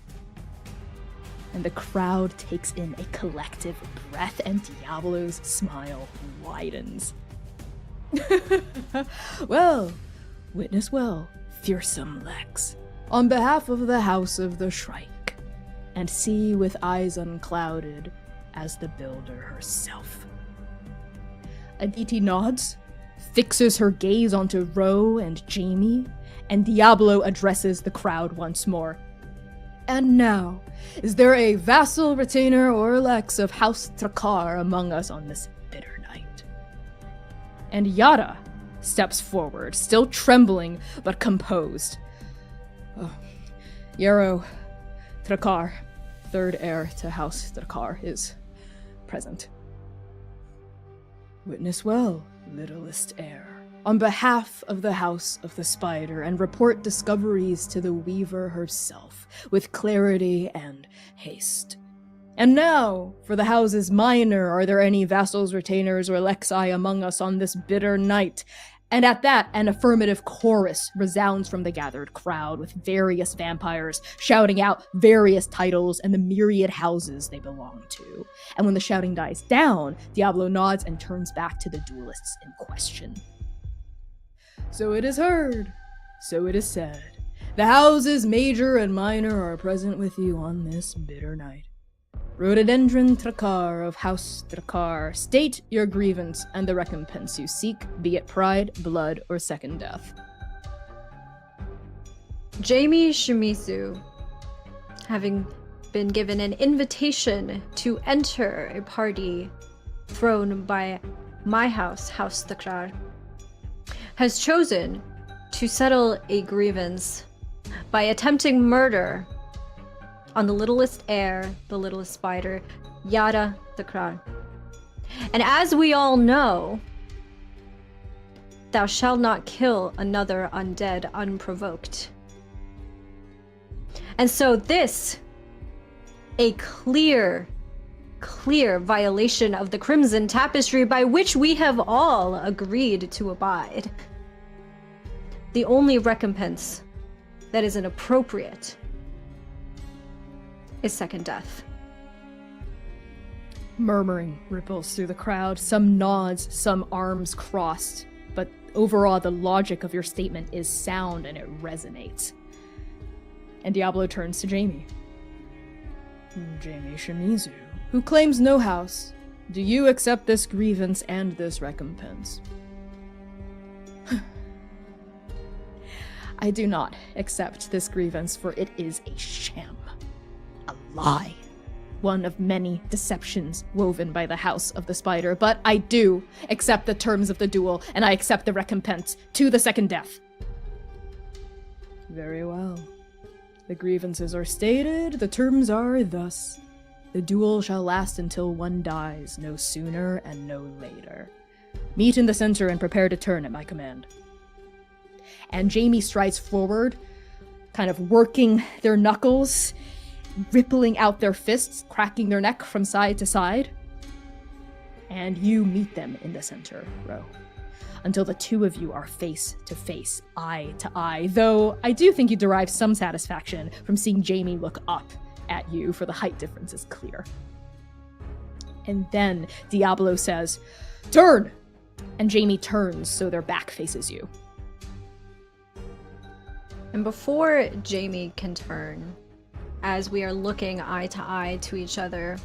And the crowd takes in a collective breath, and Diablo's smile widens. Well, witness well, fearsome Lex, on behalf of the House of the Shrike, and see with eyes unclouded as the builder herself. Aditi nods, fixes her gaze onto Ro and Jamie, and Diablo addresses the crowd once more. And now, is there a vassal, retainer, or lex of House Trakar among us on this bitter night? And Yara steps forward, still trembling, but composed. Yarrow Trakar, third heir to House Trakar, is present. Witness well, littlest heir, on behalf of the House of the Spider, and report discoveries to the Weaver herself, with clarity and haste. And now, for the houses minor, are there any vassals, retainers, or lexi among us on this bitter night? And at that, an affirmative chorus resounds from the gathered crowd, with various vampires shouting out various titles and the myriad houses they belong to. And when the shouting dies down, Diablo nods and turns back to the duelists in question. So it is heard, so it is said, The houses major and minor are present with you on this bitter night. Rhododendron Trakar of House Trakar, state your grievance and the recompense you seek, be it pride, blood, or second death. Jamie Shimizu, having been given an invitation to enter a party thrown by my house, House Trakar, has chosen to settle a grievance by attempting murder on the littlest heir, the littlest spider, Yara Trakar. And as we all know, thou shalt not kill another undead unprovoked. And so this, a clear violation of the Crimson Tapestry by which we have all agreed to abide. The only recompense that is inappropriate is second death. Murmuring ripples through the crowd, some nods, some arms crossed, but overall the logic of your statement is sound and it resonates. And Diablo turns to Jamie. Jamie Shimizu, who claims no house, do you accept this grievance and this recompense? I do not accept this grievance, for it is a sham. A lie. One of many deceptions woven by the House of the Spider, but I do accept the terms of the duel, and I accept the recompense to the second death. Very well. The grievances are stated, the terms are thus. The duel shall last until one dies, no sooner and no later. Meet in the center and prepare to turn at my command. And Jamie strides forward, kind of working their knuckles, rippling out their fists, cracking their neck from side to side. And you meet them in the center row, until the two of you are face to face, eye to eye, though I do think you derive some satisfaction from seeing Jamie look up at you, for the height difference is clear. And then Diablo says, "Turn!" And Jamie turns so their back faces you. And before Jamie can turn, as we are looking eye to eye to each other,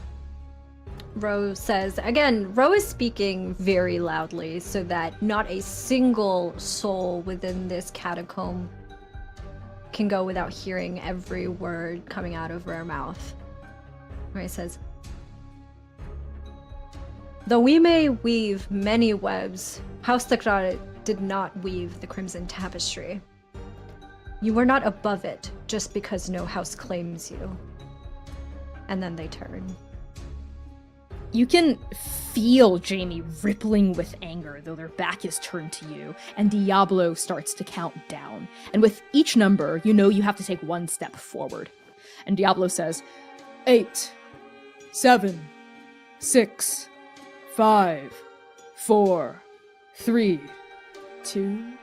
Ro says, again, Ro is speaking very loudly so that not a single soul within this catacomb can go without hearing every word coming out of her mouth. Where he says, though we may weave many webs, House Trakar did not weave the Crimson Tapestry. You are not above it just because no house claims you. And then they turn. You can feel Jamie rippling with anger, though their back is turned to you, and Diablo starts to count down. And with each number, you know you have to take one step forward. And Diablo says, 8, 7, 6, 5, 4, 3, 2,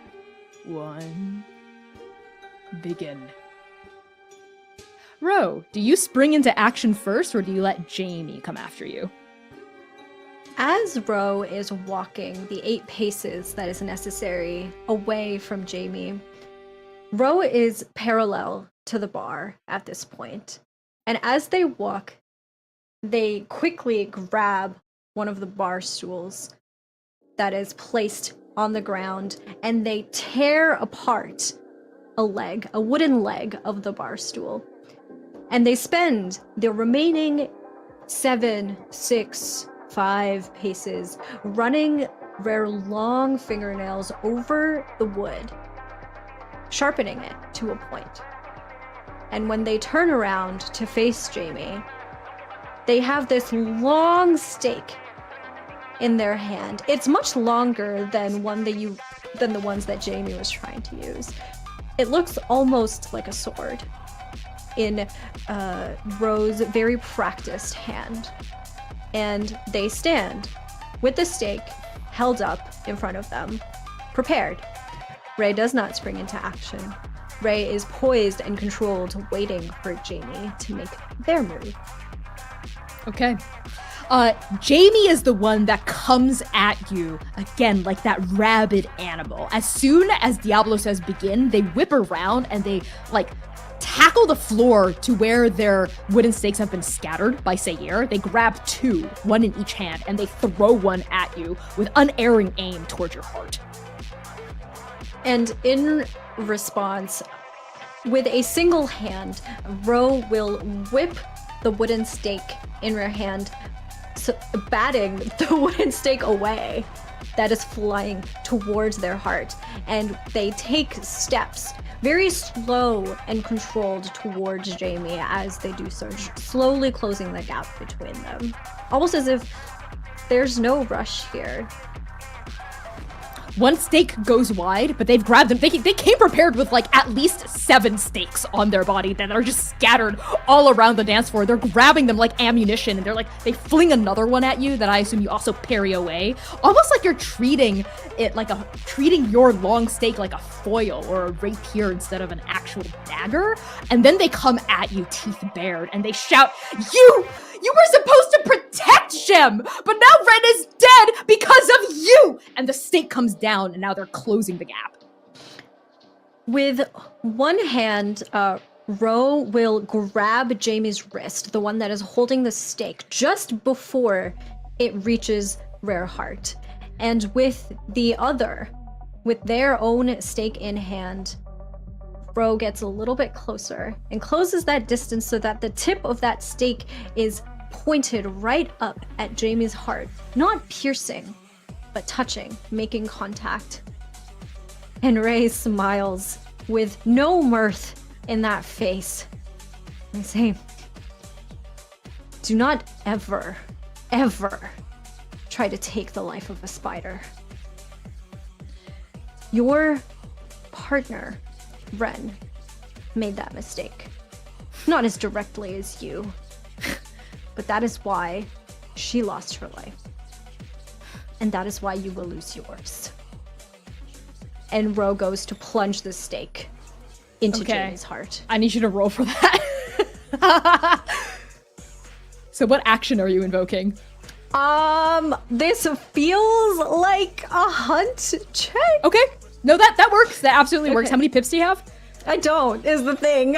1... begin. Ro, do you spring into action first, or do you let Jamie come after you? As Ro is walking the 8 paces that is necessary away from Jamie, Ro is parallel to the bar at this point. And as they walk, they quickly grab one of the bar stools that is placed on the ground, and they tear apart a wooden leg of the bar stool. And they spend the remaining 7, 6, 5 paces running their long fingernails over the wood, sharpening it to a point. And when they turn around to face Jamie, they have this long stake in their hand. It's much longer than the ones that Jamie was trying to use. It looks almost like a sword in Ro's very practiced hand. And they stand with the stake held up in front of them, prepared. Ray does not spring into action. Ray is poised and controlled, waiting for Jamie to make their move. Okay. Jamie is the one that comes at you again like that rabid animal. As soon as Diablo says begin, they whip around and they like tackle the floor to where their wooden stakes have been scattered by Seir. They grab two, one in each hand, and they throw one at you with unerring aim towards your heart. And in response, with a single hand, Ro will whip the wooden stake in her hand, batting the wooden stake away that is flying towards their heart. And they take steps, very slow and controlled, towards Jamie as they do so, slowly closing the gap between them. Almost as if there's no rush here. One stake goes wide, but they've grabbed them. They came prepared with like at least 7 stakes on their body that are just scattered all around the dance floor. They're grabbing them like ammunition, and they fling another one at you that I assume you also parry away. Almost like you're treating your long stake like a foil or a rapier instead of an actual dagger. And then they come at you teeth bared and they shout, You were supposed to protect Shem, but now Ren is dead because of you! And the stake comes down, and now they're closing the gap. With one hand, Ro will grab Jamie's wrist, the one that is holding the stake, just before it reaches Rare Heart. And with the other, with their own stake in hand, Ro gets a little bit closer and closes that distance so that the tip of that stake is pointed right up at Jamie's heart, not piercing, but touching, making contact. And Ray smiles with no mirth in that face and say, do not ever, ever try to take the life of a spider. Your partner, Ren, made that mistake. Not as directly as you, but that is why she lost her life. And that is why you will lose yours. And Ro goes to plunge the stake into Jamie's heart. I need you to roll for that. So what action are you invoking? This feels like a hunt check. Okay. No, that works. That absolutely works. Okay. How many pips do you have? I don't, is the thing.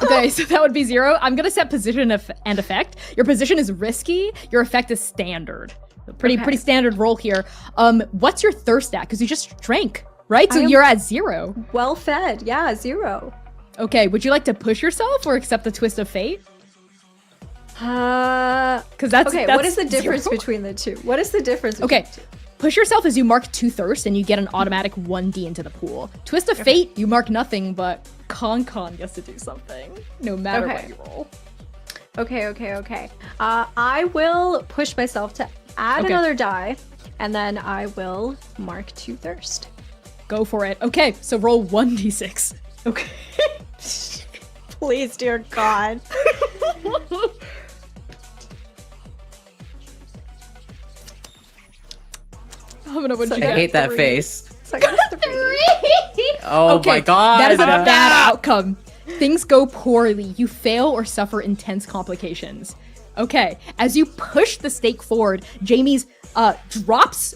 Okay, so that would be 0. I'm gonna set position and effect. Your position is risky. Your effect is standard. Pretty standard roll here. What's your thirst at? Because you just drank, right? So you're at 0. Well fed, yeah, 0. Okay, would you like to push yourself or accept the twist of fate? Because that's what is the difference 0? between the two? What is the difference between the two? Push yourself as you mark 2 thirst and you get an automatic 1d into the pool. Twist of fate, you mark nothing, but Con gets to do something no matter what you roll. Okay. I will push myself to add another die, and then I will mark 2 thirst. Go for it. Okay, so roll 1d6. Okay. Please, dear God. I hate that face. So I got a 3. Oh my god. That is a bad outcome. Things go poorly. You fail or suffer intense complications. Okay, as you push the stake forward, Jamie's drops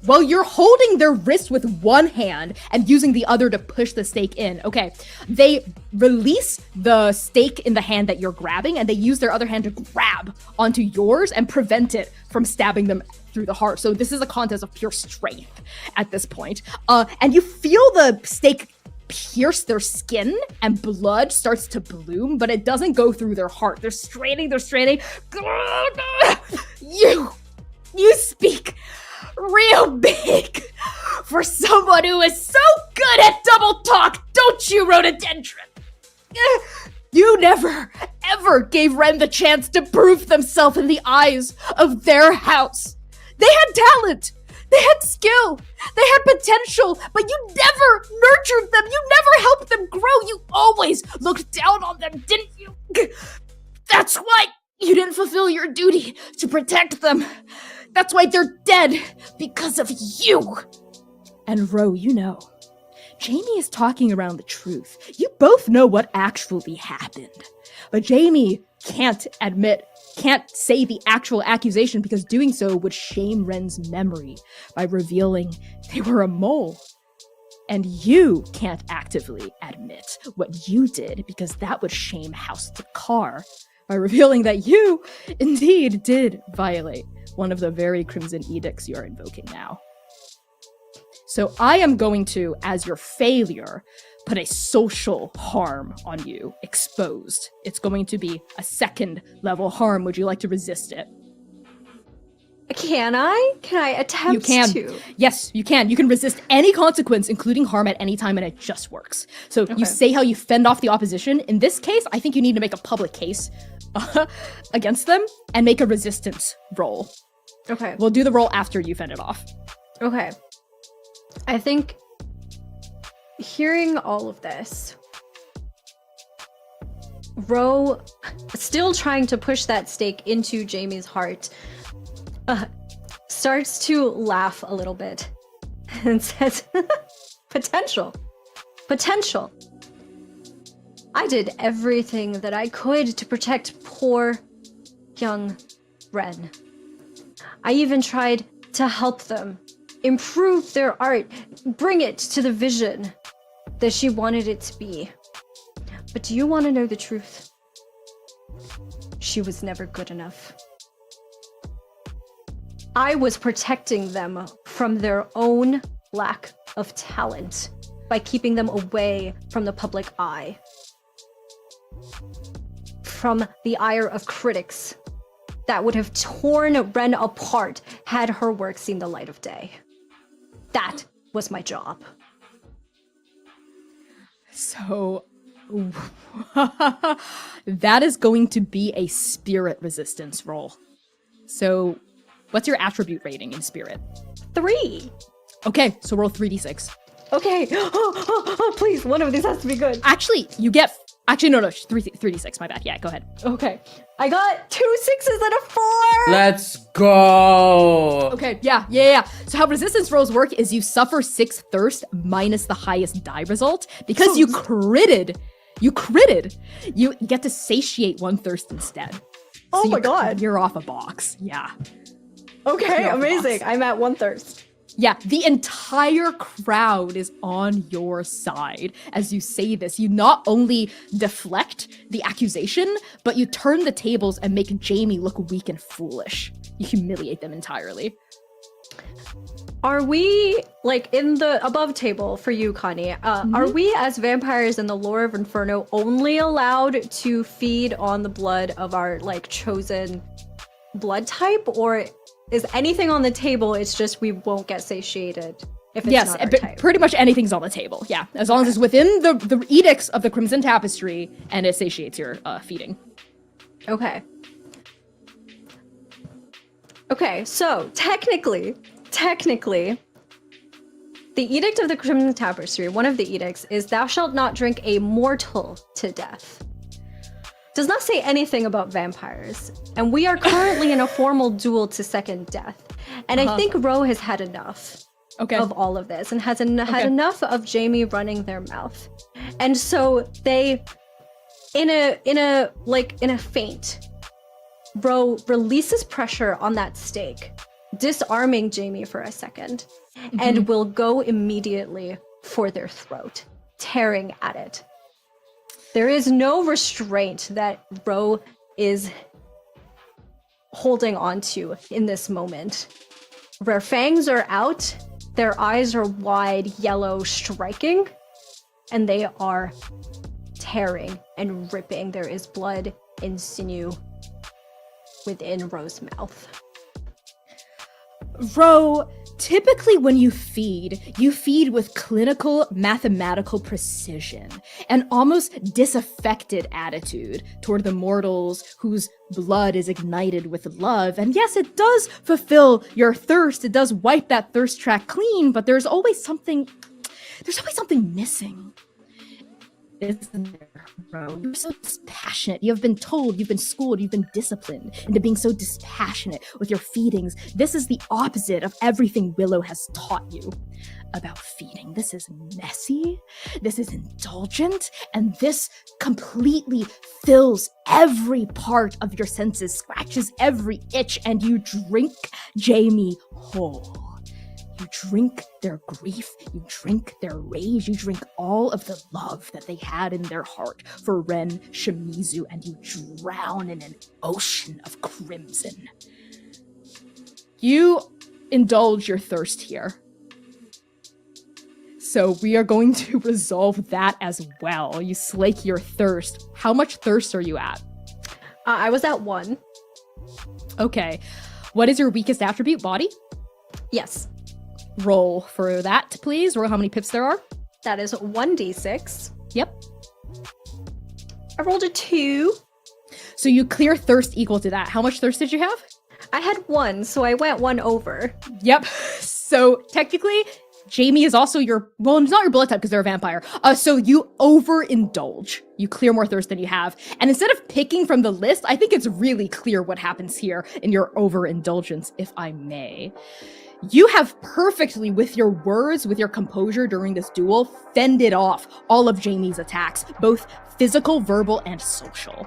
well, you're holding their wrist with one hand and using the other to push the stake in. Okay, they release the stake in the hand that you're grabbing and they use their other hand to grab onto yours and prevent it from stabbing them through the heart. So this is a contest of pure strength at this point. And you feel the stake pierce their skin and blood starts to bloom, but it doesn't go through their heart. They're straining. You speak real big for someone who is so good at double talk, don't you, rhododendron? You never, ever gave Ren the chance to prove themselves in the eyes of their house. They had talent, they had skill, they had potential, but you never nurtured them, you never helped them grow, you always looked down on them, didn't you? That's why you didn't fulfill your duty to protect them. That's why they're dead, because of you. And Ro, you know, Jamie is talking around the truth. You both know what actually happened. But Jamie can't admit can't say the actual accusation because doing so would shame Ren's memory by revealing they were a mole. And you can't actively admit what you did because that would shame House Takar by revealing that you indeed did violate one of the very Crimson Edicts you're invoking now. So I am going to, as your failure, put a social harm on you, exposed. It's going to be a 2nd level harm. Would you like to resist it? Can I? Can I attempt You can. to? Yes, you can. You can resist any consequence, including harm at any time, and it just works. So you say how you fend off the opposition. In this case, I think you need to make a public case against them and make a resistance roll. Okay. We'll do the roll after you fend it off. Okay. I think hearing all of this, Ro, still trying to push that stake into Jamie's heart, starts to laugh a little bit and says, potential. I did everything that I could to protect poor young Ren. I even tried to help them improve their art, bring it to the vision that she wanted it to be. But do you want to know the truth? She was never good enough. I was protecting them from their own lack of talent by keeping them away from the public eye, from the ire of critics that would have torn Ren apart had her work seen the light of day. That was my job. So that is going to be a spirit resistance roll. So what's your attribute rating in spirit? 3. Okay, so roll 3d6. Okay. Please, one of these has to be good. Actually, you get... Actually, no, 3d6, my bad. Yeah, go ahead. Okay. I got 2 6s and a 4! Let's go. Okay, yeah. So how resistance rolls work is you suffer 6 thirst minus the highest die result. Because you critted, you get to satiate 1 thirst instead. Oh so my god. You're off a box. Yeah. Okay, You're off a amazing. box. I'm at 1 thirst. Yeah, the entire crowd is on your side as you say this. You not only deflect the accusation, but you turn the tables and make Jamie look weak and foolish. You humiliate them entirely. Are we, like, in the above table for you, Connie, are we as vampires in the lore of Inferno only allowed to feed on the blood of our, like, chosen blood type? Or is anything on the table, it's just we won't get satiated if it's not our type? Pretty much anything's on the table, yeah. As long as it's within the edicts of the Crimson Tapestry and it satiates your feeding. Okay. Okay, so technically, the Edict of the Crimson Tapestry, one of the edicts, is thou shalt not drink a mortal to death. Does not say anything about vampires, and we are currently in a formal duel to second death. And I think Ro has had enough of all of this, and has had enough of Jamie running their mouth. And so they, in a feint, Ro releases pressure on that stake, disarming Jamie for a second, and will go immediately for their throat, tearing at it. There is no restraint that Ro is holding onto in this moment. Their fangs are out, their eyes are wide, yellow, striking, and they are tearing and ripping. There is blood and sinew within Ro's mouth. Ro, typically when you feed with clinical mathematical precision, an almost disaffected attitude toward the mortals whose blood is ignited with love. And yes, it does fulfill your thirst. It does wipe that thirst track clean, but there's always something missing. Isn't there, Ro? You're so dispassionate. You have been told, you've been schooled, you've been disciplined into being so dispassionate with your feedings. This is the opposite of everything Willow has taught you. about feeding. This is messy, this is indulgent, and this completely fills every part of your senses, scratches every itch, and you drink Jamie whole. You drink their grief, you drink their rage, you drink all of the love that they had in their heart for Ren Shimizu, and you drown in an ocean of crimson. You indulge your thirst here. So we are going to resolve that as well. You slake your thirst. How much thirst are you at? I was at 1. Okay. What is your weakest attribute? Body? Yes. Roll for that, please. Roll how many pips there are. That is 1d6. Yep. I rolled a 2. So you clear thirst equal to that. How much thirst did you have? I had 1, so I went 1 over. Yep. So technically, Jamie is also your, well, it's not your blood type because they're a vampire. So you overindulge. You clear more thirst than you have. And instead of picking from the list, I think it's really clear what happens here in your overindulgence, if I may. You have perfectly, with your words, with your composure during this duel, fended off all of Jamie's attacks, both physical, verbal, and social.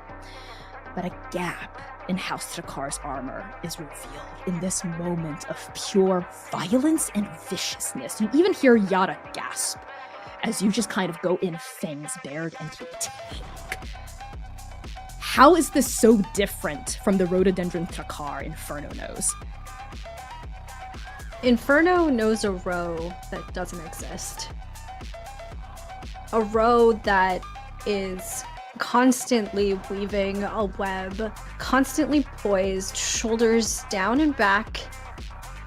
But a gap in House Trakar's armor is revealed in this moment of pure violence and viciousness. You even hear Yara gasp as you just kind of go in fangs bared and you take. How is this so different from the rhododendron Trakar Inferno knows? Inferno knows a row that doesn't exist. A row that is constantly weaving a web, constantly poised, shoulders down and back,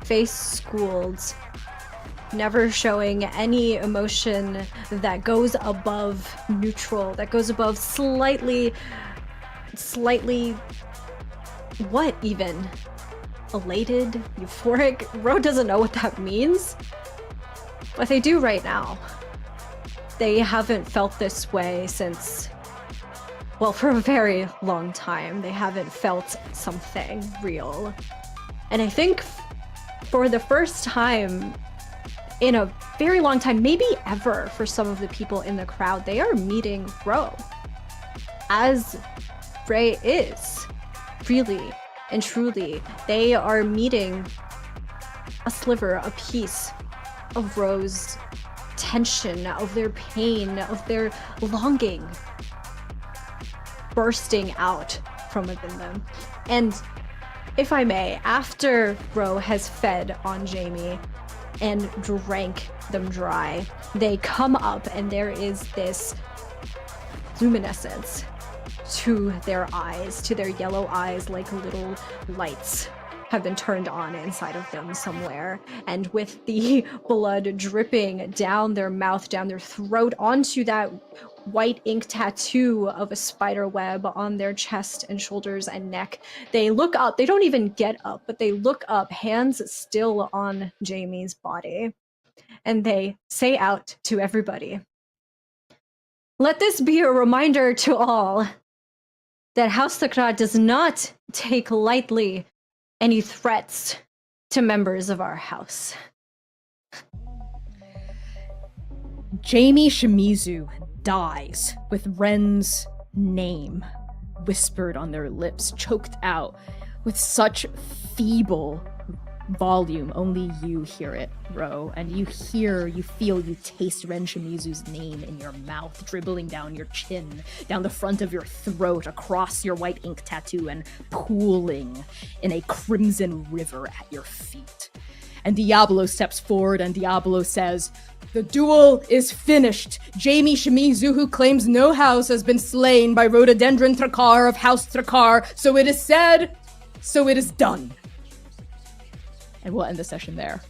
face schooled, never showing any emotion that goes above neutral, that goes above slightly, what even? Elated, euphoric. Ro doesn't know what that means, but they do right now. They haven't felt this way since, well, for a very long time. They haven't felt something real. And I think for the first time in a very long time, maybe ever, for some of the people in the crowd, they are meeting Ro as Ray is, really. And truly, they are meeting a sliver, a piece of Ro's tension, of their pain, of their longing bursting out from within them. And if I may, after Ro has fed on Jamie and drank them dry, they come up and there is this luminescence to their eyes, to their yellow eyes, like little lights have been turned on inside of them somewhere. And with the blood dripping down their mouth, down their throat, onto that white ink tattoo of a spider web on their chest and shoulders and neck, they look up. They don't even get up, but they look up, hands still on Jamie's body. And they say out to everybody, "Let this be a reminder to all that House Thakra does not take lightly any threats to members of our house." Jamie Shimizu dies with Ren's name whispered on their lips, choked out with such feeble volume. Only you hear it, Ro, and you hear, you feel, you taste Ren Shimizu's name in your mouth, dribbling down your chin, down the front of your throat, across your white ink tattoo, and pooling in a crimson river at your feet. And Diablo steps forward and Diablo says, "The duel is finished. Jamie Shimizu, who claims no house, has been slain by Rhododendron Trakar of House Trakar. So it is said, so it is done." And we'll end the session there.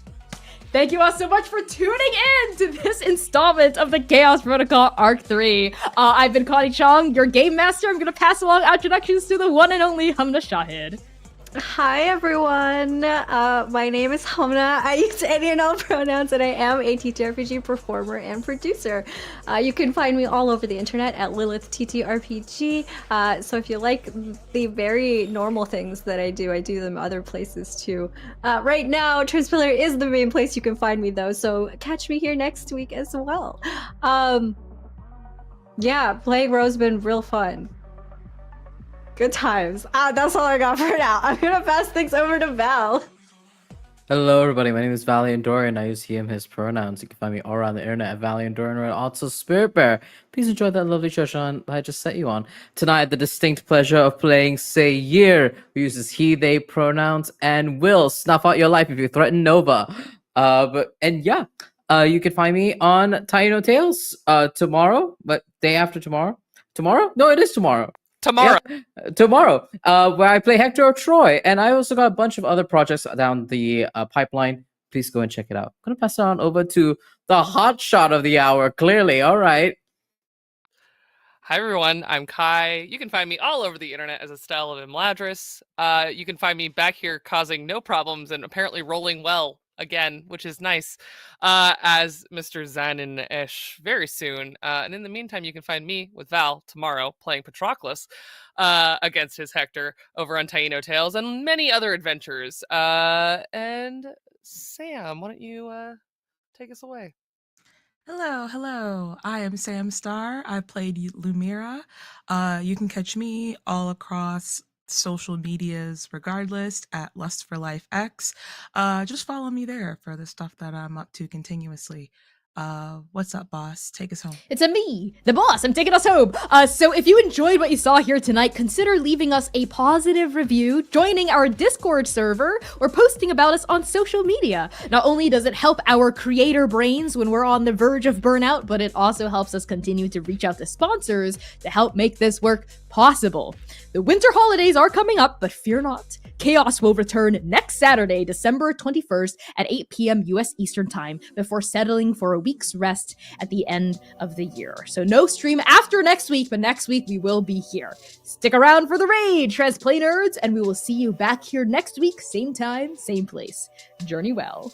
Thank you all so much for tuning in to this installment of the Chaos Protocol Arc 3. I've been Connie Chong, your game master. I'm going to pass along introductions to the one and only Hamna Shahid. Hi everyone. My name is Hamna. I use any and all pronouns, and I am a TTRPG performer and producer. You can find me all over the internet at Lilith TTRPG. So if you like the very normal things that I do them other places too. Right now, Transpiller is the main place you can find me though. So catch me here next week as well. Yeah, playing Rose been real fun. Good times. That's all I got for now. I'm gonna pass things over to Val. Hello, everybody. My name is Valiant Dorian. I use he, him, his pronouns. You can find me all around the internet at Valiant Dorian or also Spirit Bear. Please enjoy that lovely treasure hunt I just set you on. Tonight, the distinct pleasure of playing Seir, who uses he, they pronouns, and will snuff out your life if you threaten Nova. You can find me on Tiny No Tales tomorrow, but day after tomorrow. Tomorrow? No, it is tomorrow. Tomorrow. Yeah, tomorrow, where I play Hector of Troy, and I also got a bunch of other projects down the pipeline. Please go and check it out. I'm gonna pass it on over to the hot shot of the hour. Clearly, all right. Hi everyone, I'm Kai. You can find me all over the internet as a style of Imladris. You can find me back here causing no problems and apparently rolling well again, which is nice, as Mr. Zan and Ish very soon. And in the meantime, you can find me with Val tomorrow playing Patroclus against his Hector over on Taino Tales and many other adventures. And Sam, why don't you take us away? Hello. I am Sam Star. I played Lumira. You can catch me all across social medias regardless at Lust for Life X. Just follow me there for the stuff that I'm up to continuously. What's up, boss? Take us home. It's a me, the boss. I'm taking us home. So if you enjoyed what you saw here tonight, consider leaving us a positive review, joining our Discord server, or posting about us on social media. Not only does it help our creator brains when we're on the verge of burnout, but it also helps us continue to reach out to sponsors to help make this work possible. The winter holidays are coming up, but fear not. Chaos will return next Saturday, December 21st at 8 p.m. US Eastern Time before settling for a week's rest at the end of the year. So no stream after next week, but next week we will be here. Stick around for the raid, Transplay Nerds, and we will see you back here next week, same time, same place. Journey well.